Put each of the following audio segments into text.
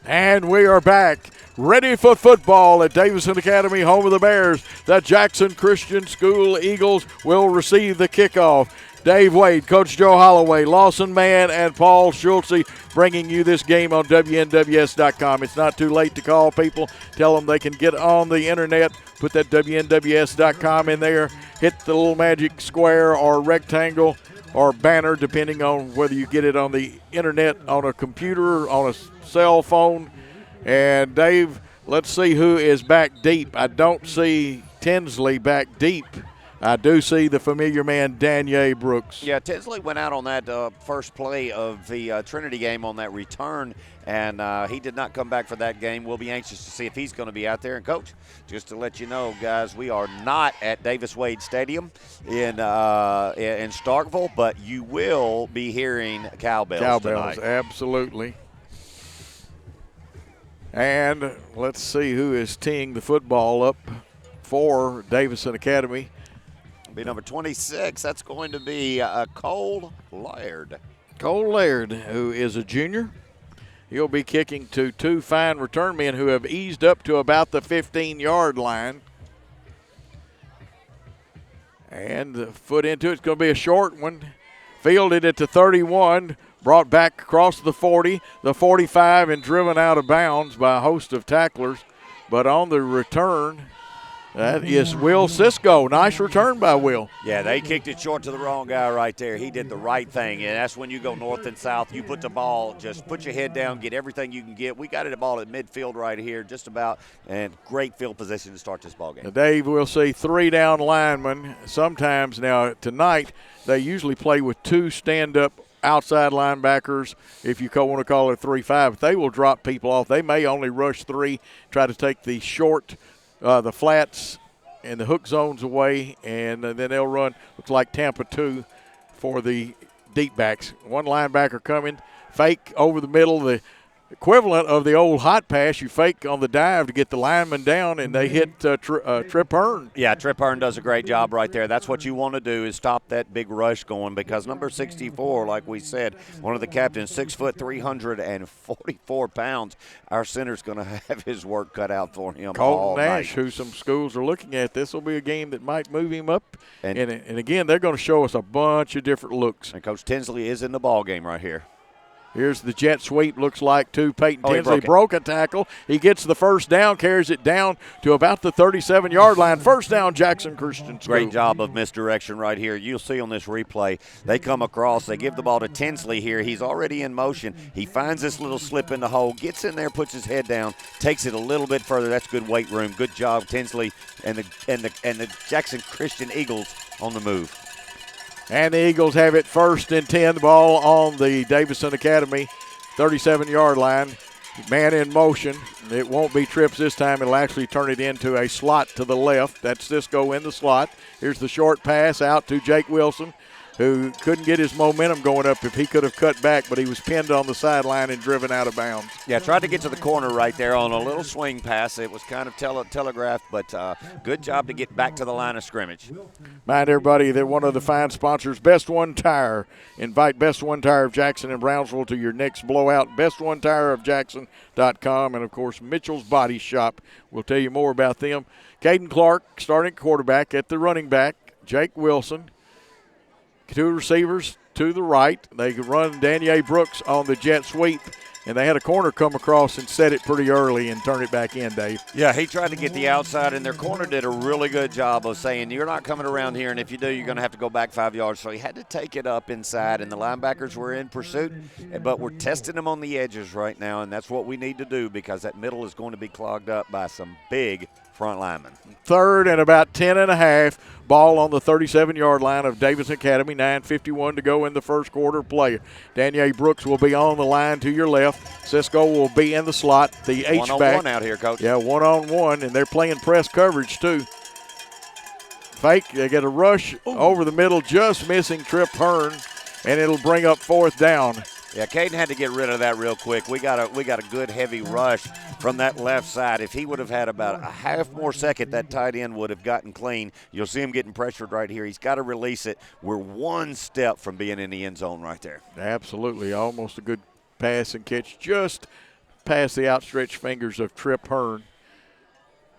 And we are back, ready for football at Davidson Academy, home of the Bears. The Jackson Christian School Eagles will receive the kickoff. Dave Wade, Coach Joe Holloway, Lawson Mann, and Paul Schultze bringing you this game on WNWS.com. It's not too late to call people. Tell them they can get on the internet, put that WNWS.com in there, hit the little magic square or rectangle or banner, depending on whether you get it on the internet, on a computer, on a cell phone. And Dave, let's see who is back deep. I don't see Tinsley back deep. I do see the familiar man, Daniel Brooks. Yeah, Tinsley went out on that first play of the Trinity game on that return, and he did not come back for that game. We'll be anxious to see if he's going to be out there. And, Coach, just to let you know, guys, we are not at Davis Wade Stadium in Starkville, but you will be hearing cowbells tonight. Absolutely. And let's see who is teeing the football up for Davidson Academy. Be number 26. That's going to be Cole Laird. Cole Laird, who is a junior. He'll be kicking to two fine return men who have eased up to about the 15-yard line. And the foot into it's going to be a short one. Fielded at the 31, brought back across the 40, the 45, and driven out of bounds by a host of tacklers. But on the return, that is Will Cisco. Nice return by Will. Yeah, they kicked it short to the wrong guy right there. He did the right thing, and that's when you go north and south. You put the ball, just put your head down, get everything you can get. We got it a ball at midfield right here, just about, and great field position to start this ball game. Now, Dave, we'll see three down linemen sometimes. Now, tonight, they usually play with two stand-up outside linebackers, if you want to call it 3-5. But they will drop people off. They may only rush three, try to take the short the flats and the hook zones away, and then they'll run, looks like Tampa 2 for the deep backs. One linebacker coming, fake over the middle, the equivalent of the old hot pass. You fake on the dive to get the lineman down, and they hit Trip Hearn. Yeah, Trip Hearn does a great job right there. That's what you want to do, is stop that big rush going, because number 64, like we said, one of the captains, 6 foot, 344 pounds. Our center's going to have his work cut out for him. Colton Nash, who some schools are looking at. This will be a game that might move him up. And again, they're going to show us a bunch of different looks. And Coach Tinsley is in the ball game right here. Here's the jet sweep, looks like, to Peyton Tinsley. Broke a tackle. He gets the first down, carries it down to about the 37-yard line. First down, Jackson Christian School. Great job of misdirection right here. You'll see on this replay, they come across. They give the ball to Tinsley here. He's already in motion. He finds this little slip in the hole, gets in there, puts his head down, takes it a little bit further. That's good weight room. Good job, Tinsley, and the Jackson Christian Eagles on the move. And the Eagles have it 1st and 10. The ball on the Davidson Academy 37-yard line. Man in motion. It won't be trips this time. It'll actually turn it into a slot to the left. That's Cisco in the slot. Here's the short pass out to Jake Wilson, who couldn't get his momentum going up if he could have cut back, but he was pinned on the sideline and driven out of bounds. Yeah, tried to get to the corner right there on a little swing pass. It was kind of telegraphed, but good job to get back to the line of scrimmage. Mind everybody that one of the fine sponsors, Best One Tire. Invite Best One Tire of Jackson and Brownsville to your next blowout. BestOneTireOfJackson.com. And, of course, Mitchell's Body Shop. We'll tell you more about them. Caden Clark starting quarterback. At the running back, Jake Wilson. Two receivers to the right. They could run Daniel Brooks on the jet sweep, and they had a corner come across and set it pretty early and turn it back in, Dave. Yeah, he tried to get the outside, and their corner did a really good job of saying, you're not coming around here, and if you do, you're going to have to go back 5 yards. So he had to take it up inside, and the linebackers were in pursuit, but we're testing them on the edges right now, and that's what we need to do, because that middle is going to be clogged up by some big front linemen. 3rd and about 10 and a half. Ball on the 37-yard line of Davidson Academy. 9:51 to go in the first quarter play. Daniel Brooks will be on the line to your left. Cisco will be in the slot. The H-back. One-on-one out here, Coach. Yeah, one-on-one, and they're playing press coverage too. Fake, they get a rush over the middle, just missing Trip Hearn, and it'll bring up 4th down. Yeah, Caden had to get rid of that real quick. We got a good heavy rush from that left side. If he would have had about a half more second, that tight end would have gotten clean. You'll see him getting pressured right here. He's got to release it. We're one step from being in the end zone right there. Absolutely, almost a good pass and catch just past the outstretched fingers of Tripp Hearn.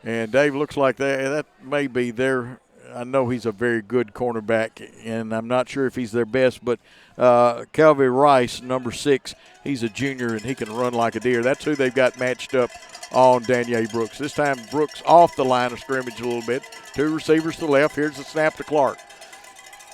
And Dave, looks like that may be their – I know he's a very good cornerback, and I'm not sure if he's their best, but Calvin Rice, number 6, he's a junior, and he can run like a deer. That's who they've got matched up on Danielle Brooks. This time Brooks off the line of scrimmage a little bit. 2 receivers to the left. Here's the snap to Clark.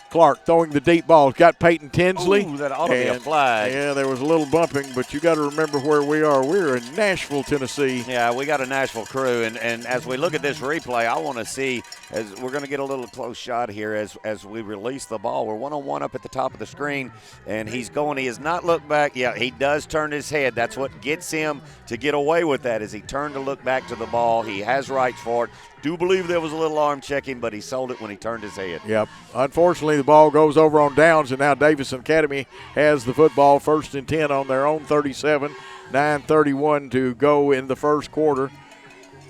Clark throwing the deep ball. Got Peyton Tinsley. Ooh, that ought to be a flag. Yeah, there was a little bumping, but you got to remember where we are. We're in Nashville, Tennessee. Yeah, we got a Nashville crew, and as we look at this replay, I want to see, as we're going to get a little close shot here as we release the ball. We're one-on-one up at the top of the screen, and he's going. He has not looked back. Yeah, he does turn his head. That's what gets him to get away with that, is he turned to look back to the ball. He has rights for it. Do believe there was a little arm checking, but he sold it when he turned his head. Yep. Unfortunately, the ball goes over on downs, and now Davidson Academy has the football, 1st and 10 on their own 37. 9:31 to go in the first quarter.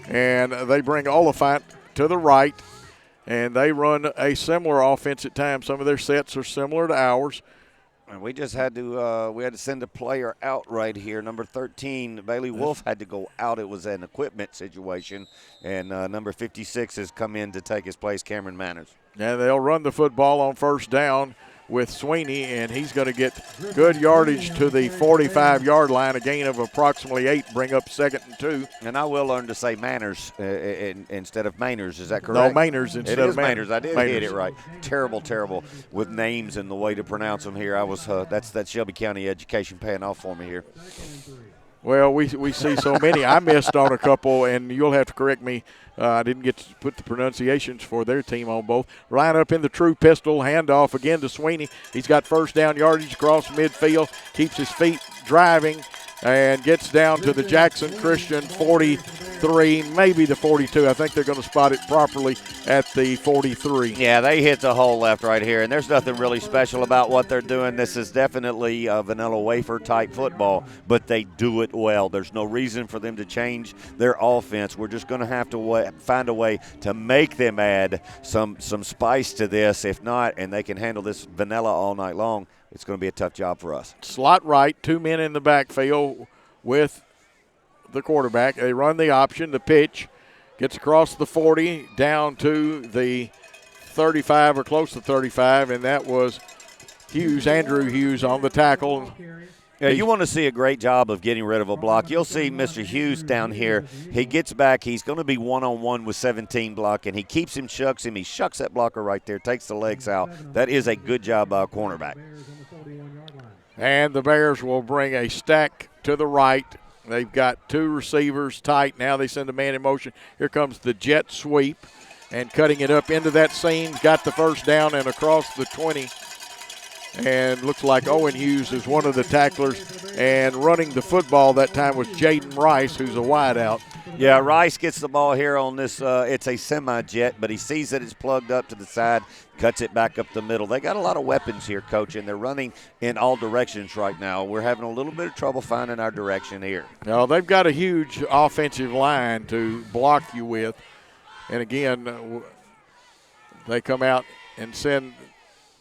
And they bring Oliphant to the right, and they run a similar offense at times. Some of their sets are similar to ours. And we just had to send a player out right here. Number 13, Bailey Wolf, had to go out. It was an equipment situation. And number 56 has come in to take his place, Cameron Manners. And they'll run the football on first down with Sweeney, and he's going to get good yardage to the 45-yard line, a gain of approximately 8, bring up 2nd and 2. And I will learn to say Manners instead of Mainers. Is that correct? No, Mainers instead of Mainers. I did hit it right. Terrible with names and the way to pronounce them here. I was that's Shelby County education paying off for me here. Well, we see so many. I missed on a couple, and you'll have to correct me. I didn't get to put the pronunciations for their team on both. Line up in the true pistol, handoff again to Sweeney. He's got first down yardage across midfield, keeps his feet driving, and gets down to the Jackson Christian 43, maybe the 42. I think they're going to spot it properly at the 43. Yeah, they hit the hole left right here, and there's nothing really special about what they're doing. This is definitely a vanilla wafer-type football, but they do it well. There's no reason for them to change their offense. We're just going to have to find a way to make them add some spice to this. If not, and they can handle this vanilla all night long, it's going to be a tough job for us. Slot right, 2 men in the backfield with the quarterback. They run the option, the pitch, gets across the 40, down to the 35 or close to 35, and that was Hughes, Andrew Hughes on the tackle. Yeah, you want to see a great job of getting rid of a block. You'll see Mr. Hughes down here. He gets back. He's going to be one-on-one with 17 blocking. He keeps him, shucks him. He shucks that blocker right there, takes the legs out. That is a good job by a cornerback. And the Bears will bring a stack to the right. They've got 2 receivers tight. Now they send a man in motion. Here comes the jet sweep, and cutting it up into that seam. Got the first down and across the 20. And looks like Owen Hughes is one of the tacklers. And running the football that time was Jaden Rice, who's a wideout. Yeah, Rice gets the ball here on this. It's a semi-jet, but he sees that it's plugged up to the side, cuts it back up the middle. They got a lot of weapons here, Coach, and they're running in all directions right now. We're having a little bit of trouble finding our direction here. Now, they've got a huge offensive line to block you with. And, again, they come out and send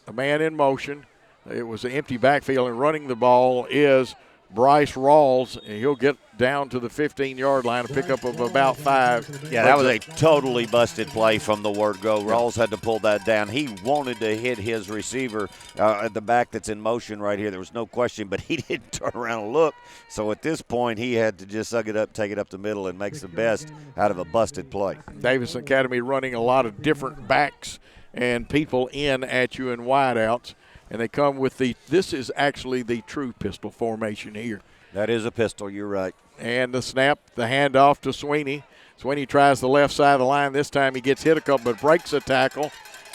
a man in motion. It was an empty backfield, and running the ball is Bryce Rawls, and he'll get down to the 15-yard line, a pickup of about 5. Yeah, that was a totally busted play from the word go. Rawls had to pull that down. He wanted to hit his receiver at the back that's in motion right here. There was no question, but he didn't turn around and look. So at this point, he had to just suck it up, take it up the middle, and makes the best out of a busted play. Davidson Academy running a lot of different backs and people in at you in wideouts. And they come with this is actually the true pistol formation here. That is a pistol, you're right. And the snap, the handoff to Sweeney. Sweeney tries the left side of the line. This time he gets hit a couple, but breaks a tackle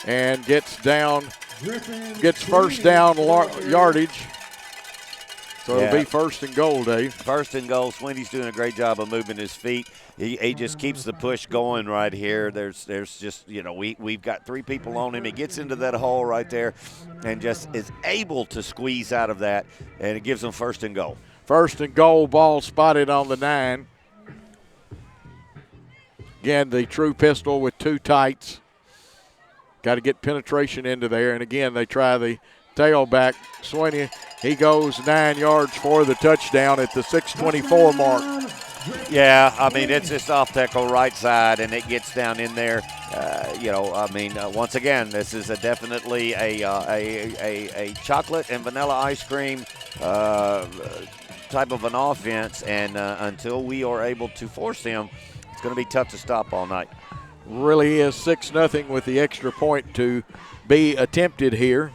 and gets first down yardage. So it'll be 1st and goal, Dave. 1st and goal. Sweeney's doing a great job of moving his feet. He just keeps the push going right here. There's just, we've got 3 people on him. He gets into that hole right there and just is able to squeeze out of that, and it gives him 1st and goal. 1st and goal, ball spotted on the 9. Again, the true pistol with 2 tights. Got to get penetration into there, and again, they try the tailback, Sweeney. He goes 9 yards for the touchdown at the 6:24 mark. Yeah, I mean, it's just off tackle right side, and it gets down in there. Once again, this is definitely a chocolate and vanilla ice cream type of an offense, and until we are able to force them, it's going to be tough to stop all night. Really is 6-0 with the extra point to be attempted here.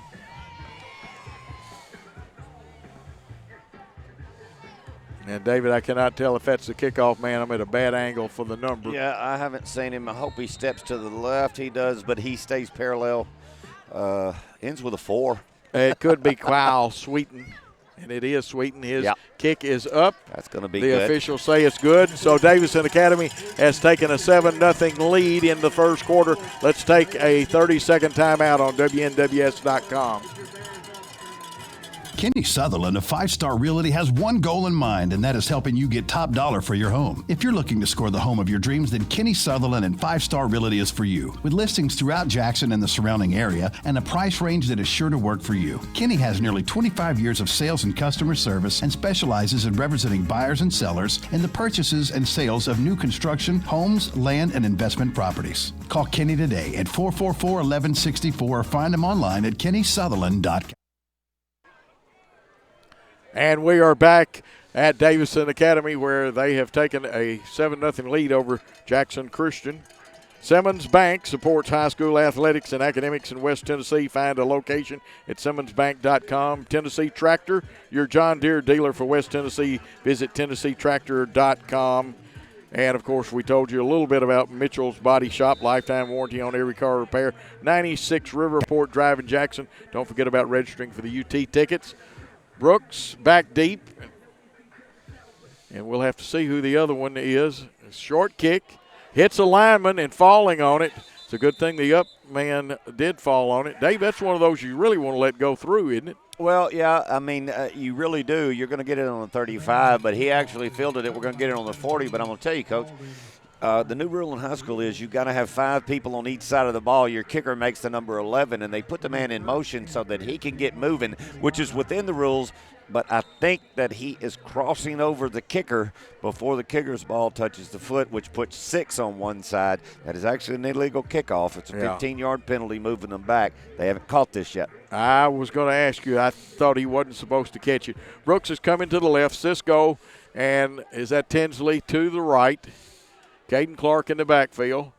And, David, I cannot tell if that's the kickoff man. I'm at a bad angle for the number. Yeah, I haven't seen him. I hope he steps to the left. He does, but he stays parallel. Ends with a 4. It could be Kyle Sweeten, and it is Sweeten. His kick is up. That's going to be good. The officials say it's good. So Davidson Academy has taken a 7-0 lead in the first quarter. Let's take a 30-second timeout on WNWS.com. Kenny Sutherland of 5-Star Realty has one goal in mind, and that is helping you get top dollar for your home. If you're looking to score the home of your dreams, then Kenny Sutherland and 5-Star Realty is for you. With listings throughout Jackson and the surrounding area and a price range that is sure to work for you. Kenny has nearly 25 years of sales and customer service and specializes in representing buyers and sellers in the purchases and sales of new construction, homes, land, and investment properties. Call Kenny today at 444-1164 or find him online at kennysutherland.com. And we are back at Davidson Academy, where they have taken a 7-0 lead over Jackson Christian. Simmons Bank supports high school athletics and academics in West Tennessee. Find a location at simmonsbank.com. Tennessee Tractor, your John Deere dealer for West Tennessee. Visit tennesseetractor.com. And, of course, we told you a little bit about Mitchell's Body Shop, lifetime warranty on every car repair. 96 Riverport Drive in Jackson. Don't forget about registering for the UT tickets. Brooks back deep, and we'll have to see who the other one is. Short kick, hits a lineman and falling on it. It's a good thing the up man did fall on it. Dave, that's one of those you really want to let go through, isn't it? Well, yeah, I mean, you really do. You're going to get it on the 35, but he actually fielded it. We're going to get it on the 40, but I'm going to tell you, Coach, the new rule in high school is you've got to have 5 people on each side of the ball. Your kicker makes the number 11, and they put the man in motion so that he can get moving, which is within the rules. But I think that he is crossing over the kicker before the kicker's ball touches the foot, which puts 6 on one side. That is actually an illegal kickoff. It's a 15-yard penalty moving them back. They haven't caught this yet. I was going to ask you. I thought he wasn't supposed to catch it. Brooks is coming to the left. Cisco, and is that Tinsley to the right? Caden Clark in the backfield.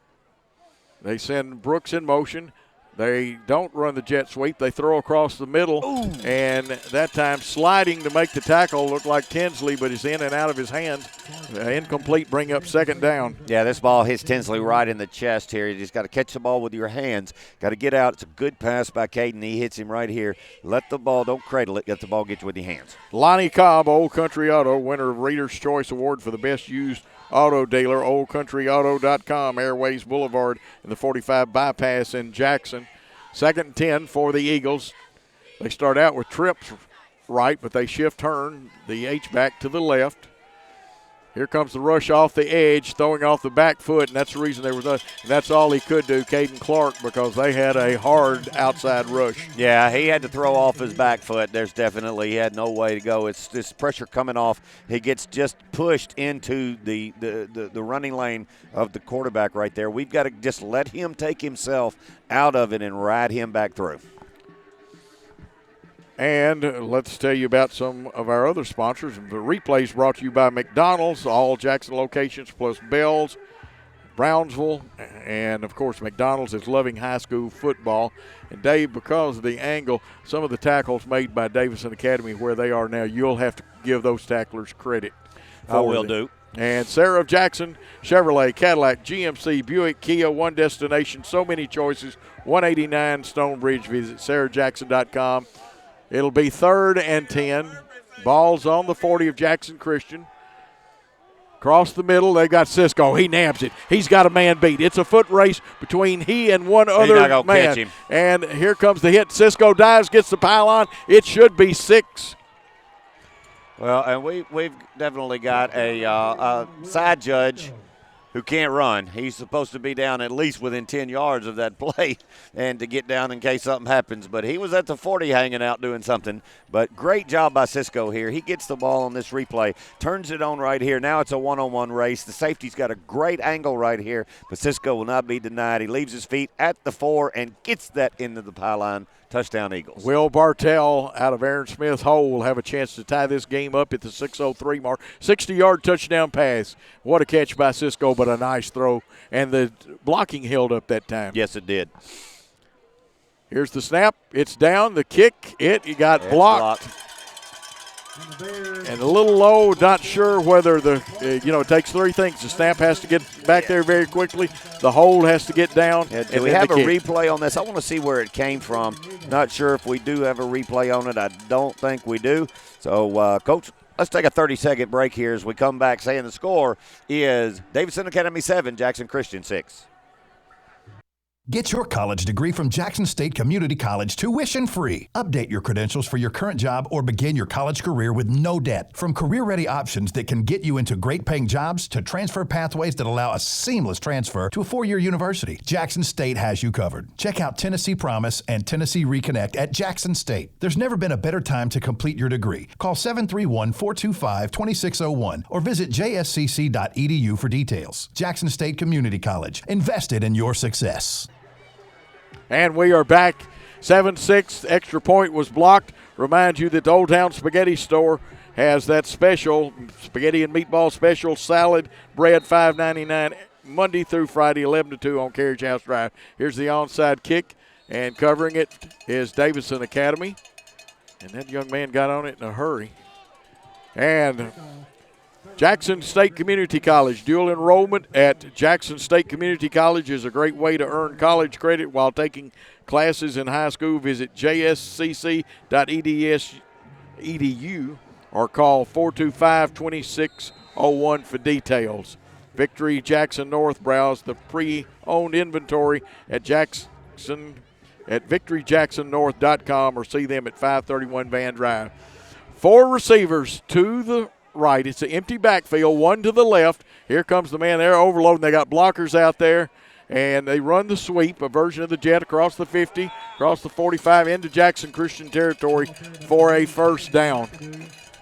They send Brooks in motion. They don't run the jet sweep. They throw across the middle. Ooh. And that time sliding to make the tackle looked like Tinsley, but it's in and out of his hands. Incomplete, bring up second down. Yeah, this ball hits Tinsley right in the chest here. You just got to catch the ball with your hands. Got to get out. It's a good pass by Caden. He hits him right here. Let the ball, don't cradle it. Let the ball get you with your hands. Lonnie Cobb, Old Country Auto, winner of Reader's Choice Award for the best used auto dealer, oldcountryauto.com, Airways Boulevard and the 45 bypass in Jackson. 2nd and 10 for the Eagles. They start out with trips right, but they shift turn the H-back to the left. Here comes the rush off the edge, throwing off the back foot, and that's the reason they were done. And that's all he could do, Caden Clark, because they had a hard outside rush. Yeah, he had to throw off his back foot. He had no way to go. It's this pressure coming off. He gets just pushed into the running lane of the quarterback right there. We've got to just let him take himself out of it and ride him back through. And let's tell you about some of our other sponsors. The replay is brought to you by McDonald's, all Jackson locations, plus Bell's, Brownsville, and, of course, McDonald's is loving high school football. And, Dave, because of the angle, some of the tackles made by Davidson Academy where they are now, you'll have to give those tacklers credit. I will do. And Sarah of Jackson, Chevrolet, Cadillac, GMC, Buick, Kia, one destination, so many choices, 189 Stonebridge. Visit sarahjackson.com. It'll be 3rd and 10. Ball's on the 40 of Jackson Christian. Across the middle, they got Cisco. He nabs it. He's got a man beat. It's a foot race between he and one other man. Catch him. And here comes the hit. Cisco dives, gets the pylon. It should be 6. Well, and we've definitely got a side judge who can't run. He's supposed to be down at least within 10 yards of that play and to get down in case something happens. But he was at the 40 hanging out doing something. But great job by Cisco here. He gets the ball on this replay, turns it on right here. Now it's a one-on-one race. The safety's got a great angle right here, but Cisco will not be denied. He leaves his feet at the 4 and gets that into the pylon. Touchdown, Eagles. Will Bartell out of Aaron Smith Hole will have a chance to tie this game up at the 6:03 mark. 60-yard touchdown pass. What a catch by Cisco, but a nice throw. And the blocking held up that time. Yes, it did. Here's the snap. It's down. The kick. It got blocked. And a little low, not sure whether it takes three things. The snap has to get back there very quickly. The hold has to get down. Yeah, do we have a replay on this? I want to see where it came from. Not sure if we do have a replay on it. I don't think we do. So, Coach, let's take a 30-second break here as we come back saying the score is Davidson Academy 7, Jackson Christian 6. Get your college degree from Jackson State Community College tuition-free. Update your credentials for your current job or begin your college career with no debt. From career-ready options that can get you into great-paying jobs to transfer pathways that allow a seamless transfer to a four-year university, Jackson State has you covered. Check out Tennessee Promise and Tennessee Reconnect at Jackson State. There's never been a better time to complete your degree. Call 731-425-2601 or visit jscc.edu for details. Jackson State Community College. Invested in your success. And we are back. 7-6. Extra point was blocked. Remind you that the Old Town Spaghetti Store has that special spaghetti and meatball special, salad, bread, $5.99 Monday through Friday, 11 to 2 on Carriage House Drive. Here's the onside kick, and covering it is Davidson Academy. And that young man got on it in a hurry. And Jackson State Community College. Dual enrollment at Jackson State Community College is a great way to earn college credit while taking classes in high school. Visit jscc.edu or call 425-2601 for details. Victory Jackson North. Browse the pre-owned inventory at victoryjacksonnorth.com or see them at 531 Van Drive. 4 receivers to the right. It's an empty backfield, one to the left. Here comes the man there overloading. They got blockers out there, and they run the sweep, a version of the jet across the 50, across the 45, into Jackson Christian territory for a first down.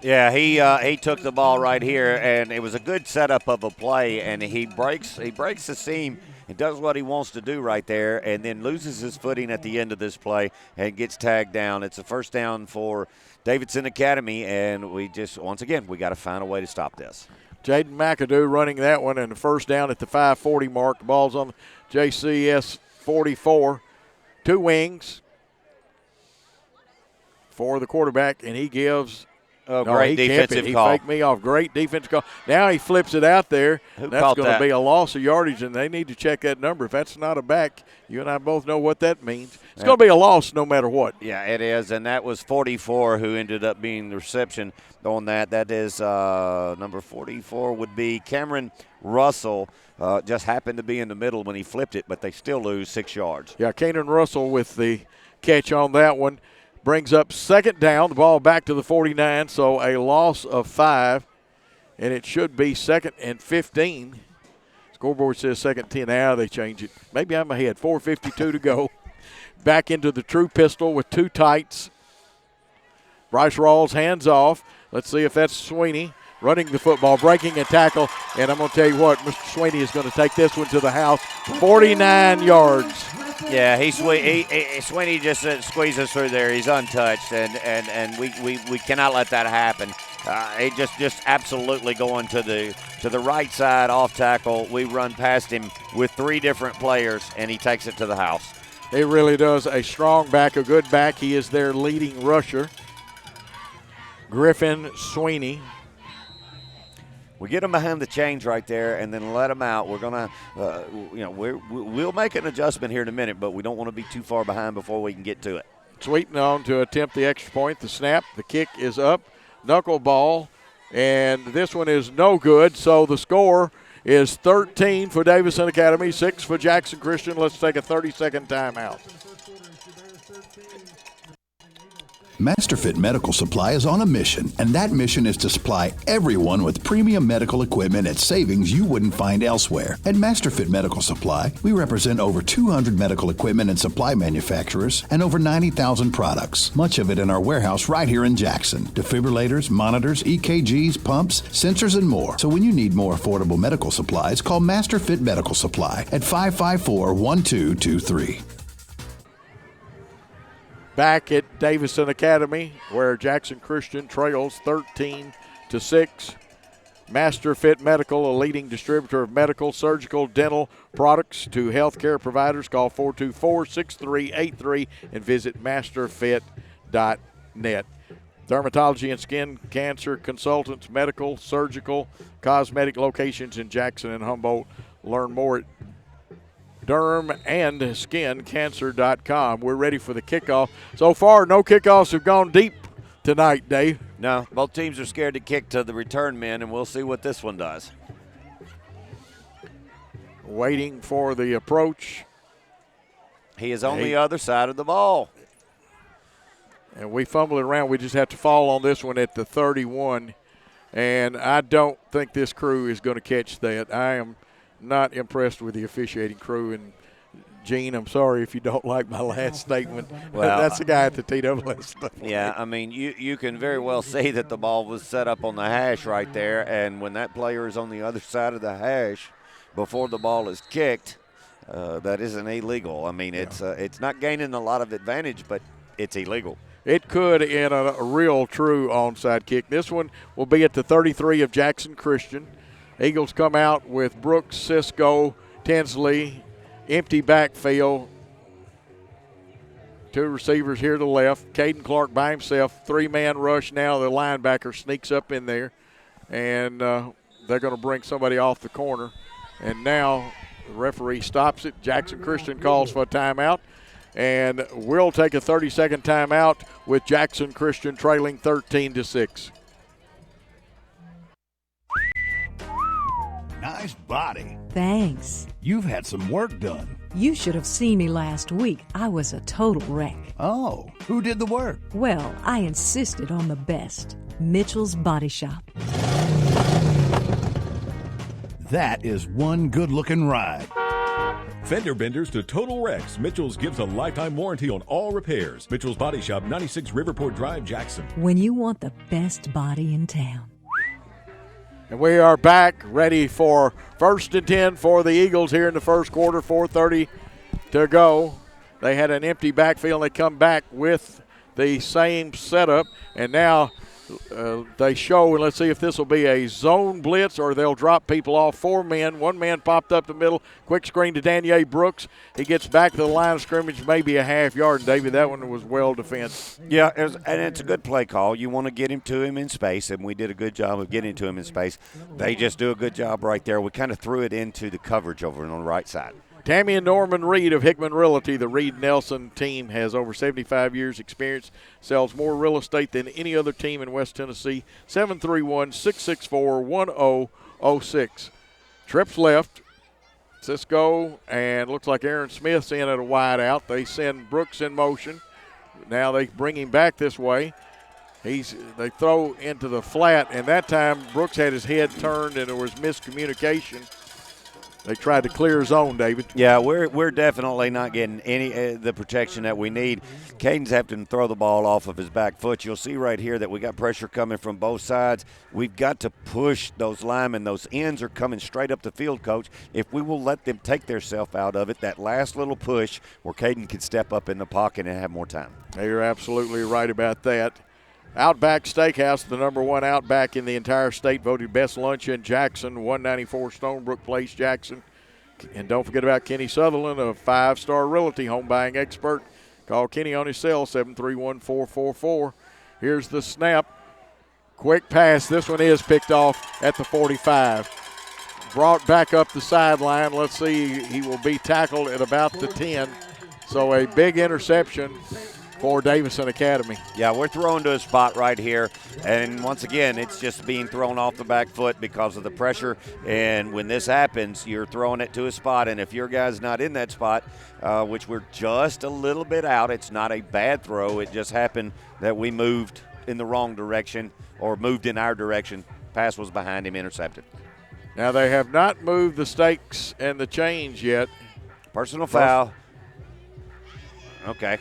Yeah, he took the ball right here, and it was a good setup of a play, and he breaks the seam and does what he wants to do right there, and then loses his footing at the end of this play and gets tagged down. It's a first down for Davidson Academy, and we just, once again, we got to find a way to stop this. Jaden McAdoo running that one, and the first down at the 5:40 mark. The ball's on the JCS 44. 2 wings for the quarterback, and he gives great defensive call. He faked me off. Great defensive call. Now he flips it out there. That's going to be a loss of yardage, and they need to check that number. If that's not a back, you and I both know what that means. It's going to be a loss no matter what. Yeah, it is, and that was 44 who ended up being the reception on that. That is number 44 would be Cameron Russell. Just happened to be in the middle when he flipped it, but they still lose 6 yards. Yeah, Kanan Russell with the catch on that one. Brings up second down, the ball back to the 49, so a loss of 5, and it should be 2nd and 15. Scoreboard says 2nd and 10. Now they change it. Maybe I'm ahead. 4:52 to go. Back into the true pistol with 2 tights. Bryce Rawls hands off. Let's see if that's Sweeney running the football, breaking a tackle, and I'm going to tell you what, Mr. Sweeney is going to take this one to the house. 49 yards. Yeah, Sweeney just squeezes through there. He's untouched, and we cannot let that happen. He just absolutely going to the right side off tackle. We run past him with 3 different players, and he takes it to the house. He really does. A strong back, a good back. He is their leading rusher, Griffin Sweeney. We get them behind the chains right there and then let them out. We're going to, we'll make an adjustment here in a minute, but we don't want to be too far behind before we can get to it. Sweeten on to attempt the extra point. The snap, the kick is up, knuckleball, and this one is no good. So the score is 13 for Davidson Academy, 6 for Jackson Christian. Let's take a 30-second timeout. MasterFit Medical Supply is on a mission, and that mission is to supply everyone with premium medical equipment at savings you wouldn't find elsewhere. At MasterFit Medical Supply, we represent over 200 medical equipment and supply manufacturers and over 90,000 products, much of it in our warehouse right here in Jackson. Defibrillators, monitors, EKGs, pumps, sensors, and more. So when you need more affordable medical supplies, call MasterFit Medical Supply at 554-1223. Back at Davidson Academy, where Jackson Christian trails 13-6. MasterFit Medical, a leading distributor of medical, surgical, dental products to healthcare providers. Call 424-6383 and visit masterfit.net. Dermatology and skin cancer consultants, medical, surgical, cosmetic locations in Jackson and Humboldt. Learn more at dermandSkinCancer.com. We're ready for the kickoff. So far, no kickoffs have gone deep tonight, Dave. No, both teams are scared to kick to the return men, and we'll see what this one does. Waiting for the approach. He is on the other side of the ball. And we fumble it around. We just have to fall on this one at the 31. And I don't think this crew is going to catch that. I am not impressed with the officiating crew. And, Gene, I'm sorry if you don't like my last statement. Well, that's the guy at the TWS. Yeah, I mean, you can very well see that the ball was set up on the hash right there. And when that player is on the other side of the hash before the ball is kicked, that isn't illegal. I mean, it's not gaining a lot of advantage, but it's illegal. It could in a real true onside kick. This one will be at the 33 of Jackson Christian. Eagles come out with Brooks, Cisco, Tinsley, empty backfield. Two receivers here to the left. Caden Clark by himself. Three-man rush now. The linebacker sneaks up in there. And they're going to bring somebody off the corner. And now the referee stops it. Jackson Christian calls for a timeout. And we'll take a 30-second timeout with Jackson Christian trailing 13-6. Nice body. Thanks. You've had some work done. You should have seen me last week. I was a total wreck. Oh, who did the work? Well, I insisted on the best. Mitchell's Body Shop. That is one good-looking ride. Fender benders to total wrecks. Mitchell's gives a lifetime warranty on all repairs. Mitchell's Body Shop, 96 Riverport Drive, Jackson. When you want the best body in town. And we are back ready for 1st and 10 for the Eagles here in the first quarter, 4:30 to go. They had an empty backfield. They come back with the same setup, and now they show, and let's see if this will be a zone blitz or they'll drop people off. 4 men. 1 man popped up the middle. Quick screen to Danier Brooks. He gets back to the line of scrimmage, maybe a half yard. And, David, that one was well defended. Yeah, and it's a good play call. You want to get him to him in space, and we did a good job of getting to him in space. They just do a good job right there. We kind of threw it into the coverage over on the right side. Tammy and Norman Reed of Hickman Realty, the Reed Nelson team, has over 75 years experience, sells more real estate than any other team in West Tennessee. 731-664-1006. Trips left. Cisco and looks like Aaron Smith's in at a wide out. They send Brooks in motion. Now they bring him back this way. They throw into the flat, and that time Brooks had his head turned and there was miscommunication. They tried to clear zone, David. Yeah, we're definitely not getting any the protection that we need. Caden's having to throw the ball off of his back foot. You'll see right here that we got pressure coming from both sides. We've got to push those linemen. Those ends are coming straight up the field, Coach. If we will let them take themselves out of it, that last little push where Caden can step up in the pocket and have more time. You're absolutely right about that. Outback Steakhouse, the #1 Outback in the entire state, voted best lunch in Jackson, 194 Stonebrook Place, Jackson. And don't forget about Kenny Sutherland, a 5-star realty home buying expert. Call Kenny on his cell, 731-444. Here's the snap. Quick pass. This one is picked off at the 45. Brought back up the sideline. Let's see, he will be tackled at about the 10. So a big interception for Davidson Academy. Yeah, we're throwing to a spot right here. And once again, it's just being thrown off the back foot because of the pressure. And when this happens, you're throwing it to a spot. And if your guy's not in that spot, which we're just a little bit out, it's not a bad throw. It just happened that we moved in the wrong direction or moved in our direction. Pass was behind him, intercepted. Now, they have not moved the stakes and the chains yet. Personal foul. Okay.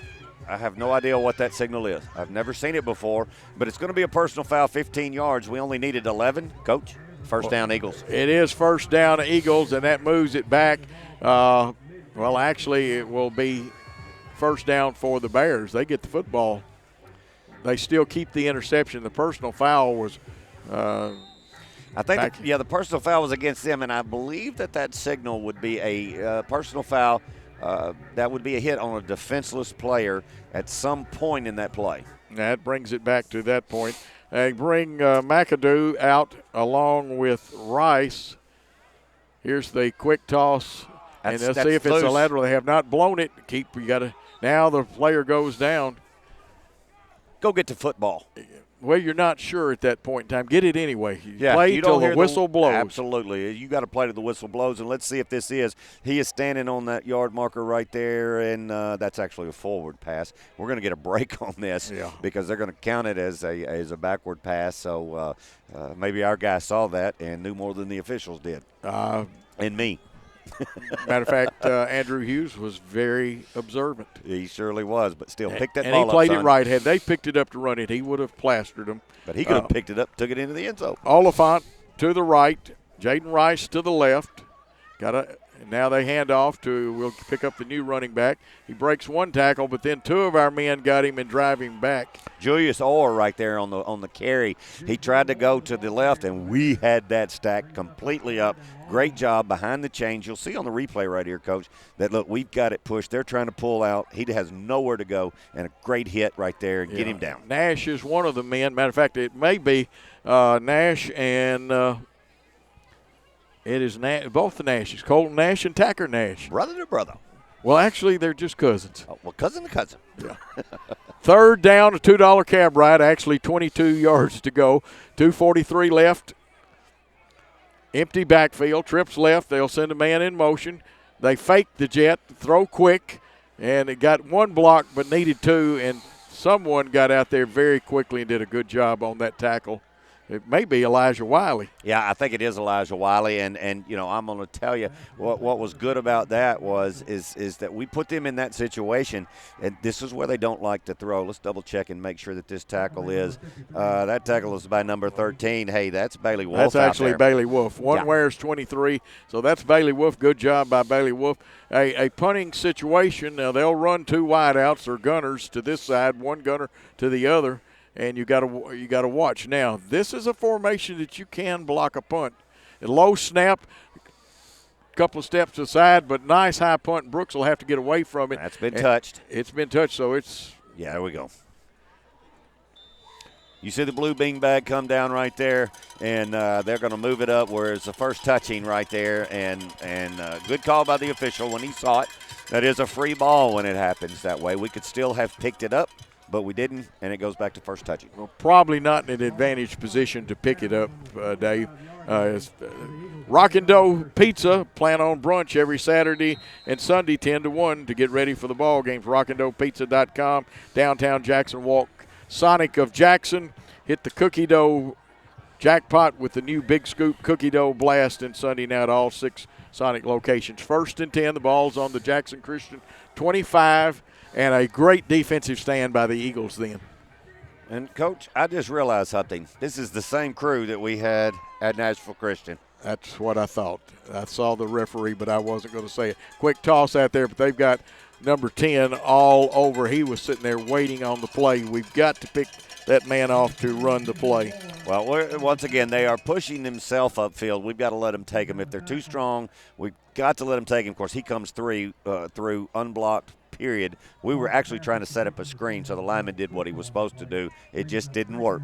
I have no idea what that signal is. I've never seen it before, but it's going to be a personal foul, 15 yards. We only needed 11. Coach, first down Eagles. It is first down Eagles, and that moves it back. Well, actually, it will be first down for the Bears. They get the football. They still keep the interception. The personal foul was I think, the personal foul was against them, and I believe that signal would be a personal foul. That would be a hit on a defenseless player at some point in that play. That brings it back to that point. They bring McAdoo out along with Rice. Here's the quick toss, and let's see if it's a lateral. They have not blown it. Now the player goes down. Go get to football. Well, you're not sure at that point in time. Get it anyway. Yeah, play till the whistle blows. Absolutely. You got to play till the whistle blows, and let's see if this is. He is standing on that yard marker right there, and that's actually a forward pass. We're going to get a break on this because they're going to count it as a backward pass. So maybe our guy saw that and knew more than the officials did, and me. Matter of fact, Andrew Hughes was very observant. He surely was, but still picked that ball up. And he played it right. Had they picked it up to run it, he would have plastered them. But he could have picked it up, took it into the end zone. Oliphant to the right, Jaden Rice to the left. Now they hand off to, we'll pick up the new running back. He breaks one tackle, but then two of our men got him and drive him back. Julius Orr right there on the carry. He tried to go to the left, and we had that stacked completely up. Great job behind the chains. You'll see on the replay right here, Coach, that, look, we've got it pushed. They're trying to pull out. He has nowhere to go, and a great hit right there and get him down. Nash is one of the men. Matter of fact, it may be Nash and it is both the Nashes, Colton Nash and Tacker Nash. Brother to brother. Well, actually, they're just cousins. Oh, well, cousin to cousin. Yeah. Third down, a $2 cab ride, actually 22 yards to go. 2:43 left. Empty backfield, trips left. They'll send a man in motion. They fake the jet, throw quick, and it got one block but needed two, and someone got out there very quickly and did a good job on that tackle. It may be Elijah Wiley. Yeah, I think it is Elijah Wiley, and you know, I'm going to tell you what was good about that is that we put them in that situation, and this is where they don't like to throw. Let's double check and make sure that this tackle is that tackle is by number 13. Hey, that's Bailey Wolf. That's actually Bailey Wolf. One wears 23, so that's Bailey Wolf. Good job by Bailey Wolf. A punting situation. Now they'll run two wideouts or gunners to this side, one gunner to the other. And you got to watch. Now, this is a formation that you can block a punt. A low snap, a couple of steps to the side, but nice high punt. Brooks will have to get away from it. That's been touched. It's been touched, so it's. Yeah, there we go. You see the blue beanbag come down right there, and they're going to move it up where it's the first touching right there. And good call by the official when he saw it. That is a free ball when it happens that way. We could still have picked it up, but we didn't, and it goes back to first touching. Well, probably not in an advantaged position to pick it up, Dave. Rockin' Dough Pizza, plan on brunch every Saturday and Sunday 10 to 1 to get ready for the ball games. RockinDoughPizza.com, downtown Jackson Walk. Sonic of Jackson, hit the cookie dough jackpot with the new Big Scoop Cookie Dough Blast in Sunday now at all 6 Sonic locations. First and 10, the ball's on the Jackson Christian 25. And a great defensive stand by the Eagles then. And, Coach, I just realized something. This is the same crew that we had at Nashville Christian. That's what I thought. I saw the referee, but I wasn't going to say it. Quick toss out there, but they've got number 10 all over. He was sitting there waiting on the play. We've got to pick that man off to run the play. Well, once again, they are pushing themselves upfield. We've got to let them take him. If they're too strong, we've got to let them take him. Of course, he comes through unblocked. Period. We were actually trying to set up a screen, so the lineman did what he was supposed to do. It just didn't work.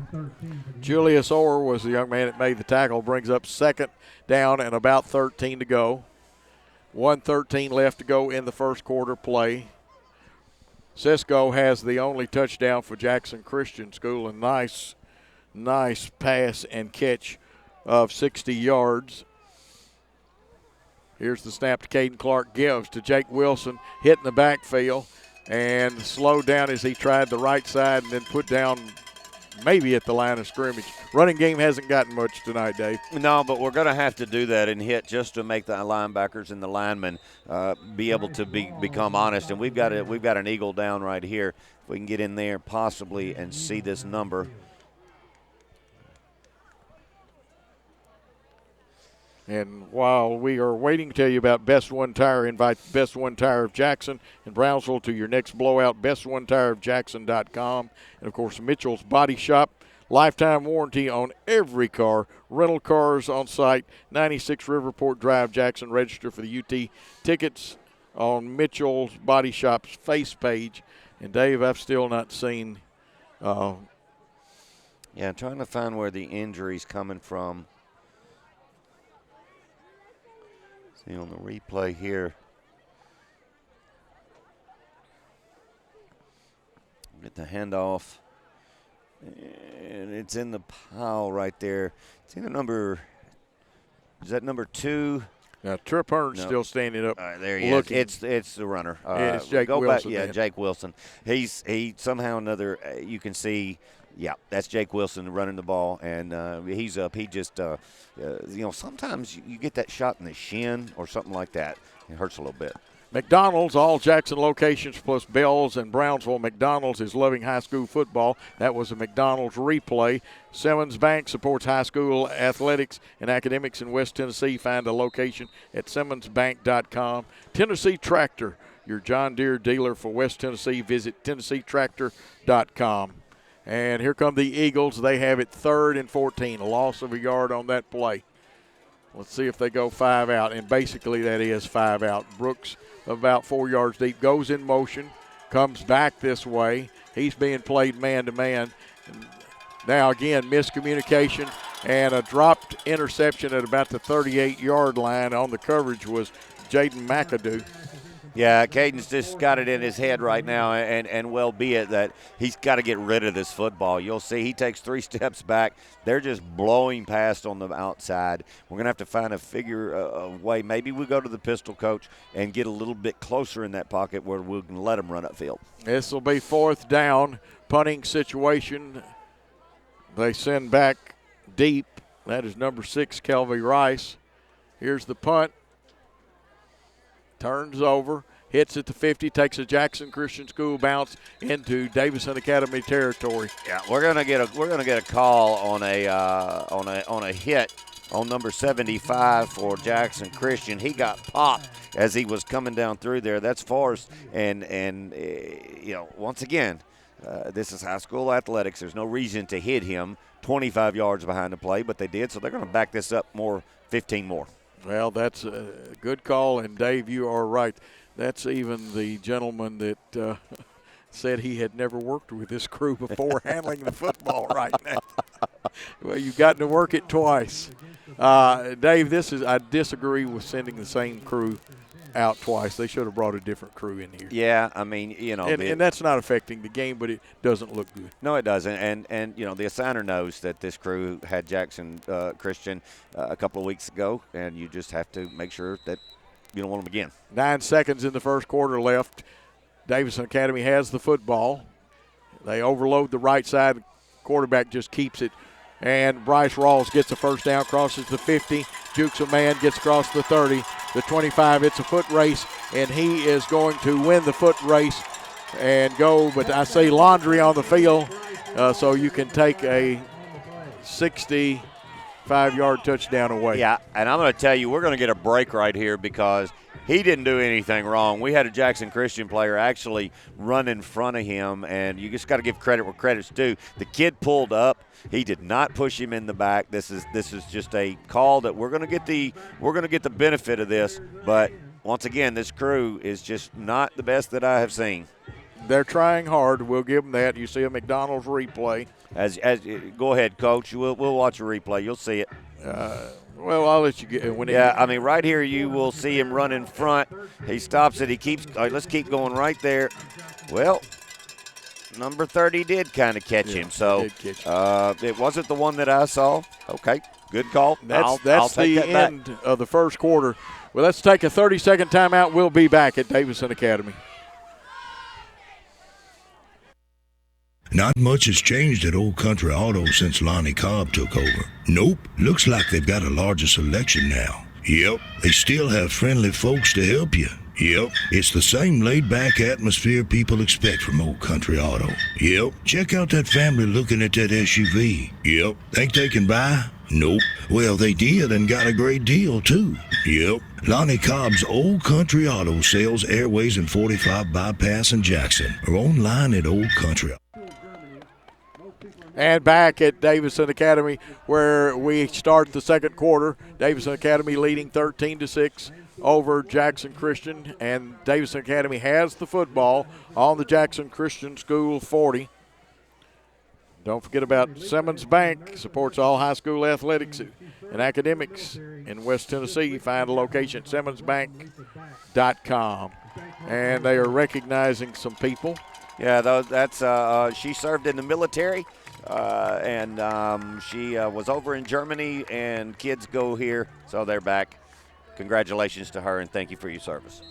Julius Orr was the young man that made the tackle, brings up second down and about 13 to go. 1:13 left to go in the first quarter play. Cisco has the only touchdown for Jackson Christian School. A nice pass and catch of 60 yards. Here's the snap to Caden Clark, gives to Jake Wilson, hitting the backfield, and slowed down as he tried the right side and then put down maybe at the line of scrimmage. Running game hasn't gotten much tonight, Dave. No, but we're going to have to do that and hit just to make the linebackers and the linemen be able to become honest. And we've got an eagle down right here. If we can get in there possibly and see this number. And while we are waiting to tell you about Best One Tire, invite Best One Tire of Jackson and Brownsville to your next blowout, bestonetireofjackson.com. And, of course, Mitchell's Body Shop, lifetime warranty on every car, rental cars on site, 96 Riverport Drive, Jackson. Register for the UT tickets on Mitchell's Body Shop's face page. And, Dave, I've still not seen. I'm trying to find where the injury's coming from. See on the replay here. Get the handoff. And it's in the pile right there. It's either is that number 2? Now, Trip Hearn's still standing up. There he is. It's the runner. It's Jake Wilson. Jake Wilson. He somehow or another, you can see, that's Jake Wilson running the ball, and he's up. He just, sometimes you get that shot in the shin or something like that. It hurts a little bit. McDonald's, all Jackson locations plus Bells and Brownsville. McDonald's is loving high school football. That was a McDonald's replay. Simmons Bank supports high school athletics and academics in West Tennessee. Find a location at simmonsbank.com. Tennessee Tractor, your John Deere dealer for West Tennessee. Visit tennesseetractor.com. And here come the Eagles. They have it 3rd and 14, a loss of a yard on that play. Let's see if they go 5 out, and basically that is 5 out. Brooks, about 4 yards deep, goes in motion, comes back this way. He's being played man-to-man. Now, again, miscommunication and a dropped interception at about the 38-yard line. On the coverage was Jaden McAdoo. Yeah, Caden's just got it in his head right now, and well be it that he's got to get rid of this football. You'll see he takes 3 steps back. They're just blowing past on the outside. We're going to have to find a way. Maybe we go to the pistol coach and get a little bit closer in that pocket where we can let him run upfield. This will be 4th down, punting situation. They send back deep. That is number 6, Kelvin Rice. Here's the punt. Turns over, hits at the 50, takes a Jackson Christian School bounce into Davidson Academy territory. Yeah, we're gonna get a call on a hit on number 75 for Jackson Christian. He got popped as he was coming down through there. That's Forrest, and once again, this is high school athletics. There's no reason to hit him 25 yards behind the play, but they did, so they're going to back this up 15 more. Well, that's a good call, and Dave, you are right. That's even the gentleman that said he had never worked with this crew before handling the football right now. Well, you've gotten to work it twice. Dave, I disagree with sending the same crew out twice. They should have brought a different crew in here. Yeah, I mean, and that's not affecting the game, but it doesn't look good. No, it doesn't. And the assigner knows that this crew had Jackson Christian a couple of weeks ago, and you just have to make sure that you don't want them again. 9 seconds in the first quarter left. Davidson Academy has the football. They overload the right side. Quarterback just keeps it. And Bryce Rawls gets the first down, crosses the 50, jukes a man, gets across the 30, the 25. It's a foot race, and he is going to win the foot race and go. But I say laundry on the field, so you can take a 65-yard touchdown away. Yeah, and I'm going to tell you, we're going to get a break right here because he didn't do anything wrong. We had a Jackson Christian player actually run in front of him, and you just got to give credit where credit's due. The kid pulled up. He did not push him in the back. This is just a call that we're going to get the benefit of this. But once again, this crew is just not the best that I have seen. They're trying hard. We'll give them that. You see a McDonald's replay. As go ahead, Coach. We'll watch a replay. You'll see it. Well, I'll let you get when. Yeah, I mean, right here you will see him run in front. He stops it. He keeps. All right, let's keep going right there. Well, number 30 did kind of catch him. So did catch him. It wasn't the one that I saw. Okay, good call. That's I'll take the that back. end of the first quarter. Well, let's take a 30-second timeout. We'll be back at Davidson Academy. Not much has changed at Old Country Auto since Lonnie Cobb took over. Nope, looks like they've got a larger selection now. Yep, they still have friendly folks to help you. Yep, it's the same laid-back atmosphere people expect from Old Country Auto. Yep, check out that family looking at that SUV. Yep, think they can buy? Nope. Well, they did and got a great deal, too. Yep, Lonnie Cobb's Old Country Auto sells Airways and 45 Bypass in Jackson or online at Old Country. And back at Davidson Academy where we start the second quarter. Davidson Academy leading 13-6 over Jackson Christian. And Davidson Academy has the football on the Jackson Christian School 40. Don't forget about Simmons Bank, supports all high school athletics and academics in West Tennessee. Find a location at simmonsbank.com. And they are recognizing some people. Yeah, that's she served in the military. And she was over in Germany, and kids go here, so they're back. Congratulations to her, and thank you for your service.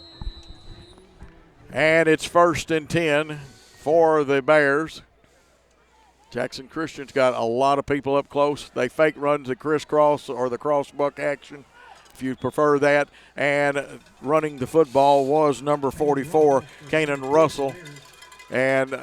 And it's 1st and 10 for the Bears. Jackson Christian's got a lot of people up close. They fake runs the crisscross or the crossbuck action, if you prefer that. And running the football was number 44, Kanan Russell. And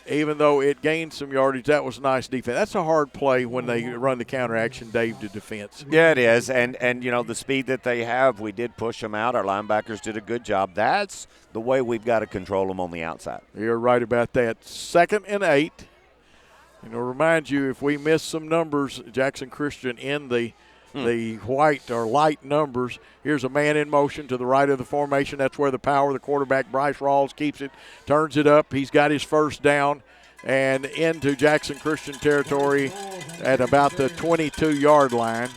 even though it gained some yardage, that was nice defense. That's a hard play when they run the counter action, Dave, to defense. Yeah, it is. And you know, the speed that they have, we did push them out. Our linebackers did a good job. That's the way we've got to control them on the outside. You're right about that. 2nd and 8. And I'll remind you, if we miss some numbers, Jackson Christian in the white or light numbers. Here's a man in motion to the right of the formation. That's where the power of the quarterback, Bryce Rawls, keeps it, turns it up. He's got his first down and into Jackson Christian territory at about the 22-yard line.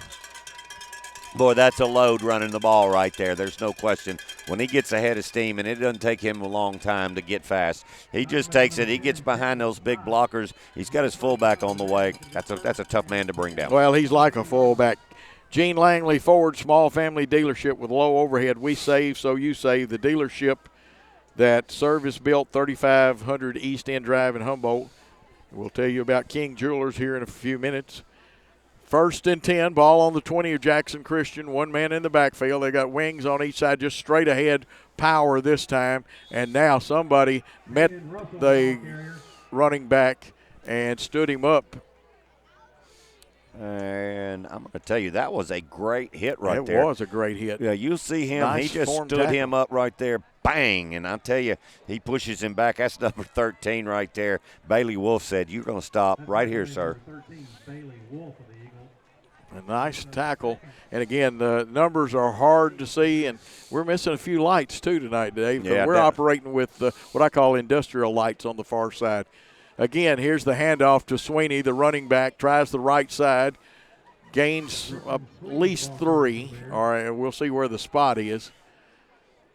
Boy, that's a load running the ball right there. There's no question. When he gets ahead of steam, and it doesn't take him a long time to get fast, he just takes it. He gets behind those big blockers. He's got his fullback on the way. That's a tough man to bring down. Well, he's like a fullback. Gene Langley Ford, small family dealership with low overhead. We save, so you save. The dealership that service-built 3500 East End Drive in Humboldt. We'll tell you about King Jewelers here in a few minutes. 1st and 10, ball on the 20 of Jackson Christian. One man in the backfield. They got wings on each side, just straight ahead power this time. And now somebody met the running back and stood him up. And I'm going to tell you, that was a great hit right there. It was a great hit. Yeah, you see him. Nice he just form stood tackle. him up right there. Bang. And I'll tell you, he pushes him back. That's number 13 right there. Bailey Wolf said, "You're going to stop right here, sir." A nice tackle. And, again, the numbers are hard to see, and we're missing a few lights, too, tonight, Dave. Yeah, we're operating with what I call industrial lights on the far side. Again, here's the handoff to Sweeney, the running back, tries the right side, gains at least 3. All right, we'll see where the spot is.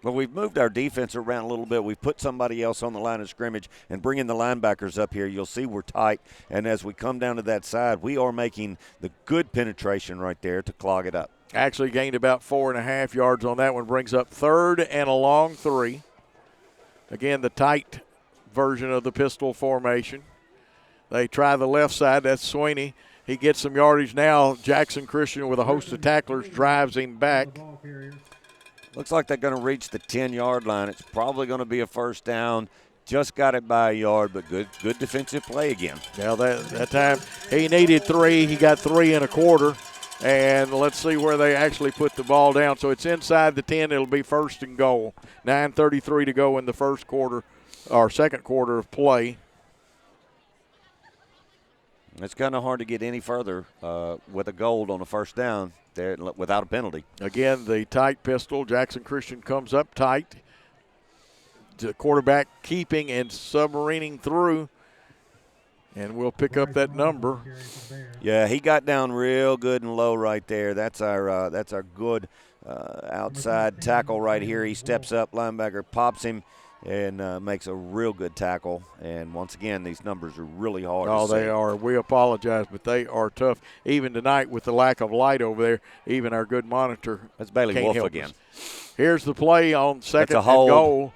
Well, we've moved our defense around a little bit. We've put somebody else on the line of scrimmage and bringing the linebackers up here. You'll see we're tight. And as we come down to that side, we are making the good penetration right there to clog it up. Actually gained about 4.5 yards on that one. Brings up 3rd and a long 3. Again, the tight version of the pistol formation. They try the left side. That's Sweeney. He gets some yardage now. Jackson Christian with a host of tacklers drives him back. Looks like they're going to reach the 10-yard line. It's probably going to be a first down. Just got it by a yard, but good defensive play again. Now that time he needed 3. He got 3 1/4. And let's see where they actually put the ball down. So it's inside the 10. It'll be 1st and goal. 9:33 to go in the first quarter or second quarter of play. It's kind of hard to get any further with a goal on a first down there without a penalty. Again, the tight pistol. Jackson Christian comes up tight. The quarterback keeping and submarining through. And we'll pick up that number. Yeah, he got down real good and low right there. That's our good outside tackle right here. He steps up, linebacker pops him, and makes a real good tackle. And once again, these numbers are really hard to see. They are. We apologize, but they are tough. Even tonight with the lack of light over there, even our good monitor. That's Bailey can't Wolf help again. us. Here's the play on second and goal.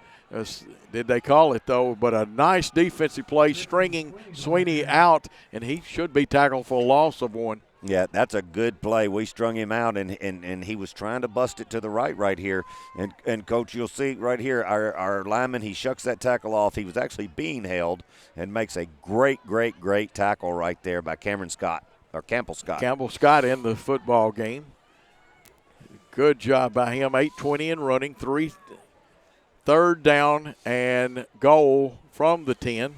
Did they call it, though? But a nice defensive play, stringing Sweeney out, and he should be tackled for a loss of one. Yeah, that's a good play. We strung him out, and he was trying to bust it to the right here. And Coach, you'll see right here, our lineman, he shucks that tackle off. He was actually being held and makes a great tackle right there by Campbell Scott. Campbell Scott in the football game. Good job by him. 8:20 and running, 3rd down and goal from the 10.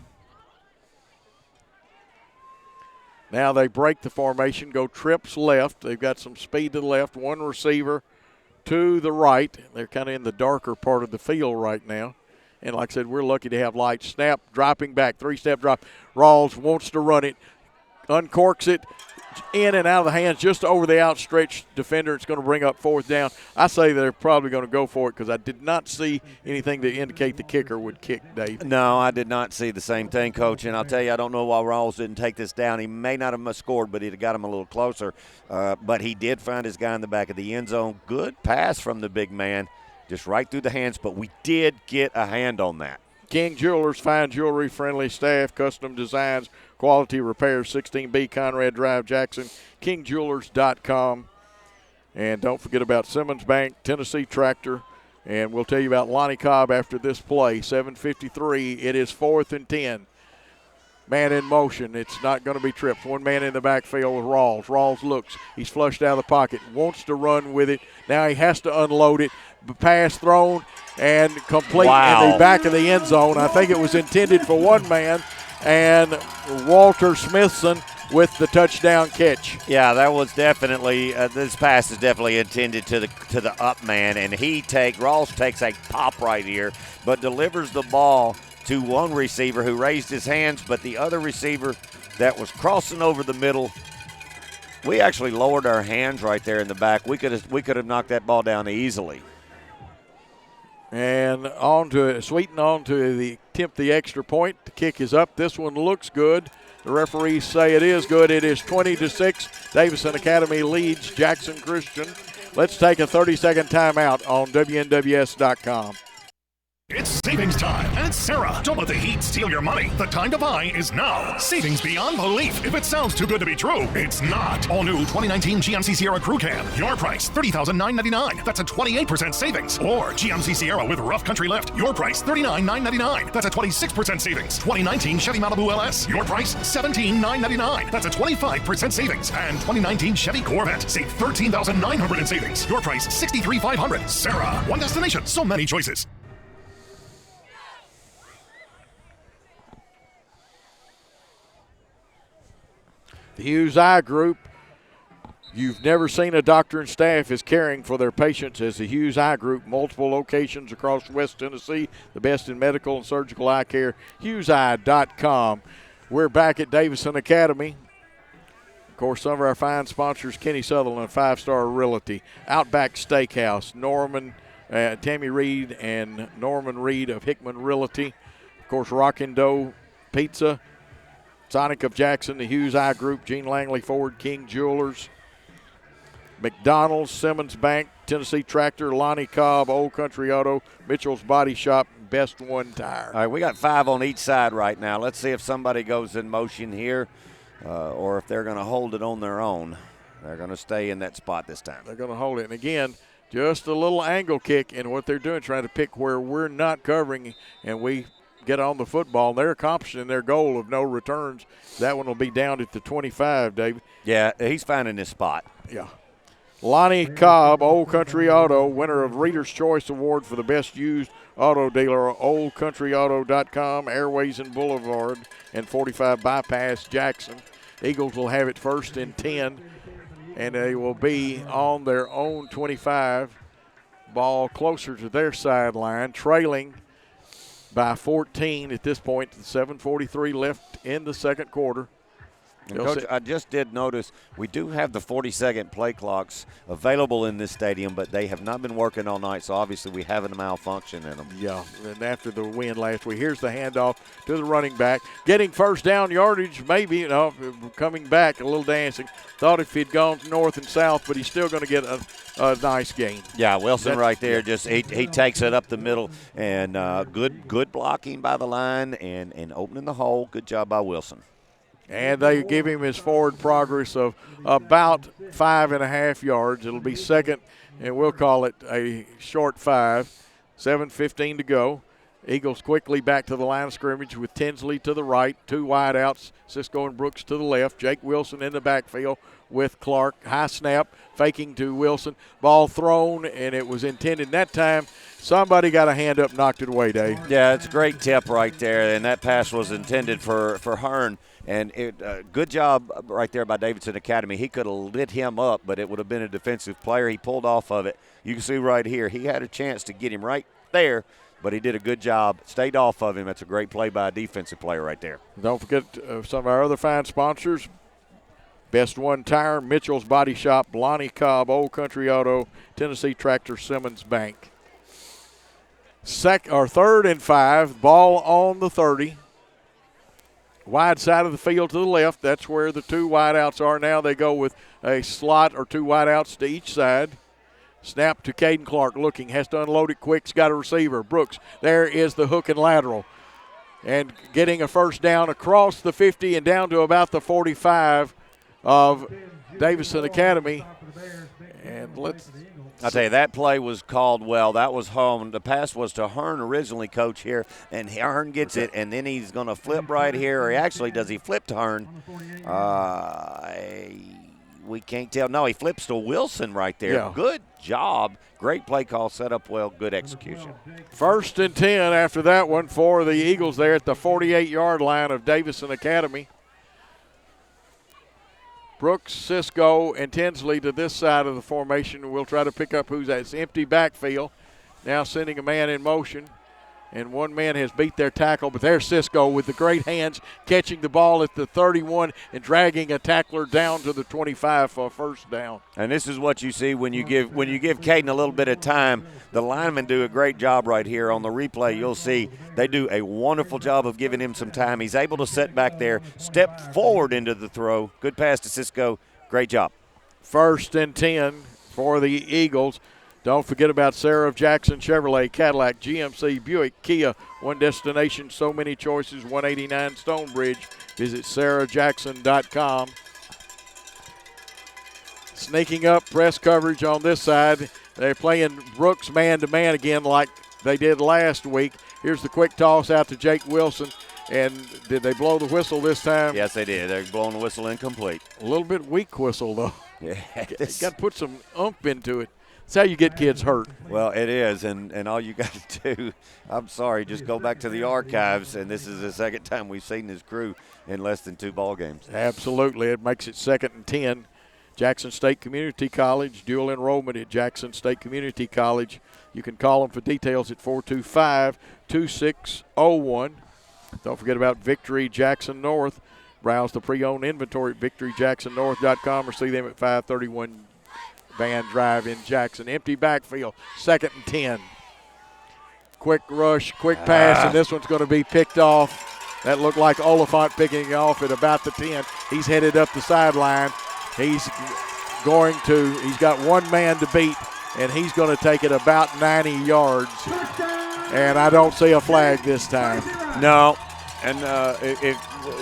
Now they break the formation, go trips left. They've got some speed to the left, one receiver to the right. They're kind of in the darker part of the field right now. And like I said, we're lucky to have light. Snap, dropping back, 3-step drop. Rawls wants to run it, uncorks it, in and out of the hands, just over the outstretched defender. It's going to bring up 4th down. I say they're probably going to go for it because I did not see anything to indicate the kicker would kick, Dave. No, I did not see the same thing, Coach. And I'll tell you, I don't know why Rawls didn't take this down. He may not have scored, but he'd have got him a little closer. But he did find his guy in the back of the end zone. Good pass from the big man, just right through the hands. But we did get a hand on that. King Jewelers, fine jewelry, friendly staff, custom designs, quality repairs, 16B Conrad Drive, Jackson, kingjewelers.com. And don't forget about Simmons Bank, Tennessee Tractor, and we'll tell you about Lonnie Cobb after this play. 7:53, it is 4th and 10. Man in motion, it's not going to be trips. One man in the backfield with Rawls. Rawls looks, he's flushed out of the pocket, wants to run with it. Now he has to unload it. Pass thrown and complete in the back of the end zone. I think it was intended for one man, and Walter Smithson with the touchdown catch. Yeah, that was definitely this pass is definitely intended to the up man, and Rawls takes a pop right here, but delivers the ball to one receiver who raised his hands, but the other receiver that was crossing over the middle, we actually lowered our hands right there in the back. We could have knocked that ball down easily. And Sweeten on to attempt the extra point. The kick is up. This one looks good. The referees say it is good. It is 20-6. Davidson Academy leads Jackson Christian. Let's take a 30-second timeout on WNWS.com. It's savings time, and it's Sarah. Don't let the heat steal your money. The time to buy is now. Savings beyond belief. If it sounds too good to be true, it's not. All new 2019 GMC Sierra Crew Cab. Your price, $30,999. That's a 28% savings. Or GMC Sierra with rough country lift. Your price, $39,999. That's a 26% savings. 2019 Chevy Malibu LS. Your price, $17,999. That's a 25% savings. And 2019 Chevy Corvette. Save $13,900 in savings. Your price, $63,500. Sarah. One destination. So many choices. The Hughes Eye Group, you've never seen a doctor and staff as caring for their patients as the Hughes Eye Group. Multiple locations across West Tennessee, the best in medical and surgical eye care, HughesEye.com. We're back at Davidson Academy. Of course, some of our fine sponsors, Kenny Sutherland, 5-Star Realty, Outback Steakhouse, Tammy Reed and Norman Reed of Hickman Realty. Of course, Rockin' Dough Pizza, Sonic of Jackson, the Hughes Eye Group, Gene Langley Ford, King Jewelers, McDonald's, Simmons Bank, Tennessee Tractor, Lonnie Cobb, Old Country Auto, Mitchell's Body Shop, Best One Tire. All right, we got 5 on each side right now. Let's see if somebody goes in motion here or if they're going to hold it on their own. They're going to stay in that spot this time. They're going to hold it. And again, just a little angle kick, and what they're doing, trying to pick where we're not covering, and we get on the football, and they're accomplishing their goal of no returns. That one will be down at the 25, David. Yeah, he's finding his spot. Yeah. Lonnie Cobb, Old Country Auto, winner of Reader's Choice Award for the best used auto dealer, oldcountryauto.com, Airways and Boulevard, and 45 Bypass, Jackson. Eagles will have it 1st and 10, and they will be on their own 25. Ball closer to their sideline, trailing by 14 at this point. 7:43 left in the second quarter. And Coach, I just did notice we do have the 40-second play clocks available in this stadium, but they have not been working all night, so obviously we have a malfunction in them. Yeah, and after the win last week, here's the handoff to the running back. Getting first down yardage, maybe, coming back, a little dancing. Thought if he'd gone north and south, but he's still going to get a nice gain. Yeah, Wilson right there, just he takes it up the middle, and good blocking by the line and opening the hole. Good job by Wilson. And they give him his forward progress of about 5.5 yards. It'll be second, and we'll call it a short 5. 7:15 to go. Eagles quickly back to the line of scrimmage with Tinsley to the right, 2 wideouts, Cisco and Brooks to the left. Jake Wilson in the backfield with Clark. High snap, faking to Wilson. Ball thrown, and it was intended that time. Somebody got a hand up, knocked it away, Dave. Yeah, it's a great tip right there, and that pass was intended for Hearn. And good job right there by Davidson Academy. He could have lit him up, but it would have been a defensive player. He pulled off of it. You can see right here, he had a chance to get him right there, but he did a good job, stayed off of him. That's a great play by a defensive player right there. Don't forget some of our other fine sponsors. Best One Tire, Mitchell's Body Shop, Lonnie Cobb, Old Country Auto, Tennessee Tractor, Simmons Bank. Third and 5, ball on the 30. Wide side of the field to the left. That's where the 2 wideouts are now. They go with a slot or 2 wideouts to each side. Snap to Caden Clark looking. Has to unload it quick. He's got a receiver. Brooks. There is the hook and lateral. And getting a first down across the 50 and down to about the 45 of Davidson Academy. And I'll tell you, that play was called well. That was home. The pass was to Hearn originally, Coach, here, and Hearn gets it, and then he's going to flip right here. Or actually, does he flip to Hearn? We can't tell. No, he flips to Wilson right there. Yeah. Good job. Great play call, set up well, good execution. 1st and 10 after that one for the Eagles there at the 48-yard line of Davidson Academy. Brooks, Cisco, and Tinsley to this side of the formation. We'll try to pick up who's at. It's empty backfield. Now sending a man in motion. And one man has beat their tackle, but there's Cisco with the great hands catching the ball at the 31 and dragging a tackler down to the 25 for a first down. And this is what you see when you give Caden a little bit of time. The linemen do a great job right here on the replay. You'll see they do a wonderful job of giving him some time. He's able to sit back there, step forward into the throw. Good pass to Cisco. Great job. 1st and 10 for the Eagles. Don't forget about Sarah of Jackson Chevrolet, Cadillac, GMC, Buick, Kia. One destination, so many choices, 189 Stonebridge. Visit sarahjackson.com. Sneaking up, press coverage on this side. They're playing Brooks man-to-man again like they did last week. Here's the quick toss out to Jake Wilson. And did they blow the whistle this time? Yes, they did. They're blowing the whistle incomplete. A little bit weak whistle, though. Yeah. Got to put some oomph into it. That's how you get kids hurt. Well, it is, and all you got to do, I'm sorry, just go back to the archives, and this is the second time we've seen this crew in less than 2 ball games. Absolutely. It makes it 2nd and 10. Jackson State Community College, dual enrollment at Jackson State Community College. You can call them for details at 425-2601. Don't forget about Victory Jackson North. Browse the pre-owned inventory at victoryjacksonnorth.com or see them at 531 Van Drive in Jackson. Empty backfield, 2nd and 10. Quick rush, quick pass, and this one's going to be picked off. That looked like Oliphant picking off at about the 10. He's headed up the sideline. He's got one man to beat, and he's going to take it about 90 yards. And I don't see a flag this time. No. And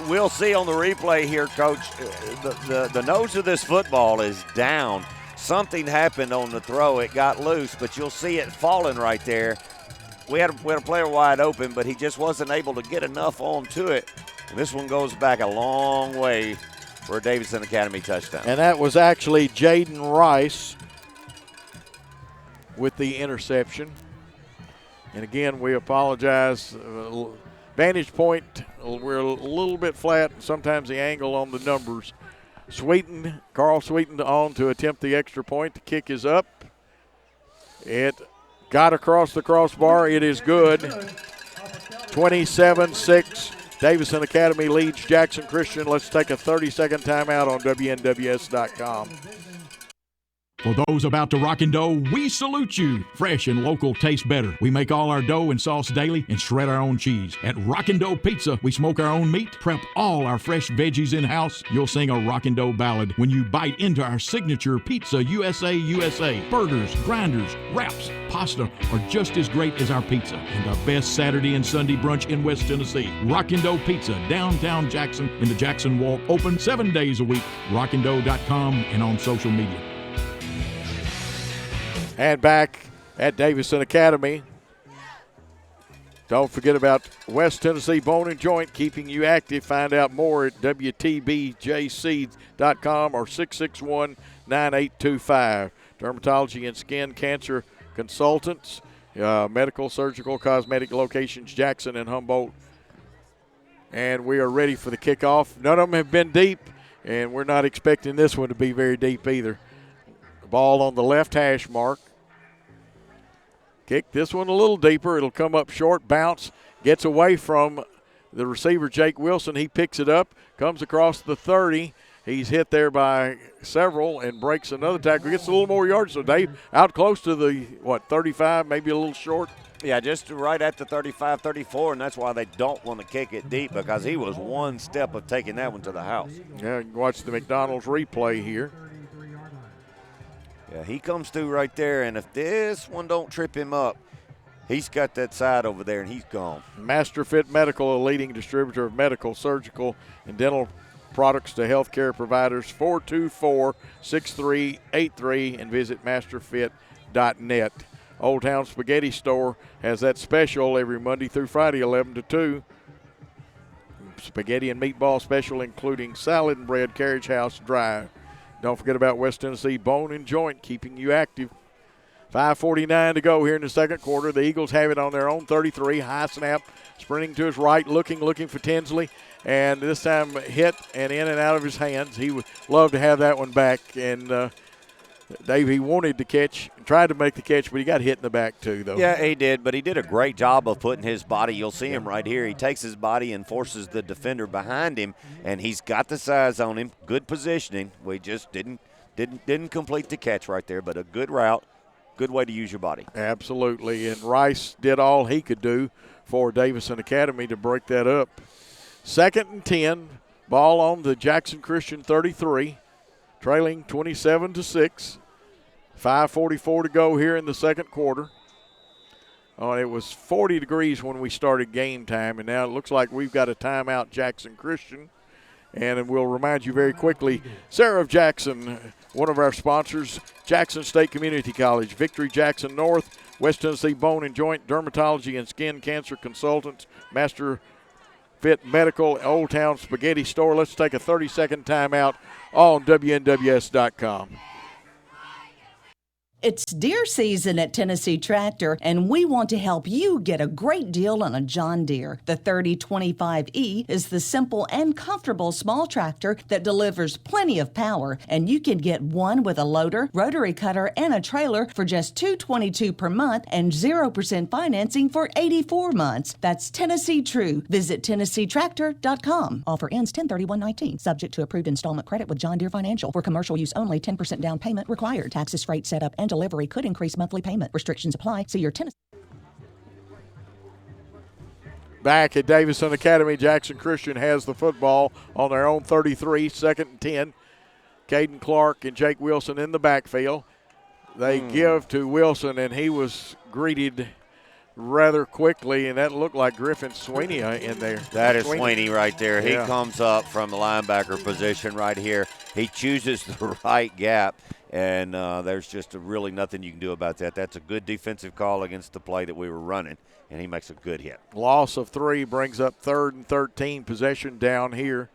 we'll see on the replay here, Coach, the nose of this football is down. Something happened on the throw. It got loose, but you'll see it falling right there. We had a player wide open, but he just wasn't able to get enough onto it. This one goes back a long way for a Davidson Academy touchdown. And that was actually Jaden Rice with the interception. And again, we apologize. Vantage point, we're a little bit flat, and sometimes the angle on the numbers. Carl Sweeten on to attempt the extra point. The kick is up. It got across the crossbar. It is good. 27-6 Davidson Academy leads Jackson Christian. Let's take a 30-second timeout on WNWS.com. For those about to rock and dough, we salute you. Fresh and local tastes better. We make all our dough and sauce daily and shred our own cheese. At Rockin' Dough Pizza, we smoke our own meat, prep all our fresh veggies in-house. You'll sing a Rockin' Dough ballad when you bite into our signature pizza, USA, USA. Burgers, grinders, wraps, pasta are just as great as our pizza. And the best Saturday and Sunday brunch in West Tennessee. Rockin' Dough Pizza, downtown Jackson in the Jackson Walk. Open 7 days a week. RockinDough.com and on social media. And back at Davidson Academy. Don't forget about West Tennessee Bone and Joint, keeping you active. Find out more at WTBJC.com or 661-9825. Dermatology and skin cancer consultants, medical, surgical, cosmetic locations, Jackson and Humboldt. And we are ready for the kickoff. None of them have been deep, and we're not expecting this one to be very deep either. Ball on the left hash mark. Kick this one a little deeper. It'll come up short, bounce, gets away from the receiver, Jake Wilson. He picks it up, comes across the 30. He's hit there by several and breaks another tackle. Gets a little more yards. So Dave out close to the, 35, maybe a little short. Yeah, just right at the 35, 34, and that's why they don't want to kick it deep, because he was one step of taking that one to the house. Yeah, you can watch the McDonald's replay here. Yeah, he comes through right there, and if this one don't trip him up, he's got that side over there, and he's gone. Master Fit Medical, a leading distributor of medical, surgical, and dental products to healthcare providers. 424-6383, and visit masterfit.net. Old Town Spaghetti Store has that special every Monday through Friday, 11 to 2. Spaghetti and meatball special, including salad and bread, Carriage House Drive. Don't forget about West Tennessee Bone and Joint, keeping you active. 5:49 to go here in the second quarter. The Eagles have it on their own 33. High snap, sprinting to his right, looking for Tinsley. And this time hit and in and out of his hands. He would love to have that one back. And Dave, he wanted to catch, tried to make the catch, but he got hit in the back too, though. Yeah, he did, but he did a great job of putting his body. You'll see him right here. He takes his body and forces the defender behind him, and he's got the size on him. Good positioning. We just didn't complete the catch right there, but a good route, good way to use your body. Absolutely, and Rice did all he could do for Davidson Academy to break that up. 2nd and 10, ball on the Jackson Christian 33. Trailing 27-6. 5:44 to go here in the second quarter. It was 40 degrees when we started game time, and now it looks like we've got a timeout, Jackson Christian. And we'll remind you very quickly, Sarah of Jackson, one of our sponsors, Jackson State Community College, Victory Jackson North, West Tennessee Bone and Joint, Dermatology and Skin Cancer Consultants, Master Fit Medical, Old Town Spaghetti Store. Let's take a 30-second timeout on WNWS.com. It's deer season at Tennessee Tractor, and we want to help you get a great deal on a John Deere. The 3025E is the simple and comfortable small tractor that delivers plenty of power, and you can get one with a loader, rotary cutter, and a trailer for just $222 per month and 0% financing for 84 months. That's Tennessee True. Visit TennesseeTractor.com. Offer ends 10/31/19. Subject to approved installment credit with John Deere Financial. For commercial use only, 10% down payment required. Taxes, freight, setup, and delivery could increase monthly payment. Restrictions apply. See your Tennessee. Back at Davidson Academy, Jackson Christian has the football on their own 33, 2nd and 10. Caden Clark and Jake Wilson in the backfield. They give to Wilson, and he was greeted rather quickly, and that looked like Griffin Sweeney in there. That is Sweeney right there. Yeah. He comes up from the linebacker position right here. He chooses the right gap, and there's just really nothing you can do about that. That's a good defensive call against the play that we were running, and he makes a good hit. Loss of 3 brings up 3rd and 13, possession down here.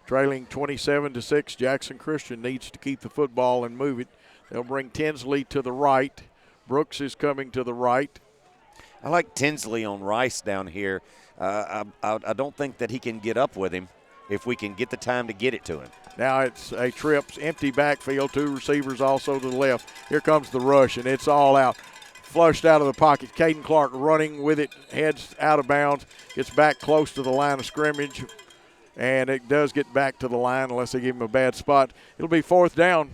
Trailing 27-6, Jackson Christian needs to keep the football and move it. They'll bring Tinsley to the right. Brooks is coming to the right. I like Tinsley on Rice down here. I don't think that he can get up with him if we can get the time to get it to him. Now it's a trips, empty backfield, 2 receivers also to the left. Here comes the rush, and it's all out. flushed out of the pocket. Caden Clark running with it, heads out of bounds, gets back close to the line of scrimmage, and it does get back to the line unless they give him a bad spot. It'll be 4th down.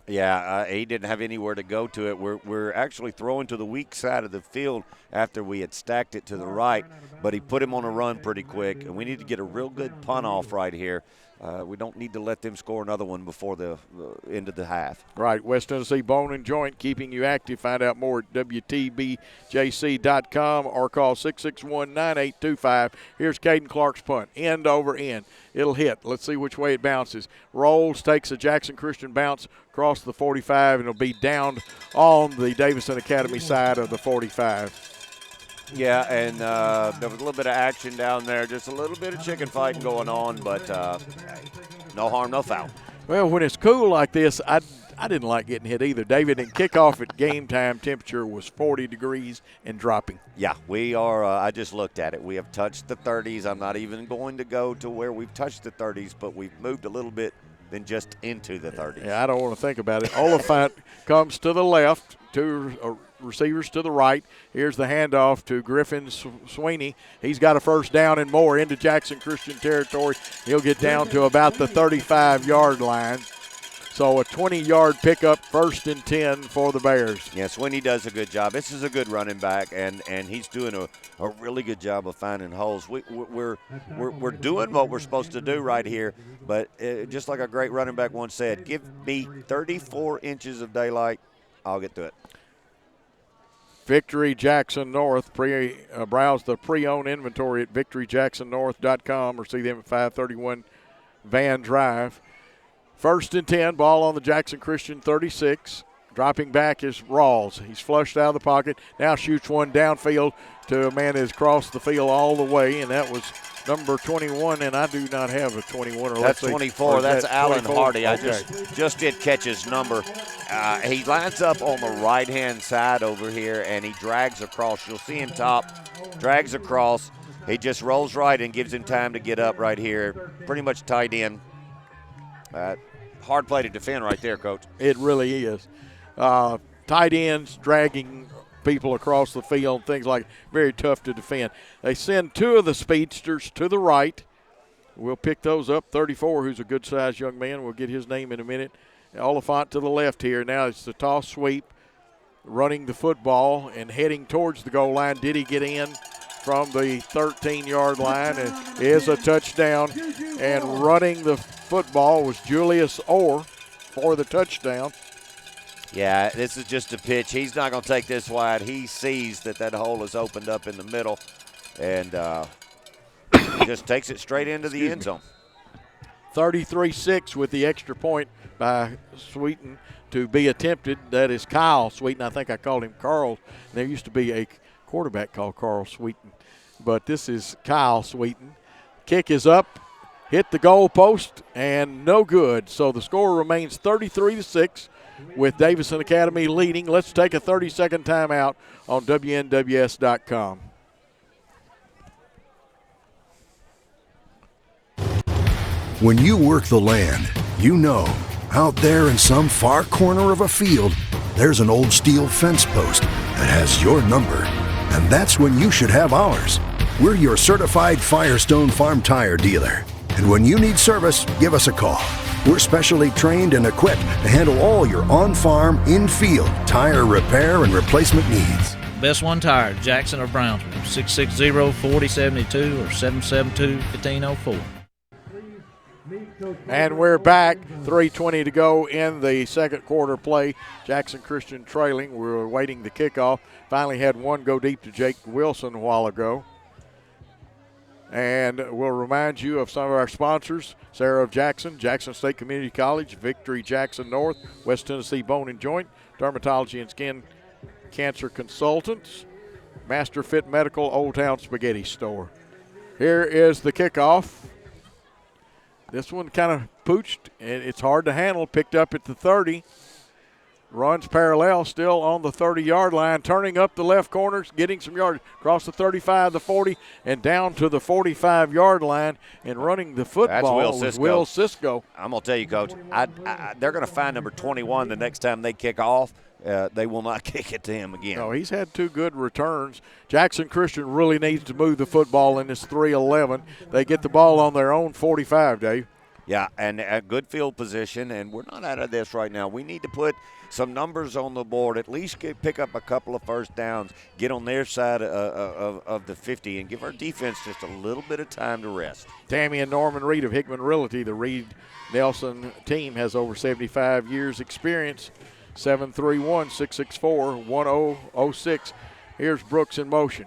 Yeah, he didn't have anywhere to go to it. We're actually throwing to the weak side of the field after we had stacked it to the right, but he put him on a run pretty quick, and we need to get a real good punt off right here. We don't need to let them score another one before the end of the half. Right, West Tennessee Bone and Joint, keeping you active. Find out more at WTBJC.com or call 661-9825. Here's Caden Clark's punt, end over end. It'll hit. Let's see which way it bounces. Rolls, takes a Jackson Christian bounce across the 45, and it'll be down on the Davidson Academy side of the 45. Yeah, and there was a little bit of action down there, just a little bit of chicken fighting going on, but no harm, no foul. Well, when it's cool like this, I didn't like getting hit either, David. And kickoff at game time temperature was 40 degrees and dropping. Yeah, we are. I just looked at it. We have touched the 30s. I'm not even going to go to where we've touched the 30s, but we've moved a little bit than just into the 30s. Yeah, I don't want to think about it. Oliphant comes to the left, two receivers to the right. Here's the handoff to Griffin Sweeney. He's got a first down and more into Jackson Christian territory. He'll get down to about the 35-yard line. So a 20-yard pickup, 1st and 10 for the Bears. Yeah, Sweeney does a good job. This is a good running back, and he's doing a really good job of finding holes. We're doing what we're supposed to do right here, but just like a great running back once said, give me 34 inches of daylight, I'll get to it. Victory Jackson North. Browse the pre-owned inventory at victoryjacksonnorth.com or see them at 531 Van Drive. 1st and 10, ball on the Jackson Christian 36. Dropping back is Rawls. He's flushed out of the pocket. Now shoots one downfield to a man that has crossed the field all the way, and that was number 21, and I do not have a 21. Or that's 24. That's Alan 24? Hardy. Okay. I just did catch his number. He lines up on the right-hand side over here, and he drags across. You'll see him drags across. He just rolls right and gives him time to get up right here. Pretty much tight end. Hard play to defend right there, Coach. It really is. Tight ends dragging people across the field, things like very tough to defend. They send 2 of the speedsters to the right. We'll pick those up. 34, who's a good-sized young man. We'll get his name in a minute. Oliphant to the left here. Now it's the toss sweep, running the football and heading towards the goal line. Did he get in from the 13-yard line? It is a touchdown. And running the football was Julius Orr for the touchdown. Yeah, this is just a pitch. He's not going to take this wide. He sees that hole is opened up in the middle, and just takes it straight into the end zone. 33-6 with the extra point by Sweeten to be attempted. That is Kyle Sweeten. I think I called him Carl. There used to be a quarterback called Carl Sweeten, but this is Kyle Sweeten. Kick is up, hit the goal post, and no good. So the score remains 33-6 with Davidson Academy leading. Let's take a 30-second timeout on WNWS.com. When you work the land, you know, out there in some far corner of a field, there's an old steel fence post that has your number. And that's when you should have ours. We're your certified Firestone Farm Tire dealer. And when you need service, give us a call. We're specially trained and equipped to handle all your on-farm, in-field tire repair and replacement needs. Best One Tire, Jackson or Brownsville, 660-4072 or 772-1504. And we're back. 3:20 to go in the second quarter play. Jackson Christian trailing. We're awaiting the kickoff. Finally had one go deep to Jake Wilson a while ago. And we'll remind you of some of our sponsors. Sarah of Jackson, Jackson State Community College, Victory Jackson North, West Tennessee Bone and Joint, Dermatology and Skin Cancer Consultants, Master Fit Medical, Old Town Spaghetti Store. Here is the kickoff. This one kind of pooched, and it's hard to handle. Picked up at the 30. Runs parallel, still on the 30-yard line, turning up the left corners, getting some yards across the 35, the 40, and down to the 45-yard line, and running the football was Will Cisco. I'm going to tell you, Coach, they're going to find number 21 the next time they kick off. They will not kick it to him again. No, he's had 2 good returns. Jackson Christian really needs to move the football in this 3-11. They get the ball on their own 45, Dave. Yeah, and a good field position, and we're not out of this right now. We need to put some numbers on the board, at least pick up a couple of first downs, get on their side of the 50, and give our defense just a little bit of time to rest. Tammy and Norman Reed of Hickman Realty, the Reed Nelson team, has over 75 years experience. 731-664-1006. Here's Brooks in motion.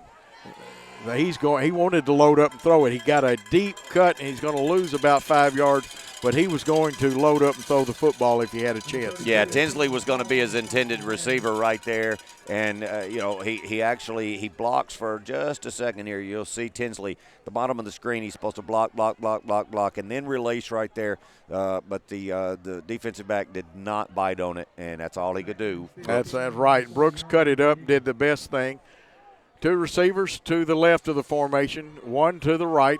He wanted to load up and throw it. He got a deep cut, and he's going to lose about 5 yards, but he was going to load up and throw the football if he had a chance. Yeah, Tinsley was going to be his intended receiver right there, and he blocks for just a second here. You'll see Tinsley, the bottom of the screen, he's supposed to block, and then release right there, but the defensive back did not bite on it, and that's all he could do. That's right. Brooks cut it up, did the best thing. 2 receivers to the left of the formation, 1 to the right.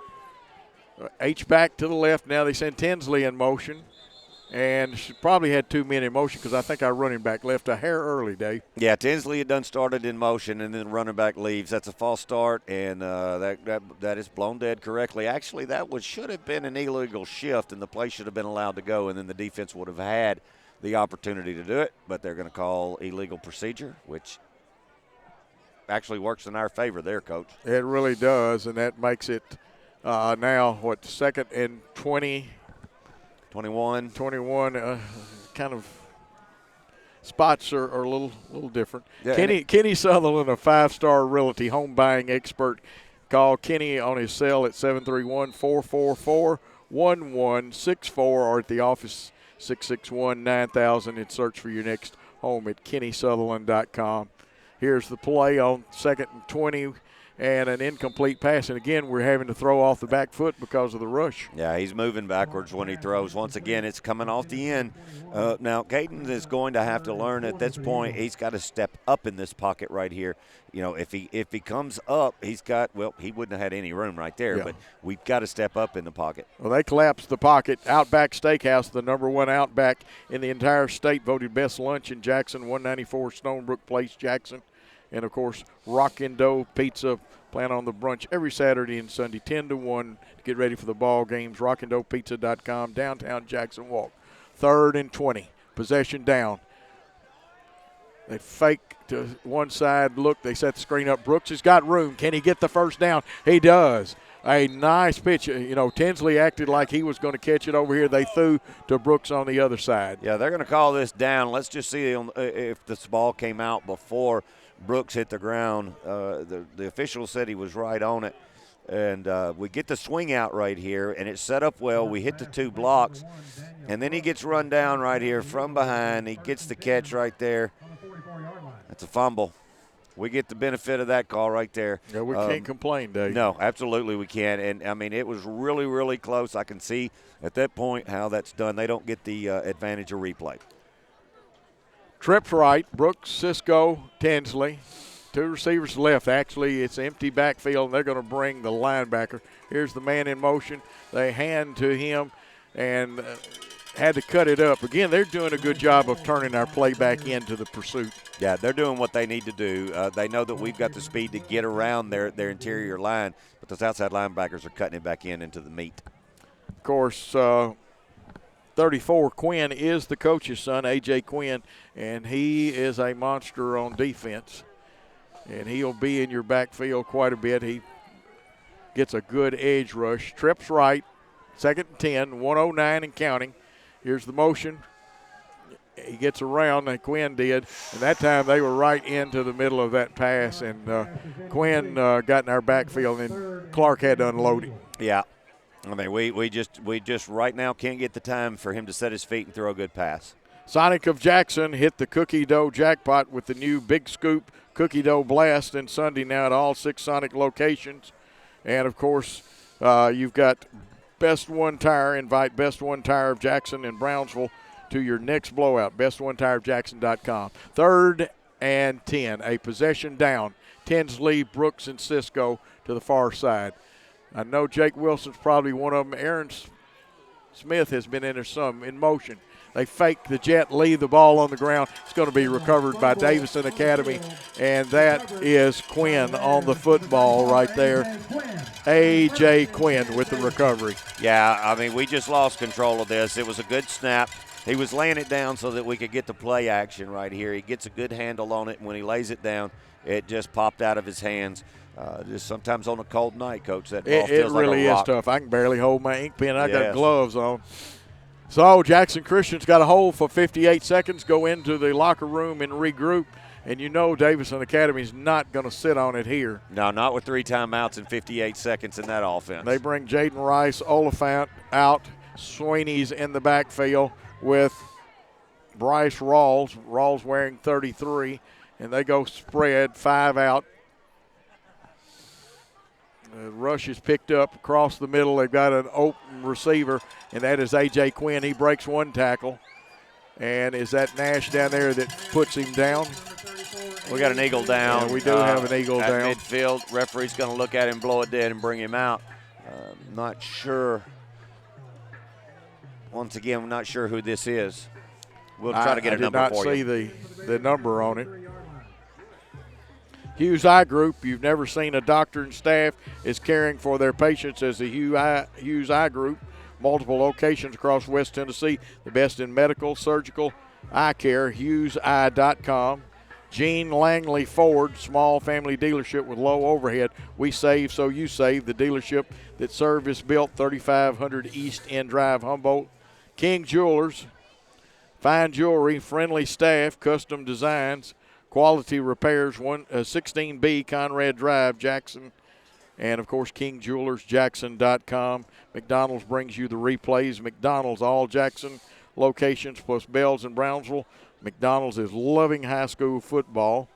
H-back to the left. Now they send Tinsley in motion. And she probably had 2 men in motion because I think our running back left a hair early, Dave. Yeah, Tinsley had done started in motion, and then the running back leaves. That's a false start, and that is blown dead correctly. Actually, that should have been an illegal shift, and the play should have been allowed to go, and then the defense would have had the opportunity to do it. But they're going to call illegal procedure, which – actually works in our favor there, Coach. It really does, and that makes it now, 2nd and 20. 21. 21, kind of spots are a little different. Yeah, Kenny Sutherland, a 5-star realty home buying expert. Call Kenny on his cell at 731-444-1164 or at the office 661-9000 and search for your next home at kennysutherland.com. Here's the play on 2nd and 20 and an incomplete pass. And, again, we're having to throw off the back foot because of the rush. Yeah, he's moving backwards when he throws. Once again, it's coming off the end. Now, Caden is going to have to learn at this point he's got to step up in this pocket right here. You know, if he comes up, he wouldn't have had any room right there. Yeah. But we've got to step up in the pocket. Well, they collapsed the pocket. Outback Steakhouse, the #1 Outback in the entire state, voted best lunch in Jackson, 194 Stonebrook Place, Jackson. And, of course, Rockin' Dough Pizza, plan on the brunch every Saturday and Sunday, 10 to 1 to get ready for the ball games. RockinDoughPizza.com, downtown Jackson Walk. 3rd and 20, possession down. They fake to one side, look, they set the screen up. Brooks has got room. Can he get the first down? He does. A nice pitch. You know, Tinsley acted like he was going to catch it over here. They threw to Brooks on the other side. Yeah, they're going to call this down. Let's just see if this ball came out before Brooks hit the ground. The official said he was right on it. And we get the swing out right here, and it's set up well. We hit the 2 blocks, and then he gets run down right here from behind. He gets the catch right there. That's a fumble. We get the benefit of that call right there. Yeah, we can't complain, Dave. No, absolutely we can't. And, I mean, it was really, really close. I can see at that point how that's done. They don't get the advantage of replay. Trips right, Brooks, Cisco, Tinsley. 2 receivers left. Actually, it's empty backfield, and they're going to bring the linebacker. Here's the man in motion. They hand to him and had to cut it up. Again, they're doing a good job of turning our play back into the pursuit. Yeah, they're doing what they need to do. They know that we've got the speed to get around their interior line, but those outside linebackers are cutting it back into the meat. Of course, 34, Quinn, is the coach's son, A.J. Quinn, and he is a monster on defense. And he'll be in your backfield quite a bit. He gets a good edge rush. Trips right, 2nd and 10, 109 and counting. Here's the motion. He gets around, and Quinn did. And that time they were right into the middle of that pass, and Quinn got in our backfield, and Clark had to unload it. Yeah. I mean, we just right now can't get the time for him to set his feet and throw a good pass. Sonic of Jackson hit the cookie dough jackpot with the new Big Scoop Cookie Dough Blast and Sunday now at all 6 Sonic locations. And, of course, you've got Best One Tire. Invite Best One Tire of Jackson and Brownsville to your next blowout. BestOneTireOfJackson.com. 3rd and 10, a possession down. Tinsley, Brooks, and Cisco to the far side. I know Jake Wilson's probably one of them. Aaron Smith has been in there some in motion. They fake the jet, leave the ball on the ground. It's going to be recovered by Davidson Academy, and that is Quinn on the football right there. A.J. Quinn with the recovery. Yeah, I mean, we just lost control of this. It was a good snap. He was laying it down so that we could get the play action right here. He gets a good handle on it, and when he lays it down, it just popped out of his hands. Just sometimes on a cold night, Coach, that ball feels like a rock. It really is tough. I can barely hold my ink pen. I got gloves on. So Jackson Christian's got a hold for 58 seconds, go into the locker room and regroup. And you know Davidson Academy's not going to sit on it here. No, not with 3 timeouts and 58 seconds in that offense. They bring Jaden Rice, Oliphant out. Sweeney's in the backfield with Bryce Rawls. Rawls wearing 33. And they go spread, 5 out. The rush is picked up across the middle. They've got an open receiver, and that is A.J. Quinn. He breaks one tackle. And is that Nash down there that puts him down? We got an eagle down. Yeah, we do have an eagle down. At midfield, referee's going to look at him, blow it dead, and bring him out. Not sure. Once again, we're not sure who this is. We'll try to get a number for you. I did not see the number on it. Hughes Eye Group, you've never seen a doctor and staff is caring for their patients as the Hughes Eye Group. Multiple locations across West Tennessee. The best in medical, surgical, eye care, HughesEye.com. Gene Langley Ford, small family dealership with low overhead. We save so you save. The dealership that service built 3500 East End Drive, Humboldt. King Jewelers, fine jewelry, friendly staff, custom designs, quality repairs, 16B Conrad Drive, Jackson. And, of course, KingJewelersJackson.com. McDonald's brings you the replays. McDonald's, all Jackson locations, plus Bells in Brownsville. McDonald's is loving high school football.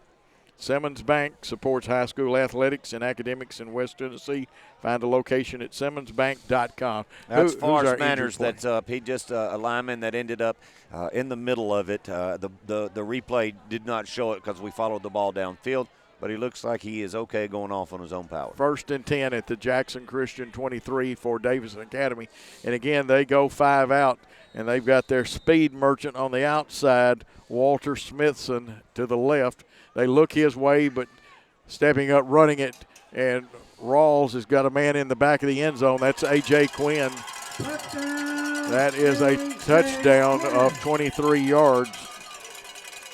Simmons Bank supports high school athletics and academics in West Tennessee. Find a location at SimmonsBank.com. That's Forrest Manners. That's he just a lineman that ended up in the middle of it. The replay did not show it because we followed the ball downfield, but he looks like he is okay going off on his own power. 1st and 10 at the Jackson Christian 23 for Davidson Academy. And, again, they go 5 out, and they've got their speed merchant on the outside, Walter Smithson, to the left. They look his way, but stepping up, running it, and Rawls has got a man in the back of the end zone. That's A.J. Quinn. That is a touchdown of 23 yards.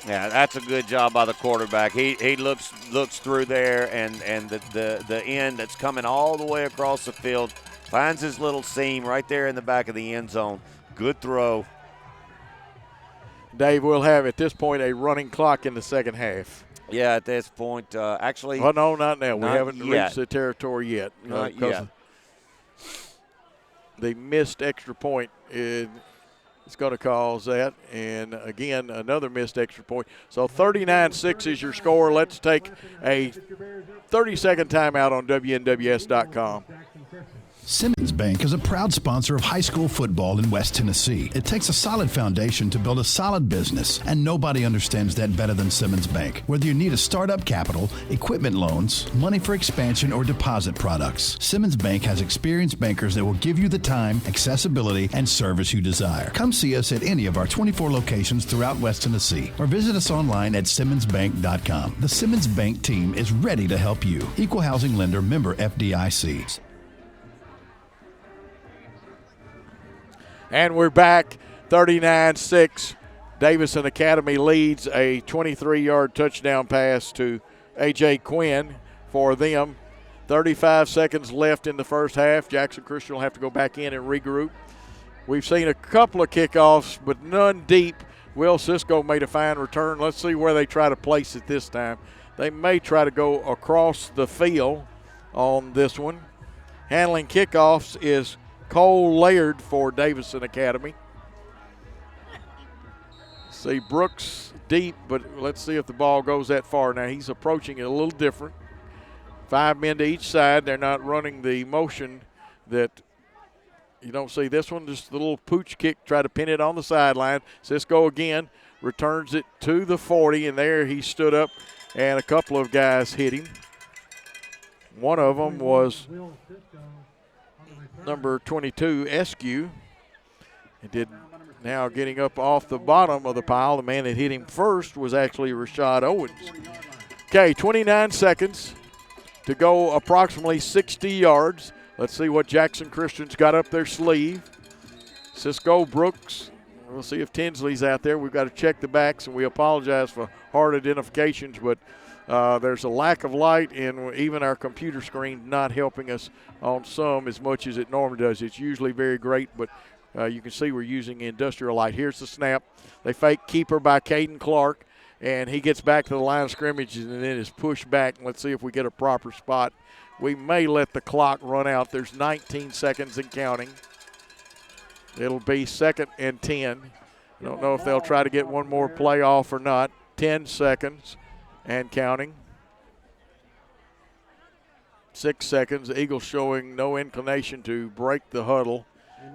Yeah, that's a good job by the quarterback. He looks through there, and the end that's coming all the way across the field finds his little seam right there in the back of the end zone. Good throw. Dave, we'll have at this point a running clock in the second half. Yeah, at this point, actually. Oh, no, not now. We haven't reached the territory yet. Not yet. The missed extra point is going to cause that. And, again, another missed extra point. So 39-6 is your score. Let's take a 30-second timeout on WNWS.com. Simmons Bank is a proud sponsor of high school football in West Tennessee. It takes a solid foundation to build a solid business, and nobody understands that better than Simmons Bank. Whether you need a startup capital, equipment loans, money for expansion, or deposit products, Simmons Bank has experienced bankers that will give you the time, accessibility, and service you desire. Come see us at any of our 24 locations throughout West Tennessee, or visit us online at SimmonsBank.com. The Simmons Bank team is ready to help you. Equal housing lender, member FDIC. And we're back, 39-6. Davidson Academy leads a 23-yard touchdown pass to A.J. Quinn for them. 35 seconds left in the first half. Jackson Christian will have to go back in and regroup. We've seen a couple of kickoffs, but none deep. Will Cisco made a fine return. Let's see where they try to place it this time. They may try to go across the field on this one. Handling kickoffs is Cole Laird for Davidson Academy. See Brooks deep, but let's see if the ball goes that far. Now he's approaching it a little different. 5 men to each side. They're not running the motion that You don't see this one, just a little pooch kick, try to pin it on the sideline. Cisco again returns it to the 40, and there he stood up, and a couple of guys hit him. One of them was number 22, Eskew. Now getting up off the bottom of the pile, the man that hit him first was actually Rashad Owens. Okay, 29 seconds to go, approximately 60 yards. Let's see what Jackson Christian's got up their sleeve. Cisco Brooks. We'll see if Tinsley's out there. We've got to check the backs, and we apologize for hard identifications, but there's a lack of light, and even our computer screen not helping us on some as much as it normally does. It's usually very great, but you can see we're using industrial light. Here's the snap. They fake keeper by Caden Clark, and he gets back to the line of scrimmage and then is pushed back. Let's see if we get a proper spot. We may let the clock run out. There's 19 seconds and counting. It'll be 2nd and 10. I don't know if they'll try to get one more play off or not. 10 seconds and counting. 6 seconds. The Eagles showing no inclination to break the huddle.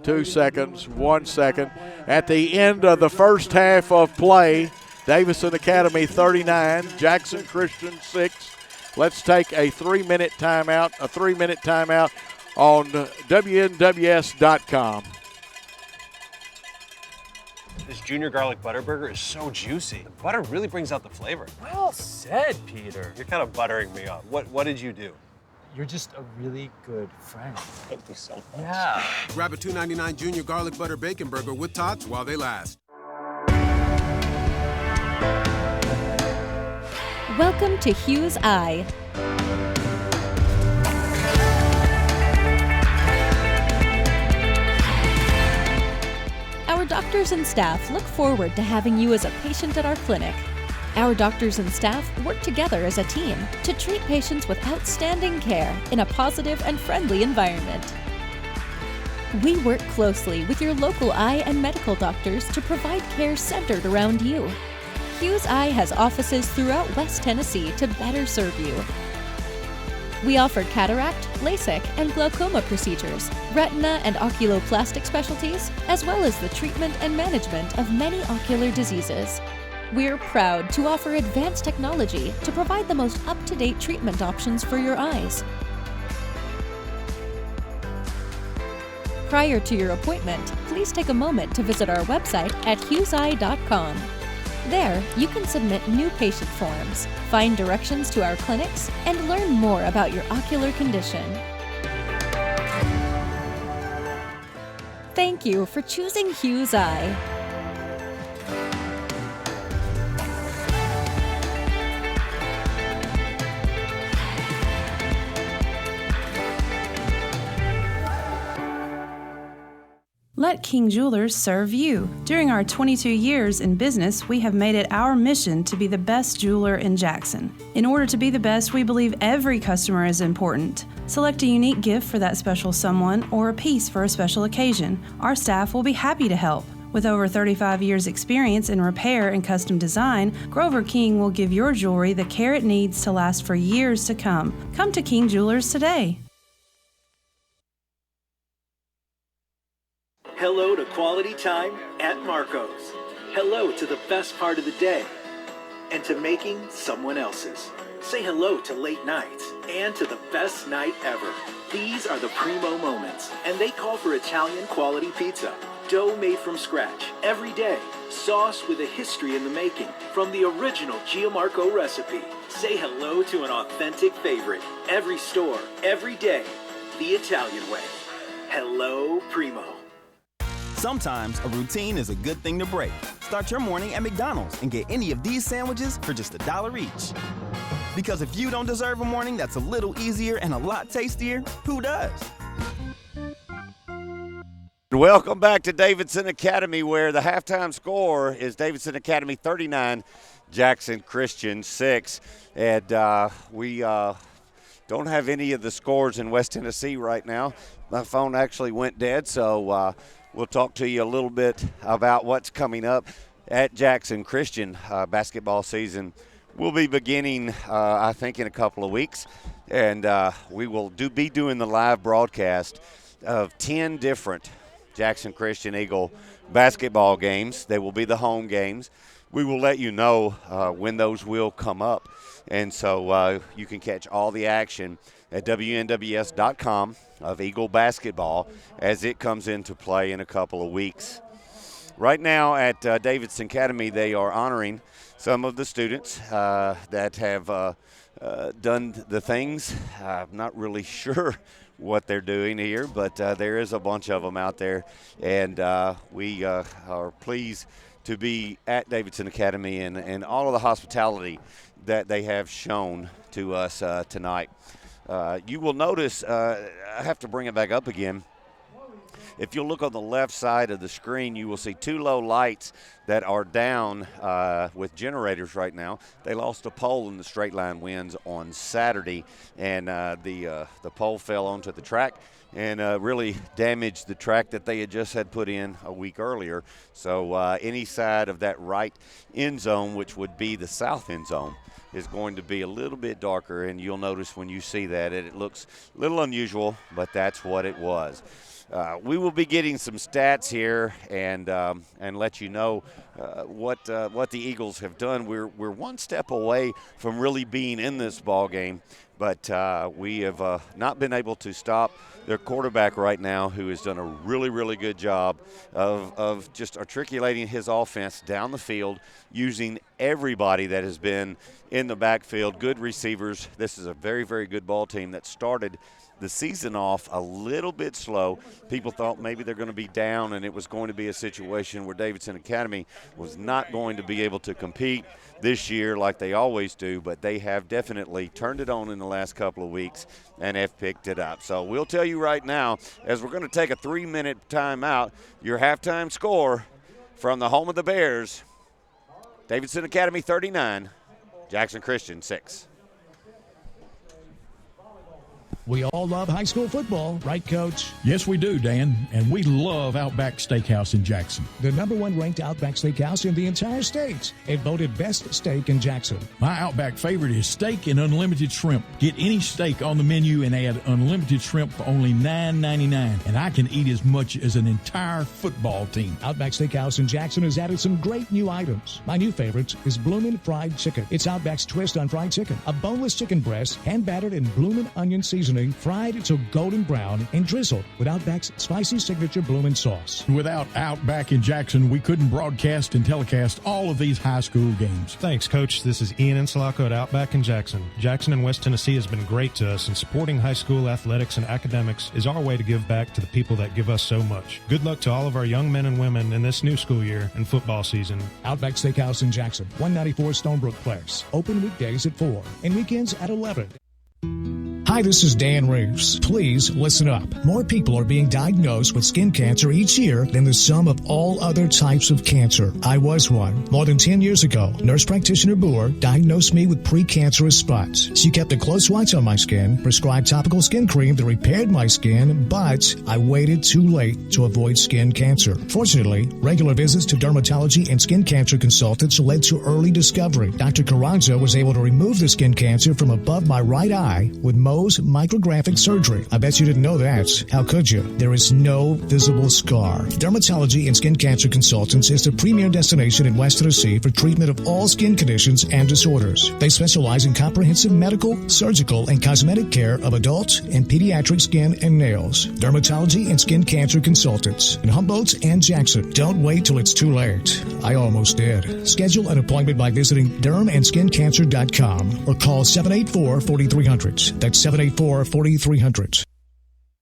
2 seconds, 1 second. At the end of the first half of play, Davidson Academy 39, Jackson Christian 6. Let's take a 3-minute timeout, on WNWS.com. This junior garlic butter burger is so juicy. The butter really brings out the flavor. Well said, Peter. You're kind of buttering me up. What did you do? You're just a really good friend. Thank you so much. Yeah. Grab a $2.99 junior garlic butter bacon burger with tots while they last. Welcome to Hughes Eye. Our doctors and staff look forward to having you as a patient at our clinic. Our doctors and staff work together as a team to treat patients with outstanding care in a positive and friendly environment. We work closely with your local eye and medical doctors to provide care centered around you. Hughes Eye has offices throughout West Tennessee to better serve you. We offer cataract, LASIK, and glaucoma procedures, retina and oculoplastic specialties, as well as the treatment and management of many ocular diseases. We're proud to offer advanced technology to provide the most up-to-date treatment options for your eyes. Prior to your appointment, please take a moment to visit our website at hugheseye.com. There, you can submit new patient forms, find directions to our clinics, and learn more about your ocular condition. Thank you for choosing Hughes Eye. Let King Jewelers serve you. During our 22 years in business, we have made it our mission to be the best jeweler in Jackson. In order to be the best, we believe every customer is important. Select a unique gift for that special someone or a piece for a special occasion. Our staff will be happy to help. With over 35 years experience in repair and custom design, Grover King will give your jewelry the care it needs to last for years to come. Come to King Jewelers today. Hello to quality time at Marco's. Hello to the best part of the day and to making someone else's. Say hello to late nights and to the best night ever. These are the primo moments, and they call for Italian quality pizza. Dough made from scratch every day. Sauce with a history in the making from the original Gianmarco recipe. Say hello to an authentic favorite. Every store, every day, the Italian way. Hello, Primo. Sometimes a routine is a good thing to break. Start your morning at McDonald's and get any of these sandwiches for just $1 each. Because if you don't deserve a morning that's a little easier and a lot tastier, who does? Welcome back to Davidson Academy, where the halftime score is Davidson Academy 39, Jackson Christian 6. And we don't have any of the scores in West Tennessee right now. My phone actually went dead, so we'll talk to you a little bit about what's coming up at Jackson Christian. Basketball season will be beginning, I think, in a couple of weeks, and we will be doing the live broadcast of 10 different Jackson Christian Eagle basketball games. They will be the home games. We will let you know when those will come up. And so you can catch all the action at WNWS.com of Eagle basketball as it comes into play in a couple of weeks. Right now at Davidson Academy, they are honoring some of the students that have done the things. I'm not really sure what they're doing here, but there is a bunch of them out there, and we are pleased to be at Davidson Academy and all of the hospitality that they have shown to us tonight. You will notice, I have to bring it back up again. If you look on the left side of the screen, you will see 2 low lights that are down with generators right now. They lost a pole in the straight line winds on Saturday, and the pole fell onto the track and really damaged the track that they had put in a week earlier. So any side of that right end zone, which would be the south end zone, is going to be a little bit darker, and you'll notice when you see that it looks a little unusual, but that's what it was. We will be getting some stats here and let you know what the Eagles have done. We're one step away from really being in this ball game, but we have not been able to stop their quarterback right now, who has done a really, really good job of just articulating his offense down the field, using everybody that has been in the backfield, good receivers. This is a very, very good ball team that started the season off a little bit slow. People thought maybe they're going to be down and it was going to be a situation where Davidson Academy was not going to be able to compete this year like they always do, but they have definitely turned it on in the last couple of weeks and have picked it up. So we'll tell you right now, as we're going to take a 3-minute timeout, your halftime score from the home of the Bears, Davidson Academy 39, Jackson Christian 6. We all love high school football, right, Coach? Yes, we do, Dan, and we love Outback Steakhouse in Jackson. The #1 ranked Outback Steakhouse in the entire state and voted best steak in Jackson. My Outback favorite is steak and unlimited shrimp. Get any steak on the menu and add unlimited shrimp for only $9.99, and I can eat as much as an entire football team. Outback Steakhouse in Jackson has added some great new items. My new favorite is Bloomin' Fried Chicken. It's Outback's twist on fried chicken. A boneless chicken breast, hand-battered in Bloomin' onion seasoning, fried until golden brown, and drizzled with Outback's spicy signature Bloomin' sauce. Without Outback in Jackson, we couldn't broadcast and telecast all of these high school games. Thanks, Coach. This is Ian Ensilaco at Outback in Jackson. Jackson and West Tennessee has been great to us, and supporting high school athletics and academics is our way to give back to the people that give us so much. Good luck to all of our young men and women in this new school year and football season. Outback Steakhouse in Jackson, 194 Stonebrook Place. Open weekdays at 4 and weekends at 11. Hi, this is Dan Reeves. Please listen up. More people are being diagnosed with skin cancer each year than the sum of all other types of cancer. I was one. More than 10 years ago, nurse practitioner Boer diagnosed me with precancerous spots. She kept a close watch on my skin, prescribed topical skin cream that repaired my skin, but I waited too late to avoid skin cancer. Fortunately, regular visits to dermatology and skin cancer consultants led to early discovery. Dr. Carranza was able to remove the skin cancer from above my right eye with Mohs micrographic surgery. I bet you didn't know that. How could you? There is no visible scar. Dermatology and Skin Cancer Consultants is the premier destination in West Tennessee for treatment of all skin conditions and disorders. They specialize in comprehensive medical, surgical, and cosmetic care of adult and pediatric skin and nails. Dermatology and Skin Cancer Consultants in Humboldt and Jackson. Don't wait till it's too late. I almost did. Schedule an appointment by visiting dermandskincancer.com or call 784-4300. That's 784-4300.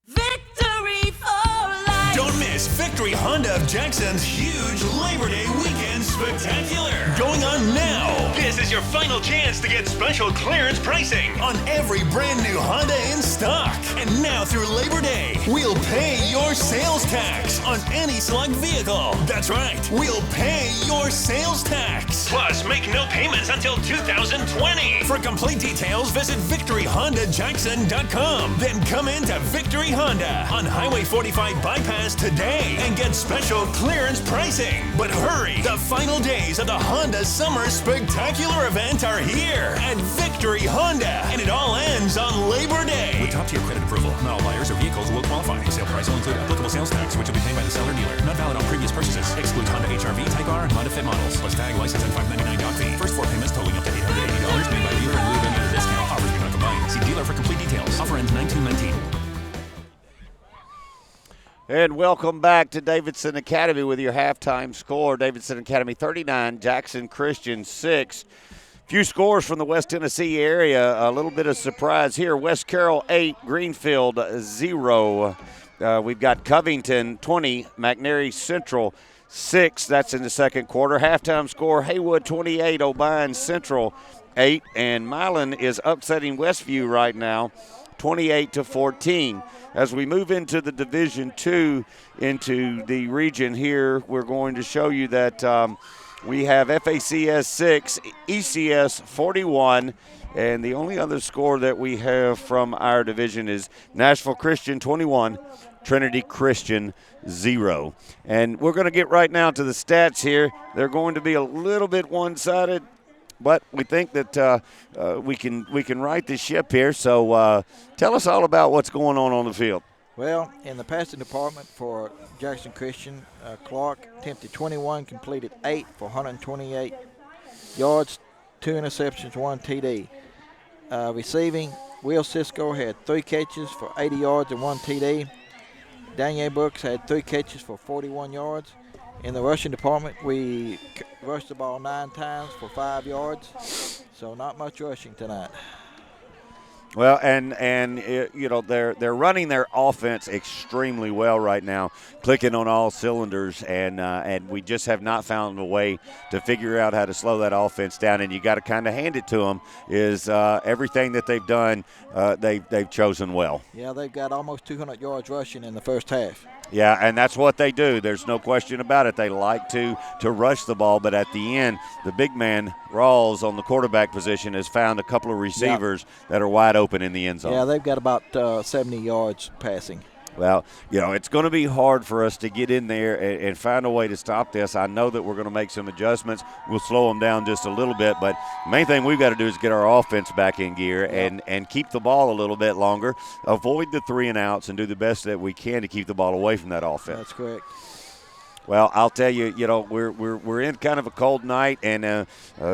Victory for life. Don't miss Victory Honda of Jackson's huge Labor Day weekend spectacular. Going on now. This is your final chance to get special clearance pricing on every brand new Honda in stock. And now through Labor Day, we'll pay your sales tax on any select vehicle. That's right. We'll pay your sales tax. Plus, make no payments until 2020. For complete details, visit VictoryHondaJackson.com. Then come into Victory Honda on Highway 45 Bypass today and get special clearance pricing. But hurry, the final days of the Honda Summer Spectacular event are here at Victory Honda, and it all ends on Labor Day. With top-tier credit approval, not all buyers or vehicles will qualify. Sale price will include applicable sales tax, which will be paid by the seller dealer. Not valid on previous purchases. Excludes Honda HR-V, Type R, and Honda Fit models. Plus tag, license, and $599 doc fee. First 4 payments totaling up to $880 made by dealer in lieu of any other discount. Offers do not combine. See dealer for complete details. Offer ends 9/2/19. And welcome back to Davidson Academy with your halftime score. Davidson Academy 39, Jackson Christian 6. Few scores from the West Tennessee area. A little bit of surprise here. West Carroll 8, Greenfield 0. We've got Covington 20, McNary Central 6. That's in the second quarter. Halftime score, Haywood 28, O'Brien Central 8. And Milan is upsetting Westview right now, 28-14. As we move into the Division II, into the region here, we're going to show you that we have FACS 6, ECS 41, and the only other score that we have from our division is Nashville Christian 21, Trinity Christian 0. And we're going to get right now to the stats here. They're going to be a little bit one-sided, but we think that we can right the ship here. So tell us all about what's going on the field. Well, in the passing department for Jackson Christian, Clark attempted 21, completed 8 for 128 yards, 2 interceptions, 1 TD. Receiving, Will Cisco had 3 catches for 80 yards and 1 TD. Daniel Brooks had 3 catches for 41 yards. In the rushing department, we rushed the ball 9 times for 5 yards, so not much rushing tonight. Well, and you know, they're running their offense extremely well right now, clicking on all cylinders, and we just have not found a way to figure out how to slow that offense down. And you got to kind of hand it to them. Is everything that they've done, they've chosen well. Yeah, they've got almost 200 yards rushing in the first half. Yeah, and that's what they do. There's no question about it. They like to rush the ball, but at the end, the big man, Rawls, on the quarterback position, has found a couple of receivers that are wide open in the end zone. Yeah, they've got about 70 yards passing. Well, you know, it's going to be hard for us to get in there and find a way to stop this. I know that we're going to make some adjustments. We'll slow them down just a little bit, but the main thing we've got to do is get our offense back in gear and keep the ball a little bit longer, avoid the 3 and outs, and do the best that we can to keep the ball away from that offense. That's correct. Well, I'll tell you, you know, we're in kind of a cold night, and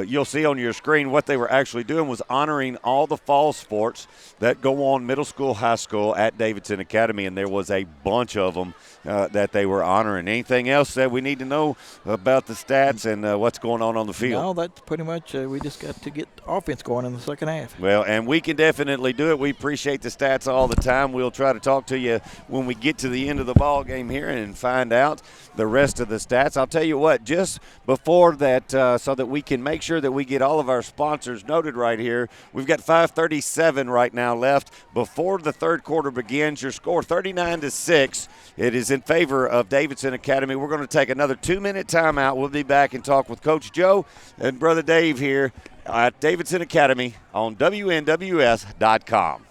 you'll see on your screen what they were actually doing was honoring all the fall sports that go on middle school, high school at Davidson Academy, and there was a bunch of them that they were honoring. Anything else that we need to know about the stats and what's going on the field? No, that's pretty much we just got to get offense going in the second half. Well, and we can definitely do it. We appreciate the stats all the time. We'll try to talk to you when we get to the end of the ball game here and find out the rest of the stats. I'll tell you what, just before that, so that we can make sure that we get all of our sponsors noted right here, we've got 5:37 right now left before the third quarter begins. Your score 39-6. It is in favor of Davidson Academy. We're going to take another 2-minute timeout. We'll be back and talk with Coach Joe and Brother Dave here at Davidson Academy on WNWS.com.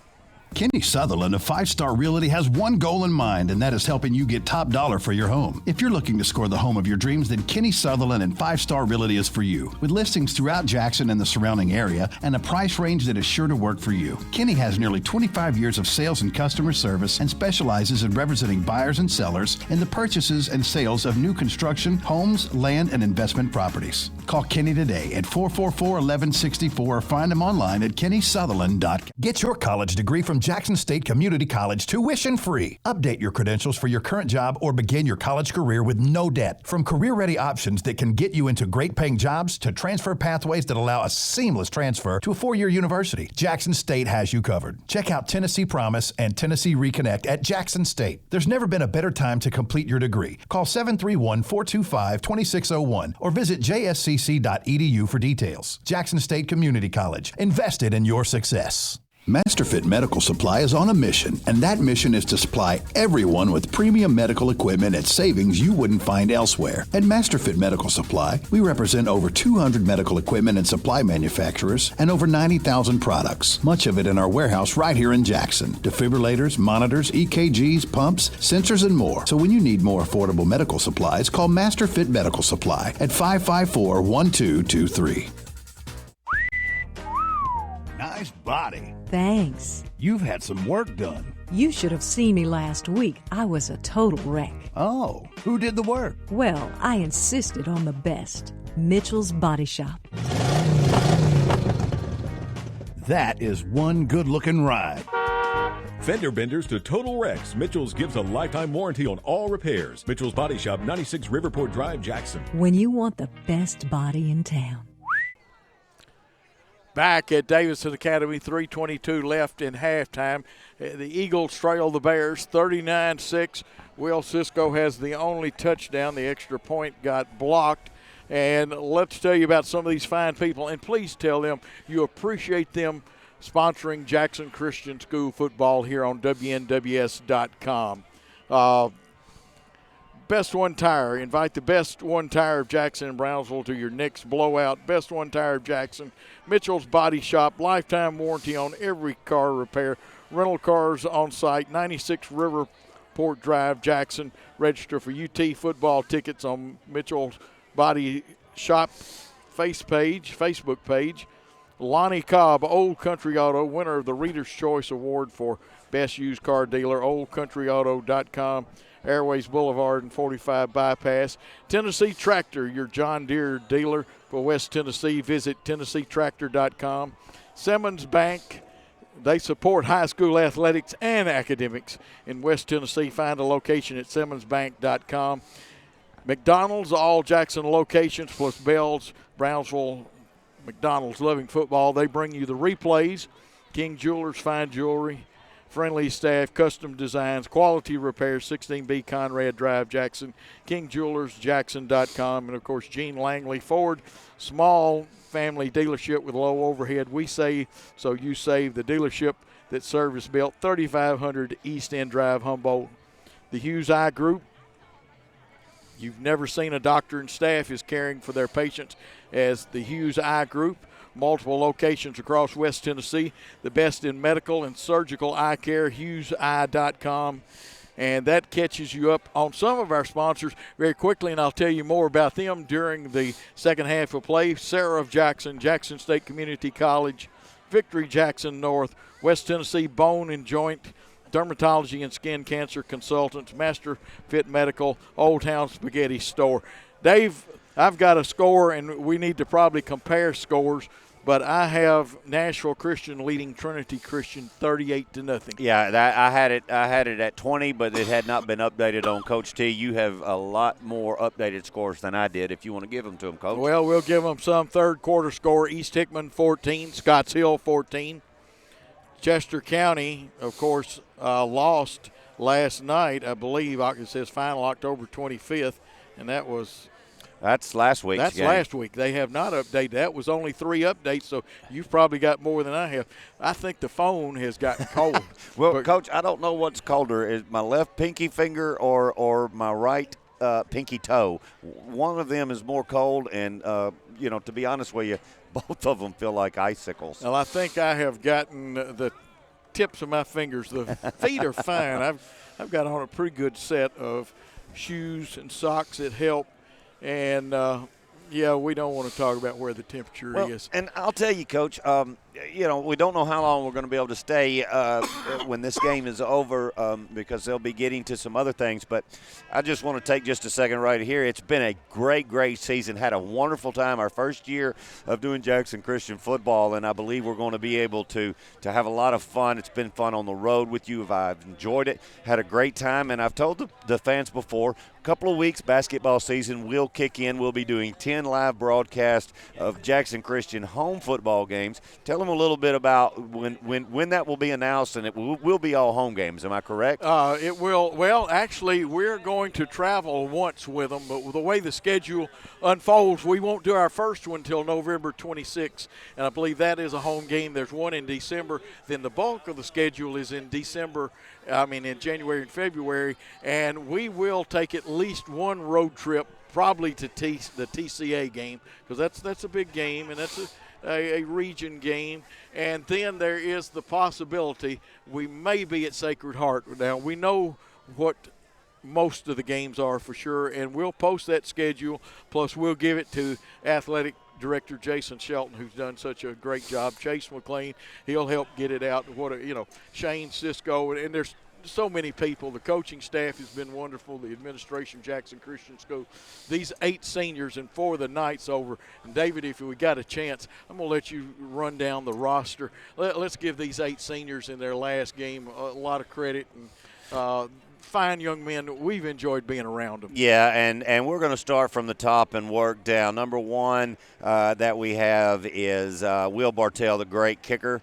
Kenny Sutherland of 5-Star Realty has one goal in mind, and that is helping you get top dollar for your home. If you're looking to score the home of your dreams, then Kenny Sutherland and 5-Star Realty is for you. With listings throughout Jackson and the surrounding area and a price range that is sure to work for you. Kenny has nearly 25 years of sales and customer service and specializes in representing buyers and sellers in the purchases and sales of new construction, homes, land, and investment properties. Call Kenny today at 444-1164 or find him online at kennysutherland.com. Get your college degree from Jackson State Community College tuition-free. Update your credentials for your current job or begin your college career with no debt. From career-ready options that can get you into great-paying jobs to transfer pathways that allow a seamless transfer to a 4-year university, Jackson State has you covered. Check out Tennessee Promise and Tennessee Reconnect at Jackson State. There's never been a better time to complete your degree. Call 731-425-2601 or visit jscc.edu for details. Jackson State Community College. Invested in your success. MasterFit Medical Supply is on a mission, and that mission is to supply everyone with premium medical equipment at savings you wouldn't find elsewhere. At MasterFit Medical Supply, we represent over 200 medical equipment and supply manufacturers and over 90,000 products, much of it in our warehouse right here in Jackson. Defibrillators, monitors, EKGs, pumps, sensors, and more. So when you need more affordable medical supplies, call MasterFit Medical Supply at 554-1223. Nice body. Thanks. You've had some work done. You should have seen me last week. I was a total wreck. Oh, who did the work? Well, I insisted on the best. Mitchell's Body Shop. That is one good-looking ride. Fender benders to total wrecks. Mitchell's gives a lifetime warranty on all repairs. Mitchell's Body Shop, 96 Riverport Drive, Jackson. When you want the best body in town. Back at Davidson Academy, 3:22 left in halftime. The Eagles trail the Bears 39-6. Will Cisco has the only touchdown. The extra point got blocked. And let's tell you about some of these fine people. And please tell them you appreciate them sponsoring Jackson Christian School football here on WNWS.com. Best One Tire. Invite the Best One Tire of Jackson and Brownsville to your next blowout. Best One Tire of Jackson. Mitchell's Body Shop. Lifetime warranty on every car repair. Rental cars on site. 96 Riverport Drive, Jackson. Register for UT football tickets on Mitchell's Body Shop Facebook page. Lonnie Cobb, Old Country Auto, winner of the Reader's Choice Award for Best Used Car Dealer. OldCountryAuto.com. Airways Boulevard and 45 Bypass. Tennessee Tractor, your John Deere dealer for West Tennessee. Visit TennesseeTractor.com. Simmons Bank, they support high school athletics and academics in West Tennessee. Find a location at SimmonsBank.com. McDonald's, all Jackson locations, plus Bell's, Brownsville, McDonald's, loving football. They bring you the replays. King Jewelers, fine jewelry. Friendly staff, custom designs, quality repairs, 16B Conrad Drive, Jackson, KingJewelersJackson.com, and, of course, Gene Langley Ford, small family dealership with low overhead. We save, so you save. The dealership that service built, 3500 East End Drive, Humboldt. The Hughes Eye Group, you've never seen a doctor and staff is caring for their patients as the Hughes Eye Group. Multiple locations across West Tennessee. The best in medical and surgical eye care, HughesEye.com. And that catches you up on some of our sponsors very quickly, and I'll tell you more about them during the second half of play. Sarah of Jackson, Jackson State Community College, Victory Jackson North, West Tennessee Bone and Joint, Dermatology and Skin Cancer Consultants, Master Fit Medical, Old Town Spaghetti Store. Dave, I've got a score, and we need to probably compare scores, but I have Nashville Christian leading Trinity Christian 38-0. Yeah, I had it at 20, but it had not been updated on Coach T. You have a lot more updated scores than I did. If you want to give them to them, Coach. Well, we'll give them some. Third quarter score: East Hickman 14, Scotts Hill 14. Chester County, of course, lost last night. I believe it says final October 25th, and that was. That's last week's That's game. last week. They have not updated. That was only 3 updates, so you've probably got more than I have. I think the phone has gotten cold. Well, Coach, I don't know what's colder, is my left pinky finger or my right pinky toe. One of them is more cold, and, to be honest with you, both of them feel like icicles. Well, I think I have gotten the tips of my fingers. The feet are fine. I've got on a pretty good set of shoes and socks that help. And, we don't want to talk about where the temperature is. And I'll tell you, Coach, we don't know how long we're going to be able to stay when this game is over because they'll be getting to some other things. But I just want to take just a second right here. It's been a great, great season. Had a wonderful time, our first year of doing Jackson Christian football, and I believe we're going to be able to have a lot of fun. It's been fun on the road with you. I've enjoyed it, had a great time, and I've told the fans before, a couple of weeks, basketball season will kick in. We'll be doing 10 live broadcasts of Jackson Christian home football games. Tell them them a little bit about when that will be announced, and it will be all home games. Am I correct? It will. Well, actually, we're going to travel once with them, but the way the schedule unfolds, we won't do our first one until November 26th, and I believe that is a home game. There's one in December. Then the bulk of the schedule is in in January and February, and we will take at least one road trip, probably to the TCA game, because that's a big game, and that's a region game. And then there is the possibility we may be at Sacred Heart. Now, we know what most of the games are for sure, and we'll post that schedule, plus we'll give it to athletic director Jason Shelton, who's done such a great job. Chase McLean, he'll help get it out. Shane Cisco, and there's so many people. The coaching staff has been wonderful. The administration of Jackson Christian School. These 8 seniors, and 4 of the night's over. And David, if we got a chance, I'm going to let you run down the roster. Let's give these 8 seniors in their last game a lot of credit. And fine young men. We've enjoyed being around them. Yeah, and we're going to start from the top and work down. Number 1 that we have is Will Bartell, the great kicker.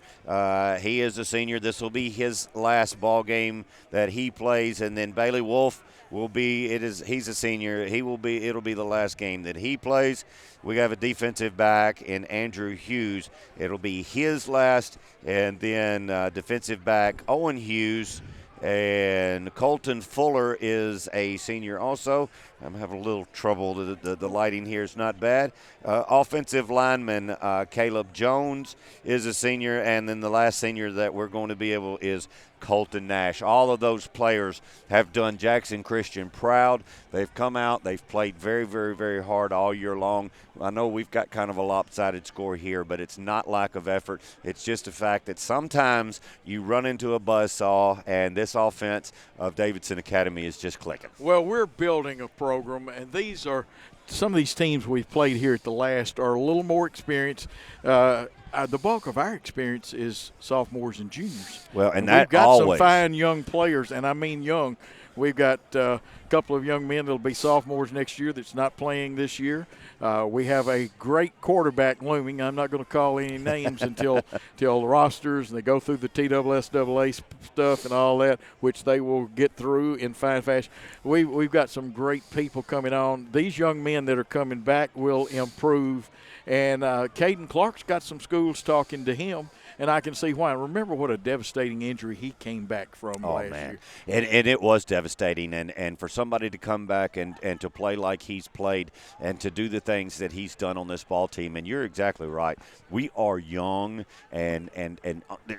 He is a senior. This will be his last ball game that he plays. And then Bailey Wolf he's a senior. It'll be the last game that he plays. We have a defensive back in Andrew Hughes. It'll be his last. And then defensive back Owen Hughes. And Colton Fuller is a senior also. I'm having a little trouble. The lighting here is not bad. Offensive lineman Caleb Jones is a senior. And then the last senior that we're going to be able is Colton Nash. All of those players have done Jackson Christian proud. They've come out. They've played very, very, very hard all year long. I know we've got kind of a lopsided score here, but it's not lack of effort. It's just the fact that sometimes you run into a buzzsaw, and this offense of Davidson Academy is just clicking. Well, we're building a program, and some of these teams we've played here at the last are a little more experienced. The bulk of our experience is sophomores and juniors. Well, and we've got some fine young players, and I mean young. We've got a couple of young men that will be sophomores next year that's not playing this year. We have a great quarterback looming. I'm not going to call any names until the rosters and they go through the TSSAA stuff and all that, which they will get through in fine fashion. We've got some great people coming on. These young men that are coming back will improve. And Caden Clark's got some schools talking to him, and I can see why. Remember what a devastating injury he came back from last year. And it was devastating. And for somebody to come back and to play like he's played and to do the things that he's done on this ball team, and you're exactly right. We are young, and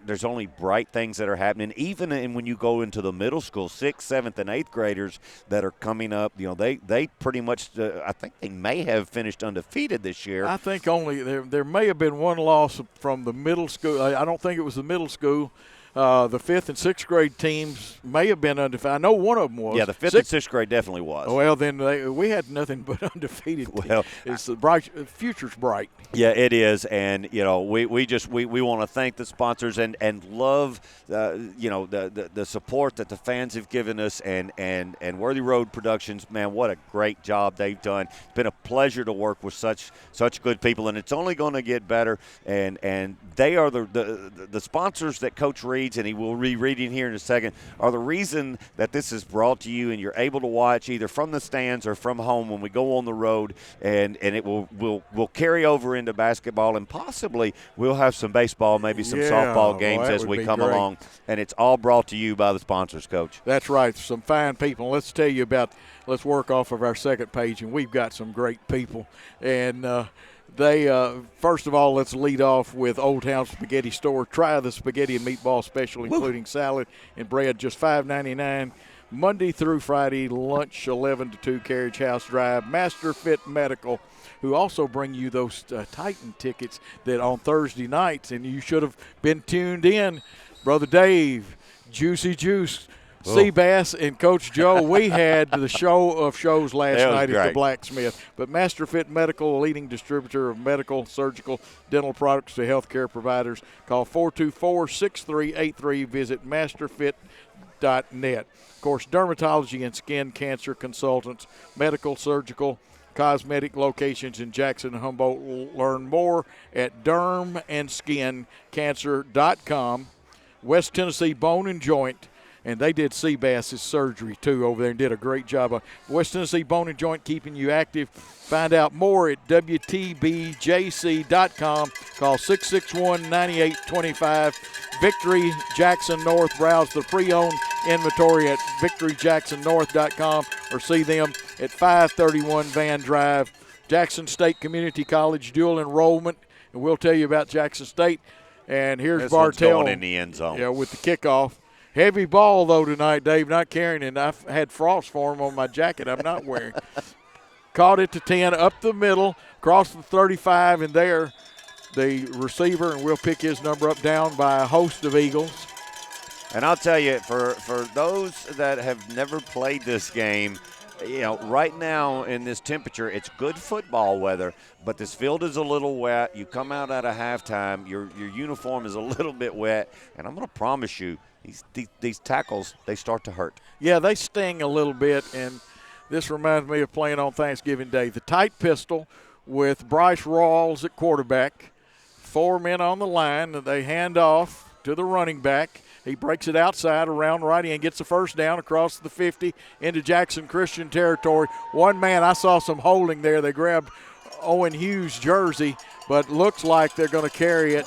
there's only bright things that are happening. Even when you go into the middle school, 6th, 7th, and 8th graders that are coming up, they pretty much I think they may have finished undefeated this year. I think only there may have been one loss from the middle school. I don't think it was the middle school. The 5th and 6th grade teams may have been undefeated. I know one of them was. Yeah, the 5th and 6th grade definitely was. Well, then we had nothing but undefeated. Well, it's the future's bright. Yeah, it is, and we want to thank the sponsors and love the support that the fans have given us and Worthy Road Productions. Man, what a great job they've done. It's been a pleasure to work with such good people, and it's only going to get better. And they are the sponsors that Coach Reed, and he will be reading here in a second, are the reason that this is brought to you and you're able to watch either from the stands or from home when we go on the road, and it will carry over into basketball, and possibly we'll have some baseball, maybe some softball games as we come along, and it's all brought to you by the sponsors, Coach. That's right, some fine people. Let's work off of our second page, and we've got some great people, and first of all, let's lead off with Old Town Spaghetti Store. Try the spaghetti and meatball special, including salad and bread, just $5.99. Monday through Friday, lunch 11 to 2, Carriage House Drive. Master Fit Medical, who also bring you those Titan tickets that on Thursday nights, and you should have been tuned in. Brother Dave, Juicy Juice, Seabass, and Coach Joe, we had the show of shows last night at the Blacksmith. But Master Fit Medical, a leading distributor of medical, surgical, dental products to healthcare providers. Call 424-6383. Visit masterfit.net. Of course, dermatology and skin cancer consultants, medical, surgical, cosmetic locations in Jackson and Humboldt. Learn more at dermandskincancer.com. West Tennessee Bone and Joint, and they did Seabass's surgery too over there and did a great job. West Tennessee Bone and Joint, keeping you active. Find out more at WTBJC.com. Call 661-9825. Victory Jackson North. Browse the pre-owned inventory at victoryjacksonnorth.com or see them at 531 Van Drive. Jackson State Community College dual enrollment, and we'll tell you about Jackson State. And here's this Bartell going in the end zone. Yeah, with the kickoff. Heavy ball, though, tonight, Dave, not carrying it. I've had frost form on my jacket I'm not wearing. Caught it to 10, up the middle, across the 35, and there the receiver, and we'll pick his number up, down by a host of Eagles. And I'll tell you, for those that have never played this game, you know, right now in this temperature, it's good football weather, but this field is a little wet. You come out at a halftime, your uniform is a little bit wet, and I'm going to promise you, these tackles, they start to hurt. Yeah, they sting a little bit, and this reminds me of playing on Thanksgiving Day. The tight pistol with Bryce Rawls at quarterback, 4 men on the line, and they hand off to the running back. He breaks it outside around right and gets the first down across the 50 into Jackson Christian territory. One man, I saw some holding there. They grabbed Owen Hughes' jersey, but looks like they're going to carry it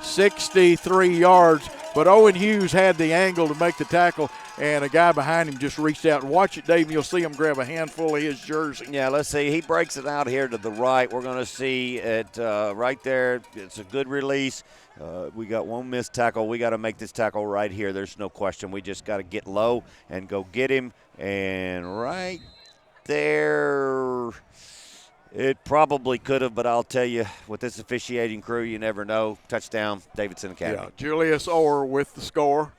63 yards. But Owen Hughes had the angle to make the tackle, and a guy behind him just reached out. And watch it, Dave, and you'll see him grab a handful of his jersey. Yeah, let's see. He breaks it out here to the right. We're going to see it right there. It's a good release. We got one missed tackle. We got to make this tackle right here. There's no question. We just got to get low and go get him. And right there, it probably could have, but I'll tell you, with this officiating crew, you never know. Touchdown, Davidson Academy. Yeah, Julius Orr with the score.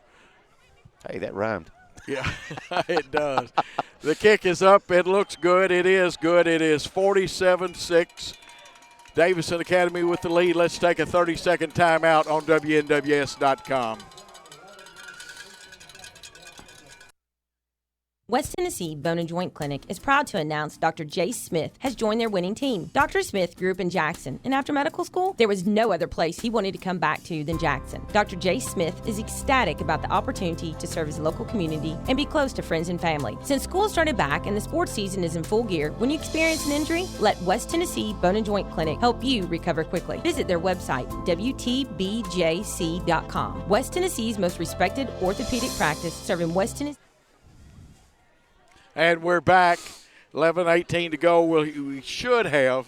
Hey, that rhymed. Yeah, it does. The kick is up. It looks good. It is good. It is 47-6. Davidson Academy with the lead. Let's take a 30-second timeout on WNWS.com. West Tennessee Bone and Joint Clinic is proud to announce Dr. Jay Smith has joined their winning team. Dr. Smith grew up in Jackson, and after medical school, there was no other place he wanted to come back to than Jackson. Dr. Jay Smith is ecstatic about the opportunity to serve his local community and be close to friends and family. Since school started back and the sports season is in full gear, when you experience an injury, let West Tennessee Bone and Joint Clinic help you recover quickly. Visit their website, WTBJC.com. West Tennessee's most respected orthopedic practice, serving West Tennessee. And we're back. 11:18 to go. We should have,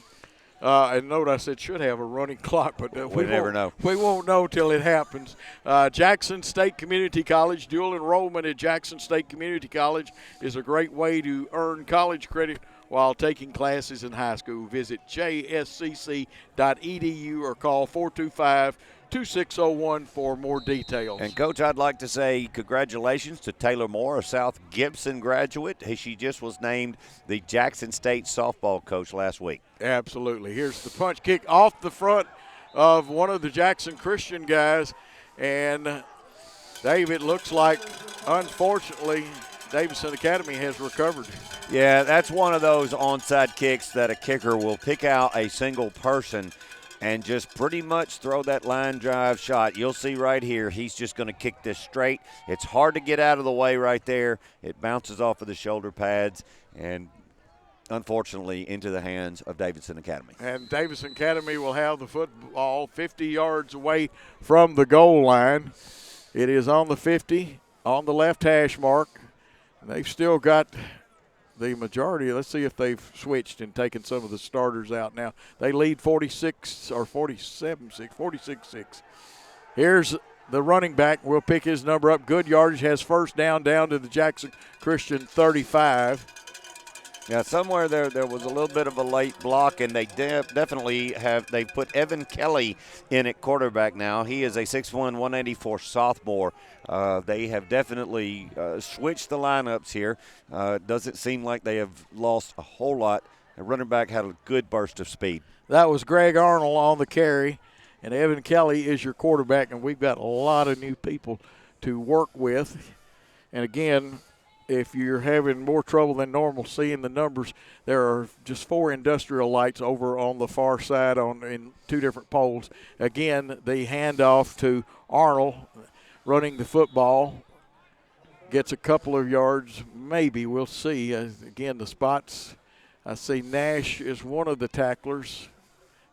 and note I said should have a running clock, but we never know. We won't know till it happens. Jackson State Community College, dual enrollment at Jackson State Community College is a great way to earn college credit while taking classes in high school. Visit jscc.edu or call 425-2601 for more details. And, Coach, I'd like to say congratulations to Taylor Moore, a South Gibson graduate. She just was named the Jackson State softball coach last week. Absolutely. Here's the punch kick off the front of one of the Jackson Christian guys. And, Dave, it looks like, unfortunately, Davidson Academy has recovered. Yeah, that's one of those onside kicks that a kicker will pick out a single person and just pretty much throw that line drive shot. You'll see right here, he's just going to kick this straight. It's hard to get out of the way right there. It bounces off of the shoulder pads and, unfortunately, into the hands of Davidson Academy. And Davidson Academy will have the football 50 yards away from the goal line. It is on the 50, on the left hash mark. They've still got the majority. Let's see if they've switched and taken some of the starters out now. They lead 46-6. Here's the running back. We'll pick his number up. Good yardage, has first down to the Jackson Christian 35. Yeah, somewhere there was a little bit of a late block, and they definitely have. They put Evan Kelly in at quarterback now. He is a 6'1", 184 sophomore. They have definitely switched the lineups here. Doesn't seem like they have lost a whole lot. The running back had a good burst of speed. That was Greg Arnold on the carry, and Evan Kelly is your quarterback, and we've got a lot of new people to work with. And again, if you're having more trouble than normal seeing the numbers, there are just 4 industrial lights over on the far side in 2 different poles. Again, the handoff to Arnold running the football. Gets a couple of yards, maybe. We'll see. Again, the spots, I see Nash is one of the tacklers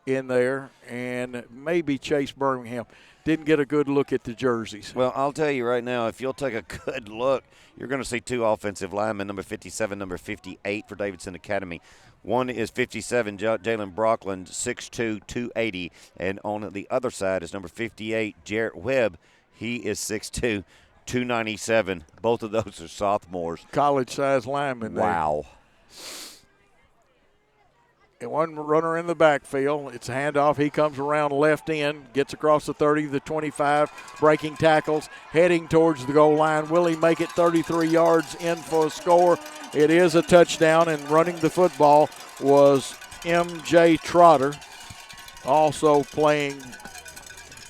in there, and maybe Chase Birmingham. Didn't get a good look at the jerseys. Well, I'll tell you right now, if you'll take a good look, you're going to see 2 offensive linemen, number 57, number 58 for Davidson Academy. One is 57, Jalen Brockland, 6'2", 280. And on the other side is number 58, Jarrett Webb. He is 6'2", 297. Both of those are sophomores. College-sized linemen there. Wow. And one runner in the backfield. It's a handoff. He comes around left end, gets across the 30, the 25, breaking tackles, heading towards the goal line. Will he make it 33 yards in for a score? It is a touchdown, and running the football was M.J. Trotter, also playing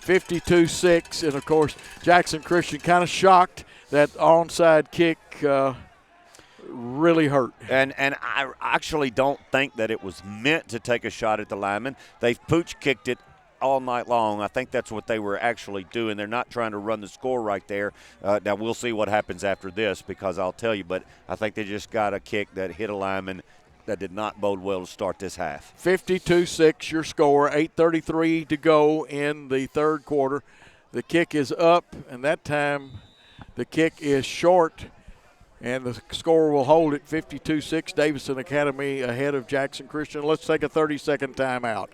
52-6. And, of course, Jackson Christian kind of shocked that onside kick really hurt. And I actually don't think that it was meant to take a shot at the lineman. They've pooch kicked it all night long. I think that's what they were actually doing. They're not trying to run the score right there. Now we'll see what happens after this, because I'll tell you, but I think they just got a kick that hit a lineman that did not bode well to start this half. 52-6 your score, 8:33 to go in the third quarter. The kick is up, and that time the kick is short. And the score will hold at 52-6. Davidson Academy ahead of Jackson Christian. Let's take a 30-second timeout.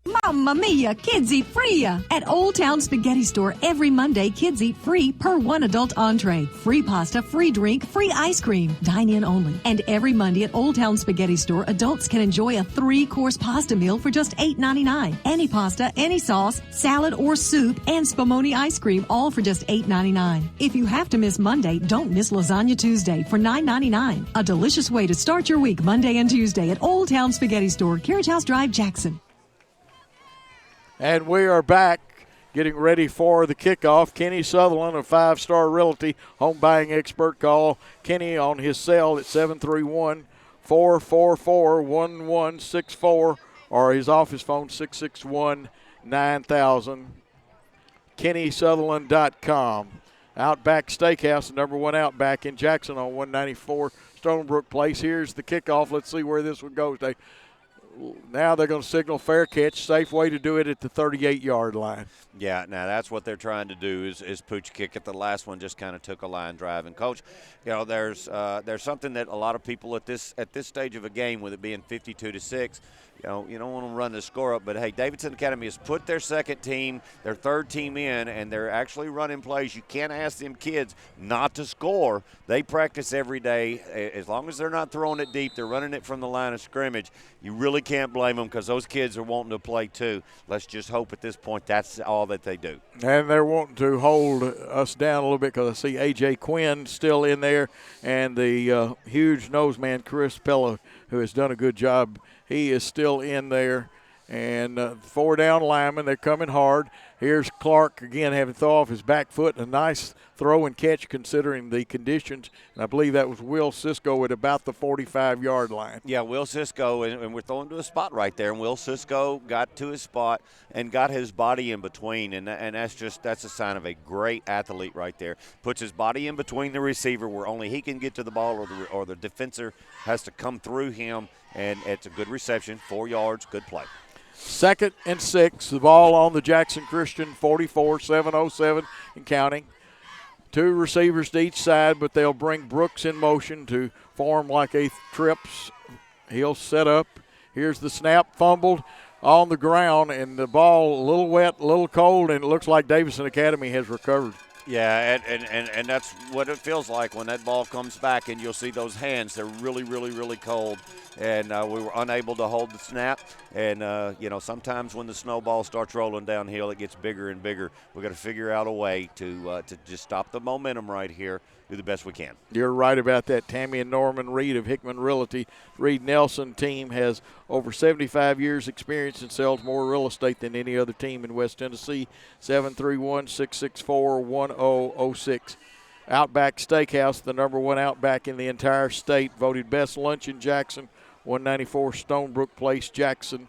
Mamma mia, kids eat free! At Old Town Spaghetti Store, every Monday, kids eat free per 1 adult entree. Free pasta, free drink, free ice cream. Dine in only. And every Monday at Old Town Spaghetti Store, adults can enjoy a 3-course pasta meal for just $8.99. Any pasta, any sauce, salad or soup, and Spumoni ice cream, all for just $8.99. If you have to miss Monday, don't miss Lasagna Tuesday for $9.99. A delicious way to start your week Monday and Tuesday at Old Town Spaghetti Store, Carriage House Drive, Jackson. And we are back getting ready for the kickoff. Kenny Sutherland of 5 Star Realty, home buying expert. Call Kenny on his cell at 731-444-1164 or his office phone 661-9000. KennySutherland.com. Outback Steakhouse, the number 1 Outback in Jackson on 194 Stonebrook Place. Here's the kickoff. Let's see where this one goes. Now they're going to signal fair catch. Safe way to do it at the 38-yard line. Yeah, now that's what they're trying to do is pooch kick it. The last one just kind of took a line drive. And, Coach, you know, there's something that a lot of people at this stage of a game, with it being 52-6, you know, you don't want to run the score up. But, hey, Davidson Academy has put their second team, their third team in, and they're actually running plays. You can't ask them kids not to score. They practice every day. As long as they're not throwing it deep, they're running it from the line of scrimmage. You really can't blame them, because those kids are wanting to play too. Let's just hope at this point that's all that they do. And they're wanting to hold us down a little bit, because I see A.J. Quinn still in there, and the huge nose man, Chris Pella, who has done a good job. He is still in there. And 4 down linemen, they're coming hard. Here's Clark again having to throw off his back foot. A nice throw and catch considering the conditions. And I believe that was Will Cisco at about the 45-yard line. Yeah, Will Cisco, and we're throwing to a spot right there. And Will Cisco got to his spot and got his body in between. And that's a sign of a great athlete right there. Puts his body in between the receiver where only he can get to the ball, or the defender has to come through him. And it's a good reception, 4 yards, good play. 2nd and 6, the ball on the Jackson Christian 44, 7:07 and counting. 2 receivers to each side, but they'll bring Brooks in motion to form like a trips. He'll set up. Here's the snap, fumbled on the ground, and the ball a little wet, a little cold, and it looks like Davidson Academy has recovered. Yeah, and that's what it feels like when that ball comes back, and you'll see those hands. They're really, really, really cold, and we were unable to hold the snap. And, sometimes when the snowball starts rolling downhill, it gets bigger and bigger. We've got to figure out a way to just stop the momentum right here, do the best we can. You're right about that. Tammy and Norman Reed of Hickman Realty. Reed Nelson team has over 75 years experience and sells more real estate than any other team in West Tennessee. 731-664-1006. Outback Steakhouse, the #1 Outback in the entire state, voted best lunch in Jackson. 194 Stonebrook Place, Jackson.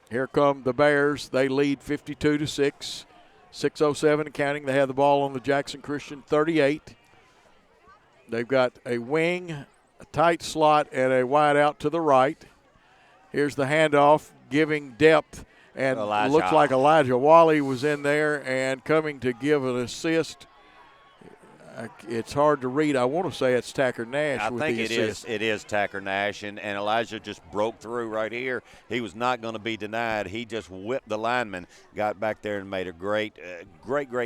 Here come the Bears. They lead 52-6. 6:07 and counting. They have the ball on the Jackson Christian 38. They've got a wing, a tight slot, and a wide out to the right. Here's the handoff, giving depth, and looks like Elijah Wally was in there and coming to give an assist. It's hard to read. I want to say it's Tacker Nash. I with think the assist. it is Tacker Nash, and Elijah just broke through right here. He was not going to be denied. He just whipped the lineman, got back there and made a great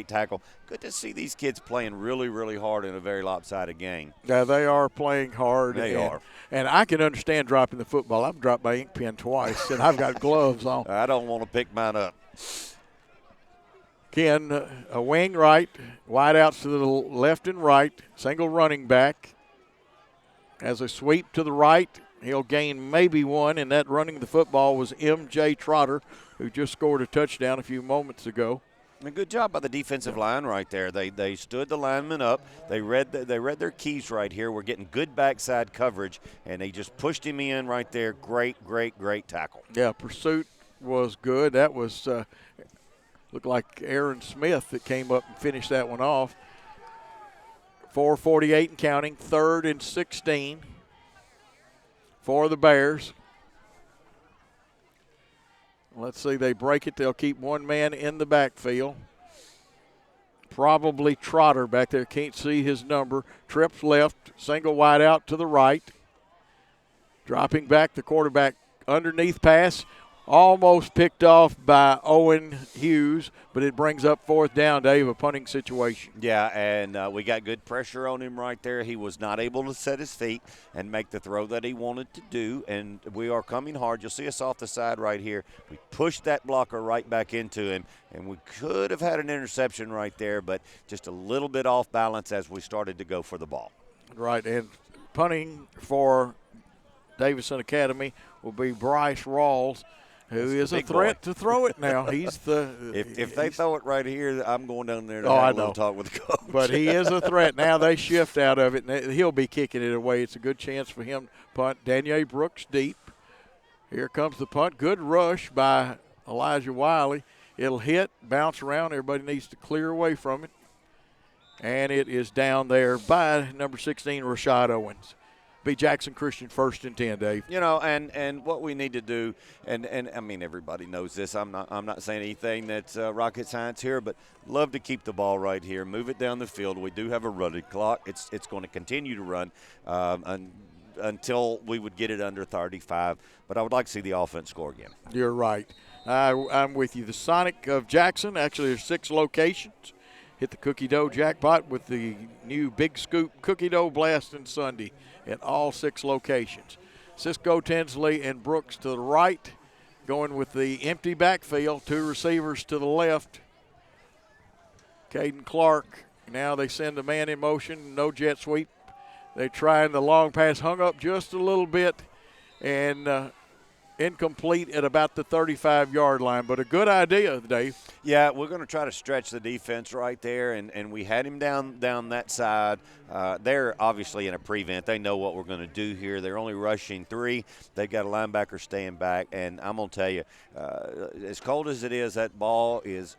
tackle. Good to see these kids playing really, really hard in a very lopsided game. Yeah, they are playing hard. They are. And I can understand dropping the football. I've dropped my ink pen twice, and I've got gloves on. I don't want to pick mine up. Ken, a wing right, wide outs to the left and right, single running back. As a sweep to the right, he'll gain maybe one, and that running the football was M.J. Trotter, who just scored a touchdown a few moments ago. A good job by the defensive line right there. They stood the lineman up. They read their keys right here. We're getting good backside coverage, and they just pushed him in right there. Great tackle. Yeah, pursuit was good. That was looked like Aaron Smith that came up and finished that one off. 4:48 and counting, 3rd and 16 for the Bears. Let's see, they break it. They'll keep one man in the backfield. Probably Trotter back there. Can't see his number. Trips left, single wide out to the right. Dropping back, the quarterback underneath pass. Almost picked off by Owen Hughes, but it brings up 4th down, Dave, a punting situation. Yeah, and we got good pressure on him right there. He was not able to set his feet and make the throw that he wanted to do, and we are coming hard. You'll see us off the side right here. We pushed that blocker right back into him, and we could have had an interception right there, but just a little bit off balance as we started to go for the ball. Right, and punting for Davidson Academy will be Bryce Rawls, who is a threat to throw it now. He's the if they throw it right here, I'm going down there to have a little talk with the coach. But he is a threat. Now they shift out of it, and he'll be kicking it away. It's a good chance for him to punt. Daniel Brooks deep. Here comes the punt. Good rush by Elijah Wiley. It'll hit, bounce around. Everybody needs to clear away from it. And it is down there by number 16, Rashad Owens. Be Jackson Christian 1st and 10, Dave. You know, and what we need to do, and I mean everybody knows this. I'm not saying anything that's rocket science here, but love to keep the ball right here, move it down the field. We do have a running clock. It's going to continue to run until we would get it under 35. But I would like to see the offense score again. You're right. I'm with you. The Sonic of Jackson, actually there's 6 locations. Hit the cookie dough jackpot with the new Big Scoop Cookie Dough Blasting Sunday at all 6 locations. Cisco, Tinsley, and Brooks to the right, going with the empty backfield. 2 receivers to the left. Caden Clark, now they send a man in motion, no jet sweep. They're trying the long pass, hung up just a little bit, and incomplete at about the 35-yard line, but a good idea, Dave. Yeah, we're going to try to stretch the defense right there, and we had him down that side. They're obviously in a prevent. They know what we're going to do here. They're only rushing 3. They've got a linebacker staying back, and I'm going to tell you, as cold as it is, that ball is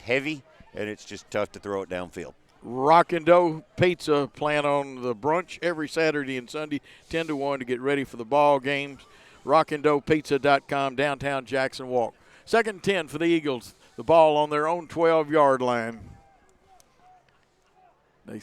heavy, and it's just tough to throw it downfield. Rockin' Dough Pizza plan on the brunch every Saturday and Sunday, 10 to 1 to get ready for the ball games. RockandDoughPizza.com, downtown Jackson Walk. 2nd and 10 for the Eagles. The ball on their own 12-yard line. They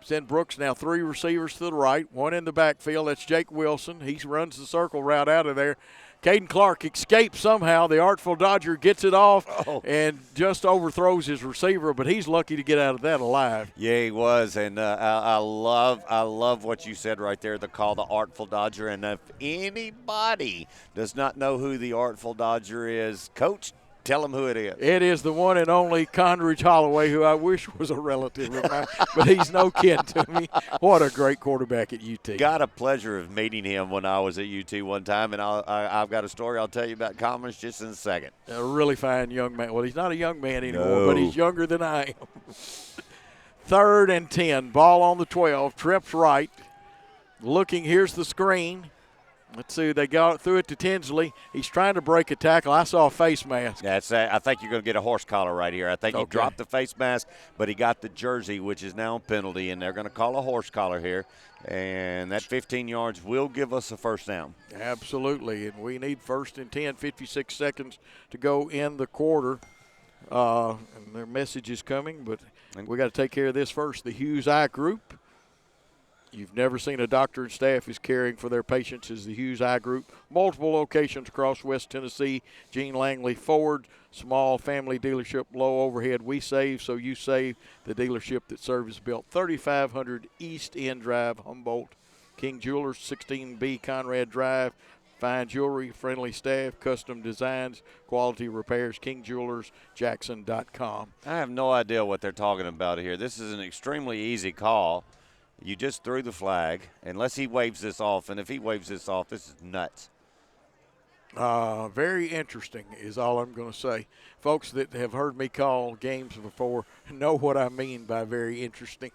send Brooks now 3 receivers to the right, 1 in the backfield. That's Jake Wilson. He runs the circle route out of there. Caden Clark escapes somehow. The Artful Dodger gets it off and just overthrows his receiver, but he's lucky to get out of that alive. Yeah, he was, and I love what you said right there, the call, the Artful Dodger. And if anybody does not know who the Artful Dodger is, Coach, tell them who it is. It is the one and only Conridge Holloway, who I wish was a relative of mine, but he's no kin to me. What a great quarterback at UT. Got a pleasure of meeting him when I was at UT one time, and I've got a story I'll tell you about Commerce just in a second. A really fine young man. Well, he's not a young man anymore, but he's younger than I am. 3rd and 10. Ball on the 12. Trips right. Looking, here's the screen. Let's see, they threw it to Tinsley. He's trying to break a tackle. I saw a face mask. Yeah, I think you're going to get a horse collar right here. I think he dropped the face mask, but he got the jersey, which is now a penalty, and they're going to call a horse collar here. And that 15 yards will give us a first down. Absolutely, and we need 1st and 10, 56 seconds to go in the quarter. And their message is coming, but we got to take care of this first. The Hughes Eye Group. You've never seen a doctor and staff is caring for their patients as the Hughes Eye Group. Multiple locations across West Tennessee. Gene Langley Ford, small family dealership, low overhead. We save, so you save. The dealership that service built 3500 East End Drive, Humboldt. King Jewelers, 16B Conrad Drive. Fine jewelry, friendly staff, custom designs, quality repairs. KingJewelersJackson.com. I have no idea what they're talking about here. This is an extremely easy call. You just threw the flag, unless he waves this off. And if he waves this off, this is nuts. Very interesting is all I'm going to say. Folks that have heard me call games before know what I mean by very interesting.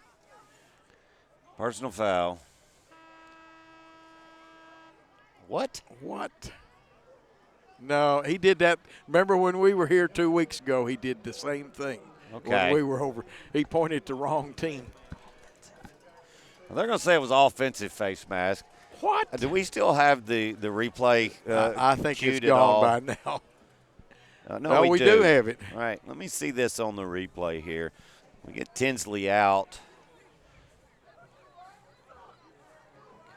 Personal foul. What? No, he did that. Remember when we were here 2 weeks ago, he did the same thing. Okay. When we were over. He pointed at the wrong team. Well, they're going to say it was offensive face mask. What? Do we still have the replay I think it's queued gone at all? by now. No, we do have it. All right, let me see this on the replay here. We get Tinsley out.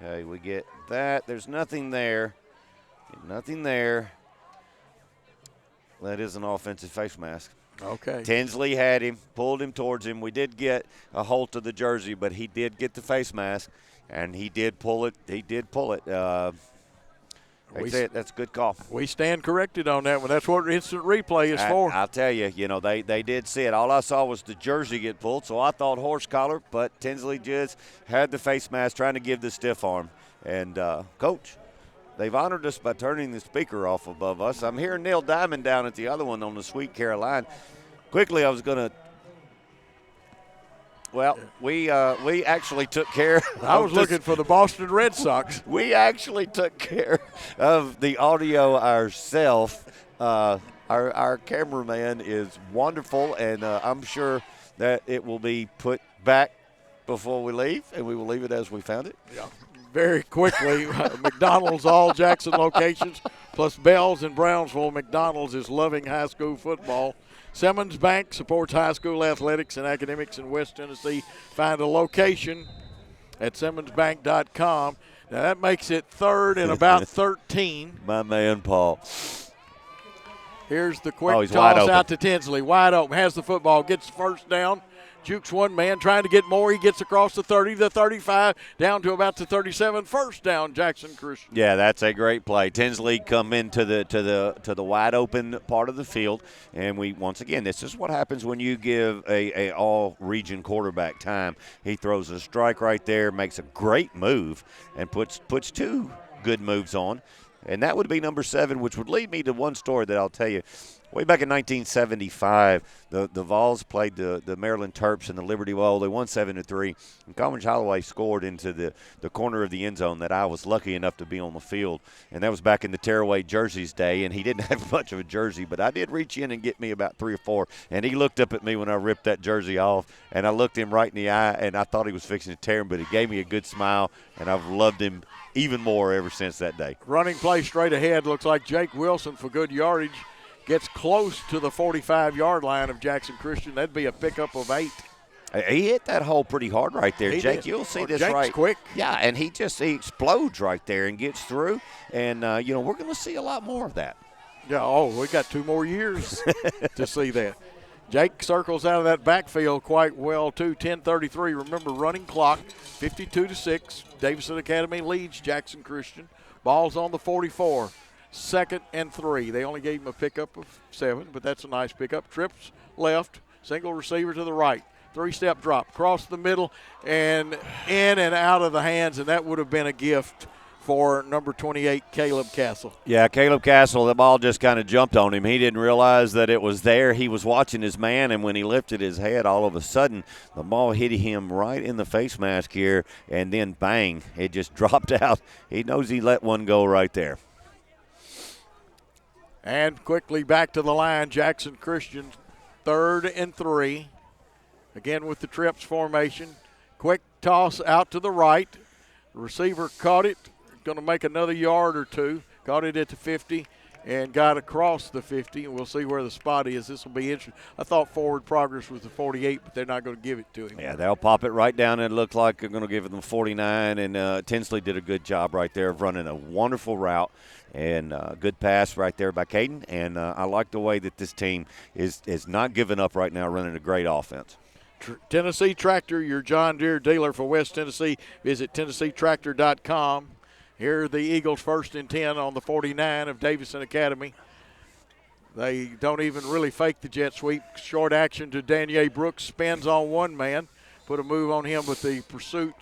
Okay, we get that. There's nothing there. Nothing there. That is an offensive face mask. Okay. Tinsley had him, pulled him towards him. We did get a hold of the jersey, but he did get the face mask, and he did pull it. That's it. That's a good call. We stand corrected on that one. That's what instant replay is for. I'll tell you, they did see it. All I saw was the jersey get pulled, so I thought horse collar, but Tinsley just had the face mask trying to give the stiff arm. And, Coach, they've honored us by turning the speaker off above us. I'm hearing Neil Diamond down at the other one on the Sweet Caroline. Quickly, I was going to – well, we actually took care – I was looking for the Boston Red Sox. We actually took care of the audio ourselves. Our cameraman is wonderful, and I'm sure that it will be put back before we leave, and we will leave it as we found it. Yeah. Very quickly, McDonald's all Jackson locations, plus Bell's in Brownsville. McDonald's is loving high school football. Simmons Bank supports high school athletics and academics in West Tennessee. Find a location at SimmonsBank.com. Now that makes it 3rd and about 13. My man, Paul. Here's the quick toss out to Tinsley. Wide open, has the football, gets the first down. Jukes one man, trying to get more. He gets across the 30, the 35, down to about the 37. First down, Jackson Christian. Yeah, that's a great play. Tinsley come into the wide open part of the field, and we once again, this is what happens when you give a all region quarterback time. He throws a strike right there, makes a great move, and puts 2 good moves on, and that would be number 7, which would lead me to one story that I'll tell you. Way back in 1975, the Vols played the Maryland Terps in the Liberty Bowl. They won 7-3. And College Holloway scored into the corner of the end zone that I was lucky enough to be on the field. And that was back in the tearaway jerseys day. And he didn't have much of a jersey, but I did reach in and get me about 3 or 4. And he looked up at me when I ripped that jersey off. And I looked him right in the eye, and I thought he was fixing to tear him, but he gave me a good smile. And I've loved him even more ever since that day. Running play straight ahead. Looks like Jake Wilson for good yardage. Gets close to the 45-yard line of Jackson Christian. That'd be a pickup of 8. He hit that hole pretty hard right there, He Jake. did. You'll see Oh, this Jake's right. quick. Yeah, and he explodes right there and gets through. And, we're going to see a lot more of that. Yeah, we got 2 more years to see that. Jake circles out of that backfield quite well, too. 10:33. Remember, running clock, 52-6. Davidson Academy leads Jackson Christian. Ball's on the 44. 2nd and 3. They only gave him a pickup of 7, but that's a nice pickup. Trips left, single receiver to the right. 3-step drop, across the middle, and in and out of the hands, and that would have been a gift for number 28, Caleb Castle. Yeah, Caleb Castle, the ball just kind of jumped on him. He didn't realize that it was there. He was watching his man, and when he lifted his head, all of a sudden, the ball hit him right in the face mask here, and then bang, it just dropped out. He knows he let one go right there. And quickly back to the line, Jackson Christian, 3rd and 3. Again with the trips formation. Quick toss out to the right. The receiver caught it, going to make another yard or two. Caught it at the 50 and got across the 50. And we'll see where the spot is. This will be interesting. I thought forward progress was the 48, but they're not going to give it to him. Yeah, they'll pop it right down, and it looked like they're going to give them 49. And Tinsley did a good job right there of running a wonderful route. And good pass right there by Caden. And I like the way that this team is not giving up right now, running a great offense. Tennessee Tractor, your John Deere dealer for West Tennessee. Visit TennesseeTractor.com. Here are the Eagles 1st and 10 on the 49 of Davidson Academy. They don't even really fake the jet sweep. Short action to Danielle Brooks. Spins on one man. Put a move on him, but the pursuit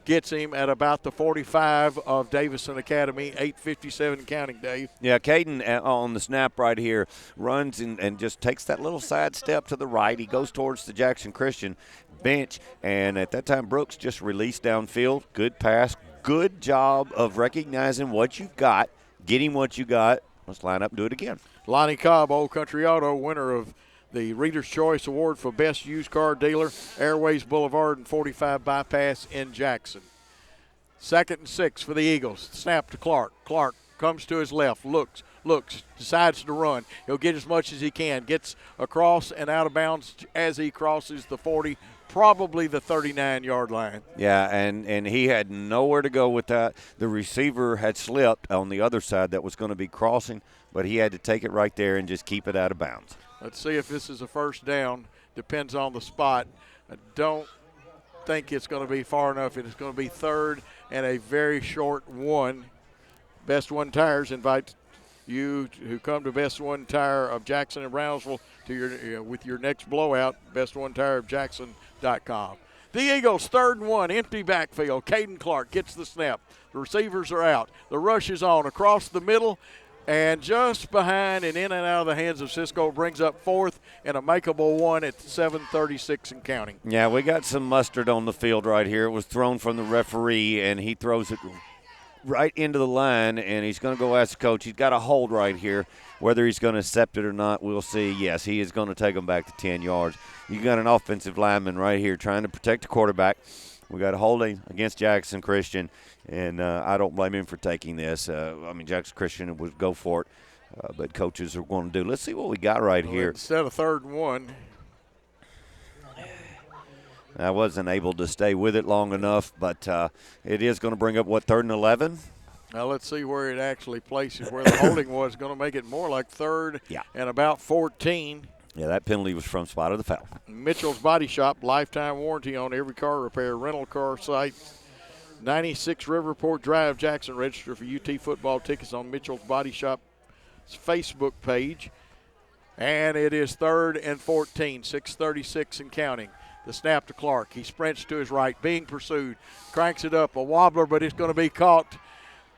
gets him at about the 45 of Davidson Academy, 8:57 counting, Dave. Yeah, Caden on the snap right here runs and just takes that little side step to the right. He goes towards the Jackson Christian bench, and at that time Brooks just released downfield. Good pass, good job of recognizing what you've got, getting what you got. Let's line up and do it again. Lonnie Cobb, Old Country Auto, winner of the Reader's Choice Award for Best Used Car Dealer, Airways Boulevard and 45 Bypass in Jackson. 2nd and 6 for the Eagles. Snap to Clark. Clark comes to his left, looks, decides to run. He'll get as much as he can, gets across and out of bounds as he crosses the 40, probably the 39-yard line. Yeah, and he had nowhere to go with that. The receiver had slipped on the other side that was going to be crossing, but he had to take it right there and just keep it out of bounds. Let's see if this is a first down. Depends on the spot. I don't think it's going to be far enough. It's going to be 3rd and a very short one. Best One Tires invite you who come to Best One Tire of Jackson and Brownsville to your with your next blowout. BestOneTireOfJackson.com. The Eagles 3rd and 1, empty backfield. Caden Clark gets the snap. The receivers are out. The rush is on across the middle. And just behind and in and out of the hands of Cisco brings up 4th and a makeable one at 7:36 and counting. Yeah, we got some mustard on the field right here. It was thrown from the referee, and he throws it right into the line, and he's going to go ask the coach. He's got a hold right here. Whether he's going to accept it or not, we'll see. Yes, he is going to take them back to 10 yards. You got an offensive lineman right here trying to protect the quarterback. We got a holding against Jackson Christian, and I don't blame him for taking this. Jackson Christian would go for it, but coaches are going to do. Let's see what we got right here. Instead of 3rd and 1. I wasn't able to stay with it long enough, but it is going to bring up, 3rd and 11? Now let's see where it actually places. Where the holding was going to make it more like 3rd and about 14. Yeah, that penalty was from spot of the foul. Mitchell's Body Shop, lifetime warranty on every car repair, rental car site. 96 Riverport Drive, Jackson. Register for UT football tickets on Mitchell's Body Shop's Facebook page. And it is 3rd and 14, 6:36 and counting. The snap to Clark. He sprints to his right, being pursued. Cranks it up, a wobbler, but it's going to be caught.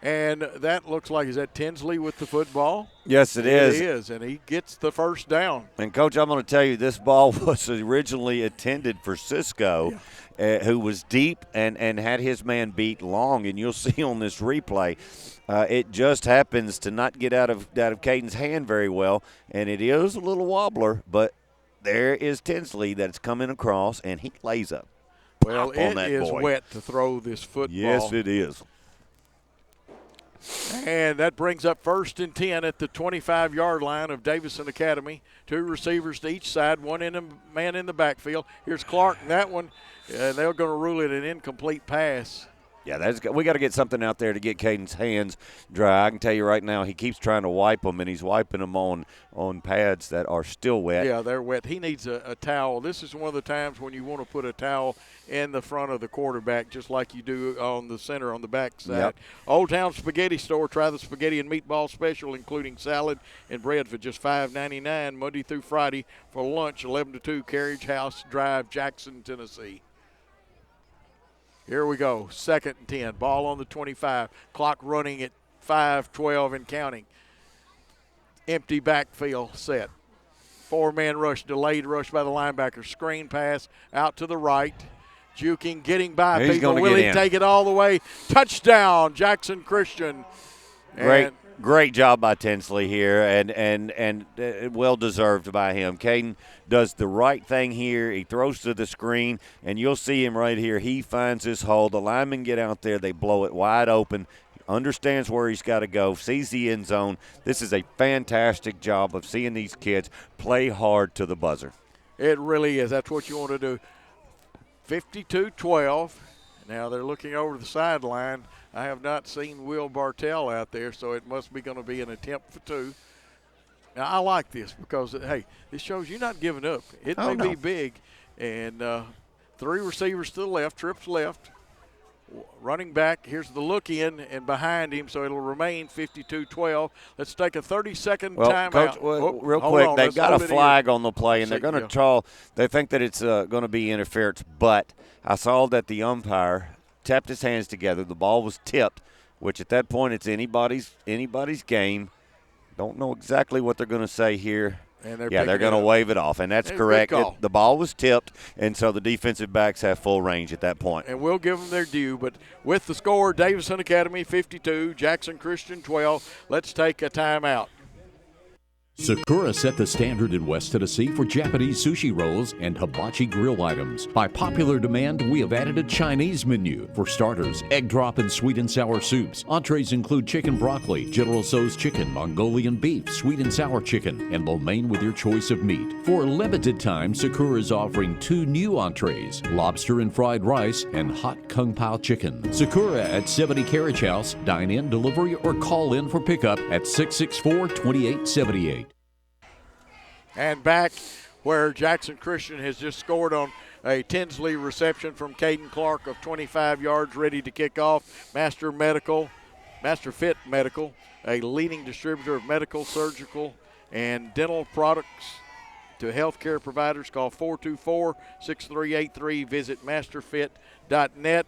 And that looks like, is that Tinsley with the football? Yes, it is. It is, and he gets the first down. And, Coach, I'm going to tell you, this ball was originally intended for Cisco, who was deep and had his man beat long. And you'll see on this replay, it just happens to not get out of Caden's hand very well. And it is a little wobbler, but there is Tinsley that's coming across, and he lays up. Well, it is wet to throw this football. Yes, it is. And that brings up 1st and 10 at the 25-yard line of Davidson Academy. 2 receivers to each side, one man in the backfield. Here's Clark, and that one, they're going to rule it an incomplete pass. Yeah, we got to get something out there to get Caden's hands dry. I can tell you right now, he keeps trying to wipe them, and he's wiping them on pads that are still wet. Yeah, they're wet. He needs a towel. This is one of the times when you want to put a towel in the front of the quarterback, just like you do on the center on the back side. Yep. Old Town Spaghetti Store. Try the spaghetti and meatball special, including salad and bread for just $5.99 Monday through Friday for lunch, 11 to 2, Carriage House Drive, Jackson, Tennessee. Here we go. 2nd and 10. Ball on the 25. Clock running at 5:12 and counting. Empty backfield set. 4-man rush, delayed rush by the linebacker. Screen pass out to the right. Juking, getting by He's people. gonna Will get he in. take it all the way? Touchdown, Jackson Christian. Great job by Tinsley here, and well deserved by him. Caden does the right thing here. He throws to the screen, and you'll see him right here. He finds his hole. The linemen get out there. They blow it wide open. Understands where he's got to go, sees the end zone. This is a fantastic job of seeing these kids play hard to the buzzer. It really is. That's what you want to do. 52-12. Now they're looking over the sideline. I have not seen Will Bartell out there, so it must be going to be an attempt for 2. Now, I like this because, hey, this shows you're not giving up. It may be big. And 3 receivers to the left, trips left. Running back, here's the look in and behind him, so it'll remain 52-12. Let's take a 30-second timeout. Coach, real quick, they've got a flag on the play, and they're going to call. They think that it's going to be interference, but I saw that the umpire tapped his hands together. The ball was tipped, which at that point it's anybody's game. Don't know exactly what they're going to say here. And they're going to wave it off, and that's correct. The ball was tipped, and so the defensive backs have full range at that point. And we'll give them their due. But with the score, Davidson Academy 52, Jackson Christian 12. Let's take a timeout. Sakura set the standard in West Tennessee for Japanese sushi rolls and hibachi grill items. By popular demand, we have added a Chinese menu. For starters, egg drop and sweet and sour soups. Entrees include chicken broccoli, General Tso's chicken, Mongolian beef, sweet and sour chicken, and lo mein with your choice of meat. For a limited time, Sakura is offering 2 new entrees, lobster and fried rice, and hot kung pao chicken. Sakura at 70 Carriage House. Dine in, delivery, or call in for pickup at 664-2878. And back where Jackson Christian has just scored on a Tinsley reception from Caden Clark of 25 yards, ready to kick off. Master Fit Medical, a leading distributor of medical, surgical, and dental products to healthcare providers. Call 424-6383. Visit masterfit.net.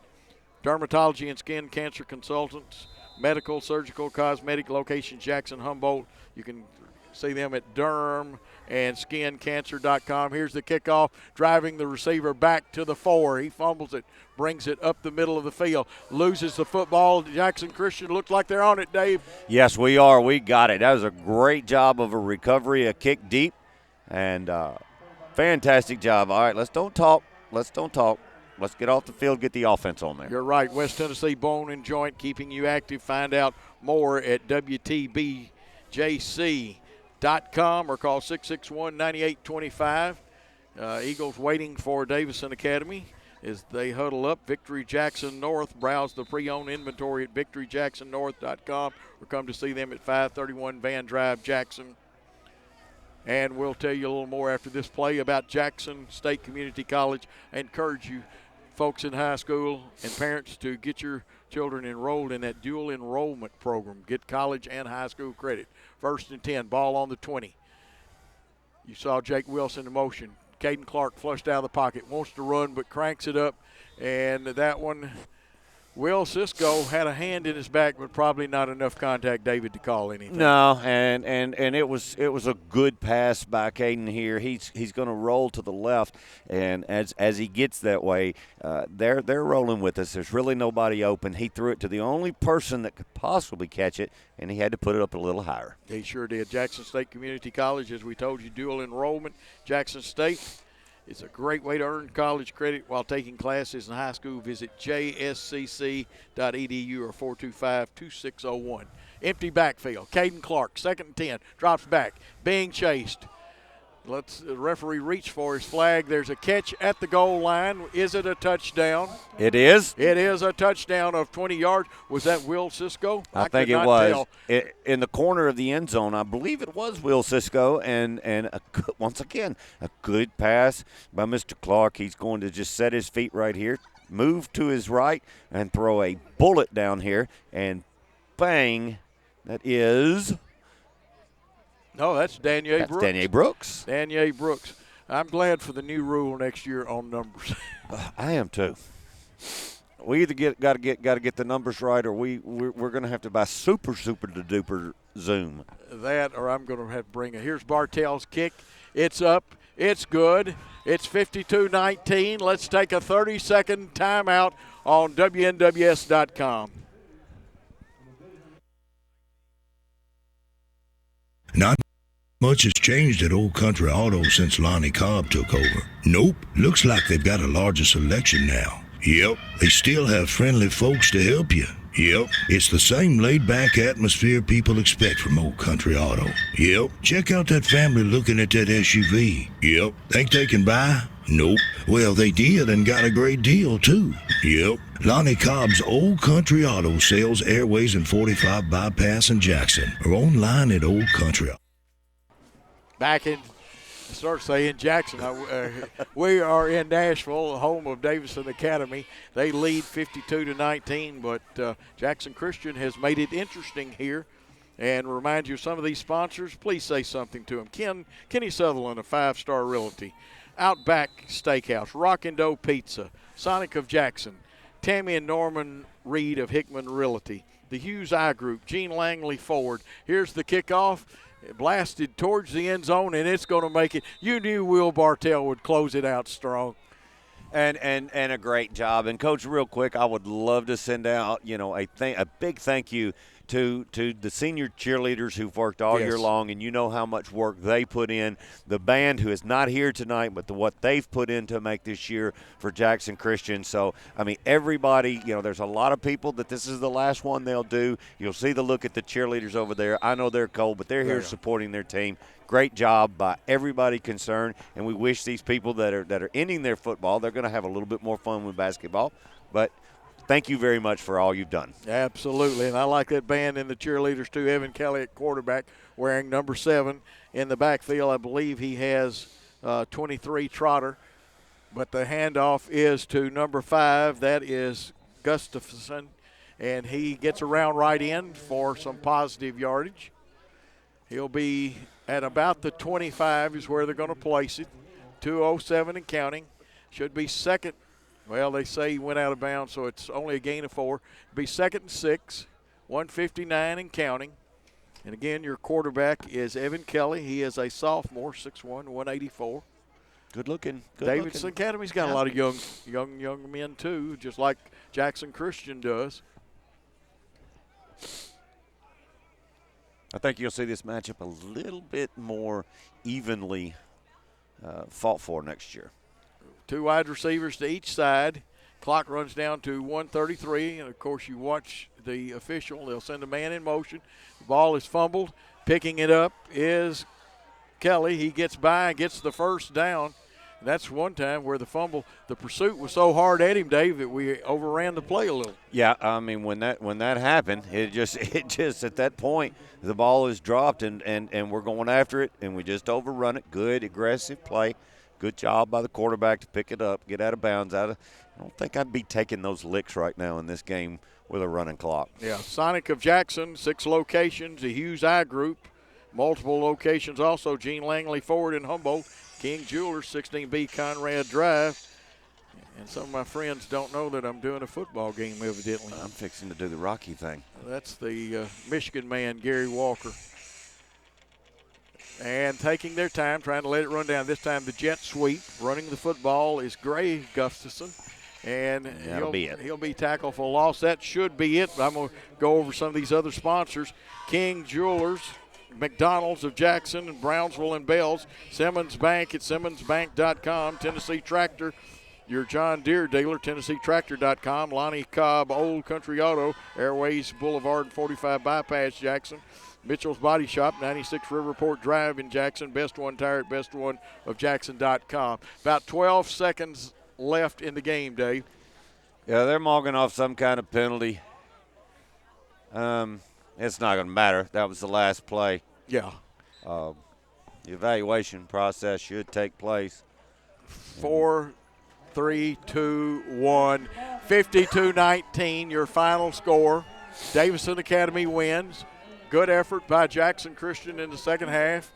Dermatology and skin cancer consultants, medical, surgical, cosmetic, location Jackson, Humboldt. You can see them at derm and skincancer.com. Here's the kickoff, driving the receiver back to the 4. He fumbles it, brings it up the middle of the field, loses the football. Jackson Christian looks like they're on it, Dave. Yes, we are. We got it. That was a great job of a recovery, a kick deep, and fantastic job. All right, let's don't talk. Let's get off the field, get the offense on there. You're right. West Tennessee Bone and Joint, keeping you active. Find out more at WTBJC.com or call 661-9825. Eagles waiting for Davidson Academy as they huddle up. Victory Jackson North. Browse the pre-owned inventory at victoryjacksonnorth.com or come to see them at 531 Van Drive, Jackson. And we'll tell you a little more after this play about Jackson State Community College. I encourage you, folks in high school and parents, to get your children enrolled in that dual enrollment program. Get college and high school credit. 1st and 10, ball on the 20. You saw Jake Wilson in motion. Caden Clark flushed out of the pocket, wants to run but cranks it up. And that one, Will Cisco had a hand in his back, but probably not enough contact, David, to call anything. No, and it was a good pass by Caden here. He's going to roll to the left, and as he gets that way, they're rolling with us. There's really nobody open. He threw it to the only person that could possibly catch it, and he had to put it up a little higher. He sure did. Jackson State Community College, as we told you, dual enrollment. Jackson State. It's a great way to earn college credit while taking classes in high school. Visit jscc.edu or 425-2601. Empty backfield. Caden Clark, 2nd and 10, drops back, being chased. Let's the referee reach for his flag. There's a catch at the goal line. Is it a touchdown? It is. It is a touchdown of 20 yards. Was that Will Cisco? I think it was. In the corner of the end zone, I believe it was Will Cisco, and once again, a good pass by Mr. Clark. He's going to just set his feet right here, move to his right, and throw a bullet down here, and bang, that is – no, that's Danier Brooks. Danier Brooks. Danier Brooks. I'm glad for the new rule next year on numbers. I am too. we either got to get the numbers right, or we're going to have to buy super duper Zoom. That, or I'm going to have to bring it. Here's Bartell's kick. It's up. It's good. It's 52-19. Let's take a 30-second timeout on WNWS.com. Not much has changed at Old Country Auto since Lonnie Cobb took over. Nope, looks like they've got a larger selection now. Yep, they still have friendly folks to help you. Yep, it's the same laid-back atmosphere people expect from Old Country Auto. Yep, check out that family looking at that SUV. Yep, think they can buy? Nope. Well, they did and got a great deal, too. Yep, Lonnie Cobb's Old Country Auto sells Airways and 45 Bypass in Jackson, or online at Old Country. Back in, Jackson. We are in Nashville, home of Davidson Academy. They lead 52-19, but Jackson Christian has made it interesting here. And remind you of some of these sponsors. Please say something to them. Kenny Sutherland of 5 Star Realty, Outback Steakhouse, Rockin' Dough Pizza, Sonic of Jackson, Tammy and Norman Reed of Hickman Realty, the Hughes Eye Group, Gene Langley Ford. Here's the kickoff. It blasted towards the end zone, and it's going to make it. You knew Will Bartell would close it out strong. And a great job. And, Coach, real quick, I would love to send out, a big thank you to the senior cheerleaders who've worked all year long, and you know how much work they put in. The band, who is not here tonight, but what they've put in to make this year for Jackson Christian. So, I mean, everybody, there's a lot of people that this is the last one they'll do. You'll see the look at the cheerleaders over there. I know they're cold, but they're here supporting their team. Great job by everybody concerned, and we wish these people that are ending their football, they're going to have a little bit more fun with basketball. But thank you very much for all you've done. Absolutely, and I like that band and the cheerleaders too. Evan Kelly at quarterback, wearing number 7 in the backfield. I believe he has 23 Trotter, but the handoff is to number 5. That is Gustafson, and he gets around right in for some positive yardage. He'll be at about the 25 is where they're going to place it. 2:07 and counting. Should be second. Well, they say he went out of bounds, so it's only a gain of 4. It'll be 2nd and 6, 1:59 and counting. And again, your quarterback is Evan Kelly. He is a sophomore, 6'1", 184. Good looking. Davidson Academy's got a lot of young men too, just like Jackson Christian does. I think you'll see this matchup a little bit more evenly fought for next year. 2 wide receivers to each side. Clock runs down to 1:33, and, of course, you watch the official. They'll send a man in motion. The ball is fumbled. Picking it up is Kelly. He gets by and gets the first down. And that's one time where the pursuit was so hard at him, Dave, that we overran the play a little. Yeah, I mean, when that happened, it just at that point, the ball is dropped and we're going after it, and we just overrun it. Good, aggressive play. Good job by the quarterback to pick it up, get out of bounds. I don't think I'd be taking those licks right now in this game with a running clock. Yeah, Sonic of Jackson, 6 locations, the Hughes Eye Group, multiple locations also, Gene Langley Ford in Humboldt, King Jewelers, 16B Conrad Drive. And some of my friends don't know that I'm doing a football game, evidently. I'm fixing to do the Rocky thing. That's the Michigan man, Gary Walker. And taking their time, trying to let it run down. This time the jet sweep. Running the football is Gray Gustafson. And he'll be tackled for loss. That should be it. But I'm going to go over some of these other sponsors. King Jewelers, McDonald's of Jackson and Brownsville and Bells, Simmons Bank at SimmonsBank.com, Tennessee Tractor, your John Deere dealer, TennesseeTractor.com, Lonnie Cobb, Old Country Auto, Airways Boulevard and 45 Bypass, Jackson, Mitchell's Body Shop, 96 Riverport Drive in Jackson, Best One Tire at BestOneOfJackson.com. About 12 seconds left in the game, Dave. Yeah, they're marking off some kind of penalty. It's not going to matter. That was the last play. Yeah. The evaluation process should take place. 4, 3, 2, 1. 52-19, your final score. Davidson Academy wins. Good effort by Jackson Christian in the second half.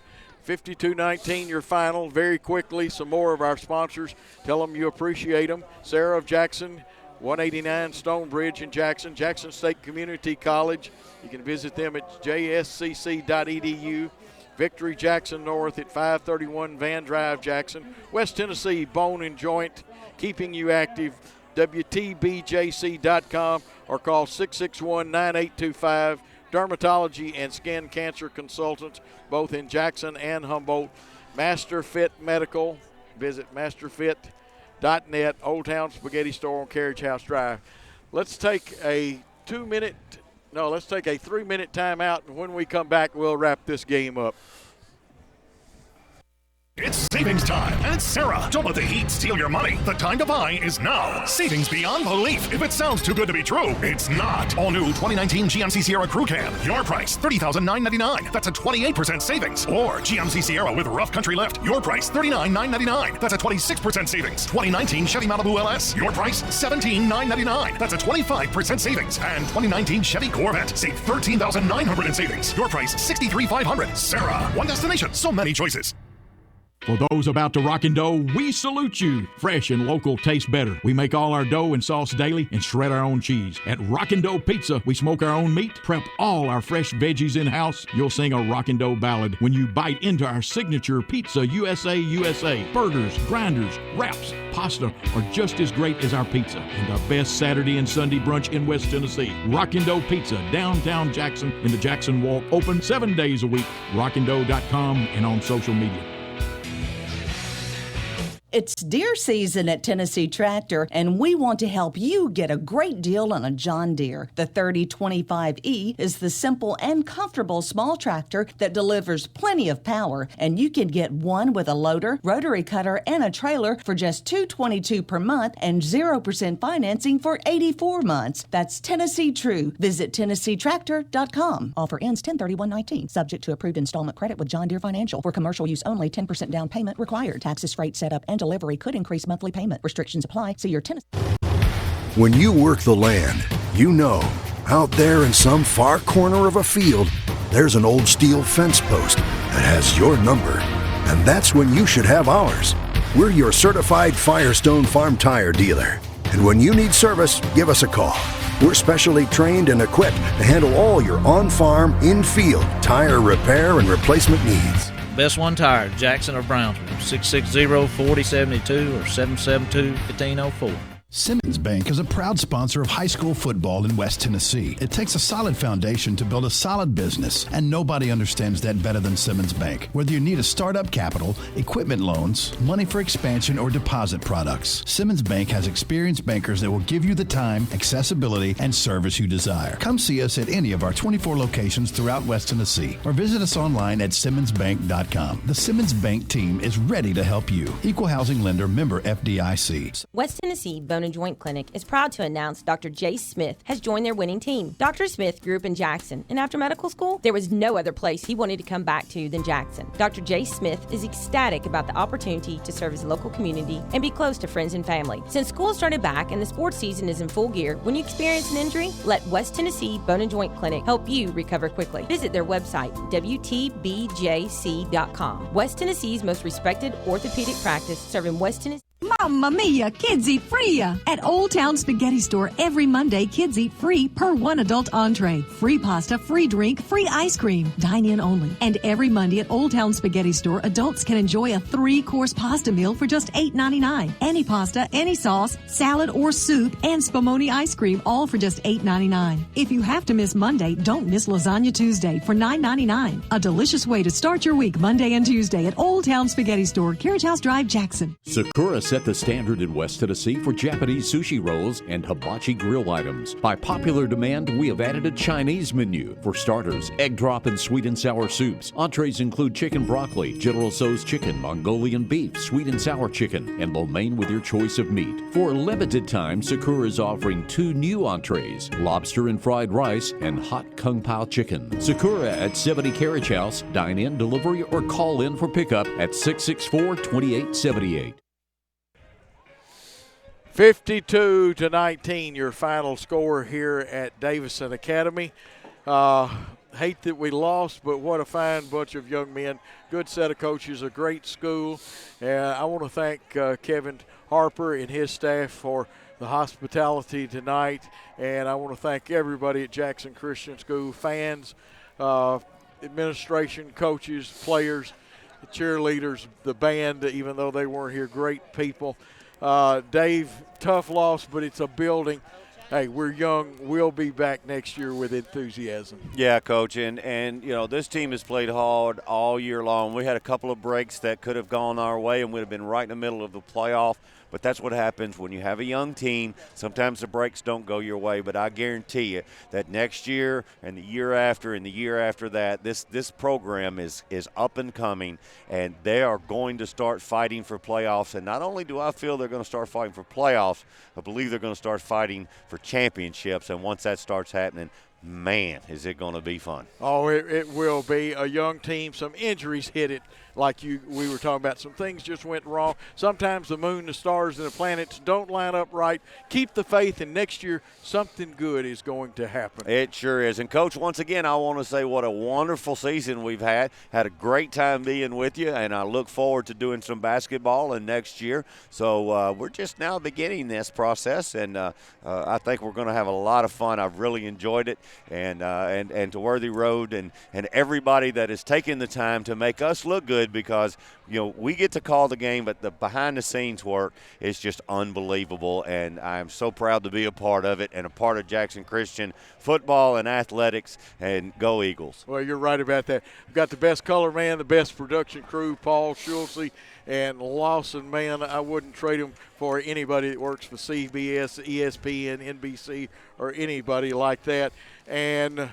52-19, your final. Very quickly, some more of our sponsors. Tell them you appreciate them. Sarah of Jackson, 189 Stonebridge in Jackson. Jackson State Community College. You can visit them at jscc.edu. Victory Jackson North at 531 Van Drive, Jackson. West Tennessee Bone and Joint, keeping you active. WTBJC.com or call 661-9825. Dermatology and skin cancer consultants, both in Jackson and Humboldt. Master Fit Medical. Visit masterfit.net. Old Town Spaghetti Store on Carriage House Drive. Let's take a 3-minute timeout, and when we come back, we'll wrap this game up. It's savings time at Sarah. Don't let the heat steal your money. The time to buy is now. Savings beyond belief. If it sounds too good to be true, it's not. All new 2019 GMC Sierra Crew Cab. Your price, $30,999. That's a 28% savings. Or GMC Sierra with rough country lift. Your price, $39,999. That's a 26% savings. 2019 Chevy Malibu LS. Your price, $17,999. That's a 25% savings. And 2019 Chevy Corvette. Save $13,900 in savings. Your price, $63,500. Sarah. One destination. So many choices. For those about to rock and dough, we salute you. Fresh and local tastes better. We make all our dough and sauce daily and shred our own cheese. At Rockin' Dough Pizza, we smoke our own meat, prep all our fresh veggies in-house. You'll sing a Rockin' Dough ballad when you bite into our signature Pizza USA. Burgers, grinders, wraps, pasta are just as great as our pizza. And the best Saturday and Sunday brunch in West Tennessee. Rockin' Dough Pizza, downtown Jackson in the Jackson Walk. Open 7 days a week. rockindough.com and on social media. It's deer season at Tennessee Tractor, and we want to help you get a great deal on a John Deere. The 3025E is the simple and comfortable small tractor that delivers plenty of power, and you can get one with a loader, rotary cutter, and a trailer for just $222 per month and 0% financing for 84 months. That's Tennessee True. Visit TennesseeTractor.com. Offer ends 10/31/19. Subject to approved installment credit with John Deere Financial. For commercial use only, 10% down payment required. Taxes, freight, setup, and delivery could increase monthly payment. Restrictions apply. See your Tennessee. When you work the land, you know, out there in some far corner of a field, there's an old steel fence post that has your number. And that's when you should have ours. We're your certified Firestone Farm Tire dealer. And when you need service, give us a call. We're specially trained and equipped to handle all your on-farm, in-field tire repair and replacement needs. Best One Tire, Jackson or Brownsville, 660-4072 or 772-1504. Simmons Bank is a proud sponsor of high school football in West Tennessee. It takes a solid foundation to build a solid business, and nobody understands that better than Simmons Bank. Whether you need a startup capital, equipment loans, money for expansion, or deposit products, Simmons Bank has experienced bankers that will give you the time, accessibility, and service you desire. Come see us at any of our 24 locations throughout West Tennessee, or visit us online at simmonsbank.com. The Simmons Bank team is ready to help you. Equal housing lender, member FDIC. West Tennessee Bone and Joint Clinic is proud to announce Dr. Jay Smith has joined their winning team. Dr. Smith grew up in Jackson, and after medical school, there was no other place he wanted to come back to than Jackson. Dr. Jay Smith is ecstatic about the opportunity to serve his local community and be close to friends and family. Since school started back and the sports season is in full gear, when you experience an injury, let West Tennessee Bone and Joint Clinic help you recover quickly. Visit their website, WTBJC.com. West Tennessee's most respected orthopedic practice, serving West Tennessee. Mamma mia, kids eat free. At Old Town Spaghetti Store, every Monday, kids eat free per one adult entree. Free pasta, free drink, free ice cream. Dine in only. And every Monday at Old Town Spaghetti Store, adults can enjoy a 3-course pasta meal for just $8.99. Any pasta, any sauce, salad or soup, and Spumoni ice cream, all for just $8.99. If you have to miss Monday, don't miss Lasagna Tuesday for $9.99. A delicious way to start your week Monday and Tuesday at Old Town Spaghetti Store, Carriage House Drive, Jackson. Sakura set the standard in West Tennessee for Japanese sushi rolls and hibachi grill items. By popular demand, we have added a Chinese menu. For starters, egg drop and sweet and sour soups. Entrees include chicken broccoli, General Tso's chicken, Mongolian beef, sweet and sour chicken, and lo mein with your choice of meat. For a limited time, Sakura is offering 2 new entrees, lobster and fried rice, and hot kung pao chicken. Sakura at 70 Carriage House. Dine in, delivery, or call in for pickup at 664-2878. 52-19, your final score here at Davidson Academy. Hate that we lost, but what a fine bunch of young men. Good set of coaches, a great school. I want to thank Kevin Harper and his staff for the hospitality tonight. And I want to thank everybody at Jackson Christian School, fans, administration, coaches, players, cheerleaders, the band, even though they weren't here, great people. Dave, tough loss, but it's a building. Hey, we're young. We'll be back next year with enthusiasm. Yeah, Coach, and you know, this team has played hard all year long. We had a couple of breaks that could have gone our way, and we'd have been right in the middle of the playoff. But that's what happens when you have a young team. Sometimes the breaks don't go your way, but I guarantee you that next year and the year after and the year after that, this program is up and coming, and they are going to start fighting for playoffs. And not only do I feel they're going to start fighting for playoffs, I believe they're going to start fighting for championships. And once that starts happening, man, is it going to be fun. Oh, it will be. A young team, some injuries hit it like we were talking about. Some things just went wrong. Sometimes the moon, the stars, and the planets don't line up right. Keep the faith, and next year something good is going to happen. It sure is. And, Coach, once again, I want to say what a wonderful season we've had. Had a great time being with you, and I look forward to doing some basketball and next year. So we're just now beginning this process, and I think we're going to have a lot of fun. I've really enjoyed it. And to Worthy Road and everybody that has taken the time to make us look good, because, you know, we get to call the game, but the behind-the-scenes work is just unbelievable, and I'm so proud to be a part of it and a part of Jackson Christian football and athletics, and go Eagles. Well, you're right about that. We've got the best color man, the best production crew, Paul Schulze and Lawson. Man, I wouldn't trade him for anybody that works for CBS, ESPN, NBC, or anybody like that. And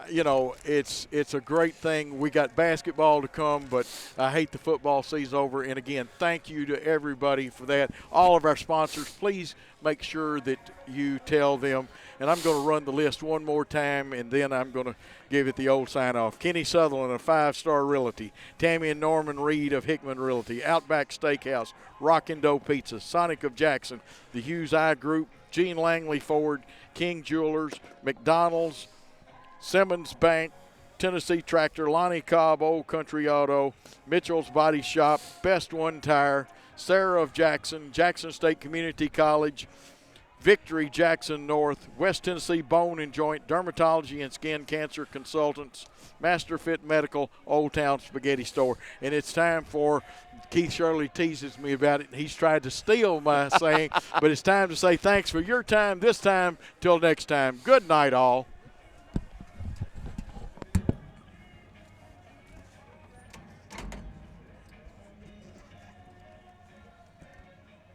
you know, it's a great thing. We got basketball to come, but I hate the football season over. And, again, thank you to everybody for that. All of our sponsors, please make sure that you tell them. And I'm going to run the list one more time, and then I'm going to give it the old sign-off. Kenny Sutherland of 5-Star Realty, Tammy and Norman Reed of Hickman Realty, Outback Steakhouse, Rockin' Dough Pizza, Sonic of Jackson, the Hughes Eye Group, Gene Langley Ford, King Jewelers, McDonald's, Simmons Bank, Tennessee Tractor, Lonnie Cobb, Old Country Auto, Mitchell's Body Shop, Best One Tire, Sarah of Jackson, Jackson State Community College, Victory Jackson North, West Tennessee Bone and Joint, Dermatology and Skin Cancer Consultants, Master Fit Medical, Old Town Spaghetti Store. And it's time for, Keith Shirley teases me about it, and he's tried to steal my saying, but it's time to say thanks for your time this time. Till next time, good night all.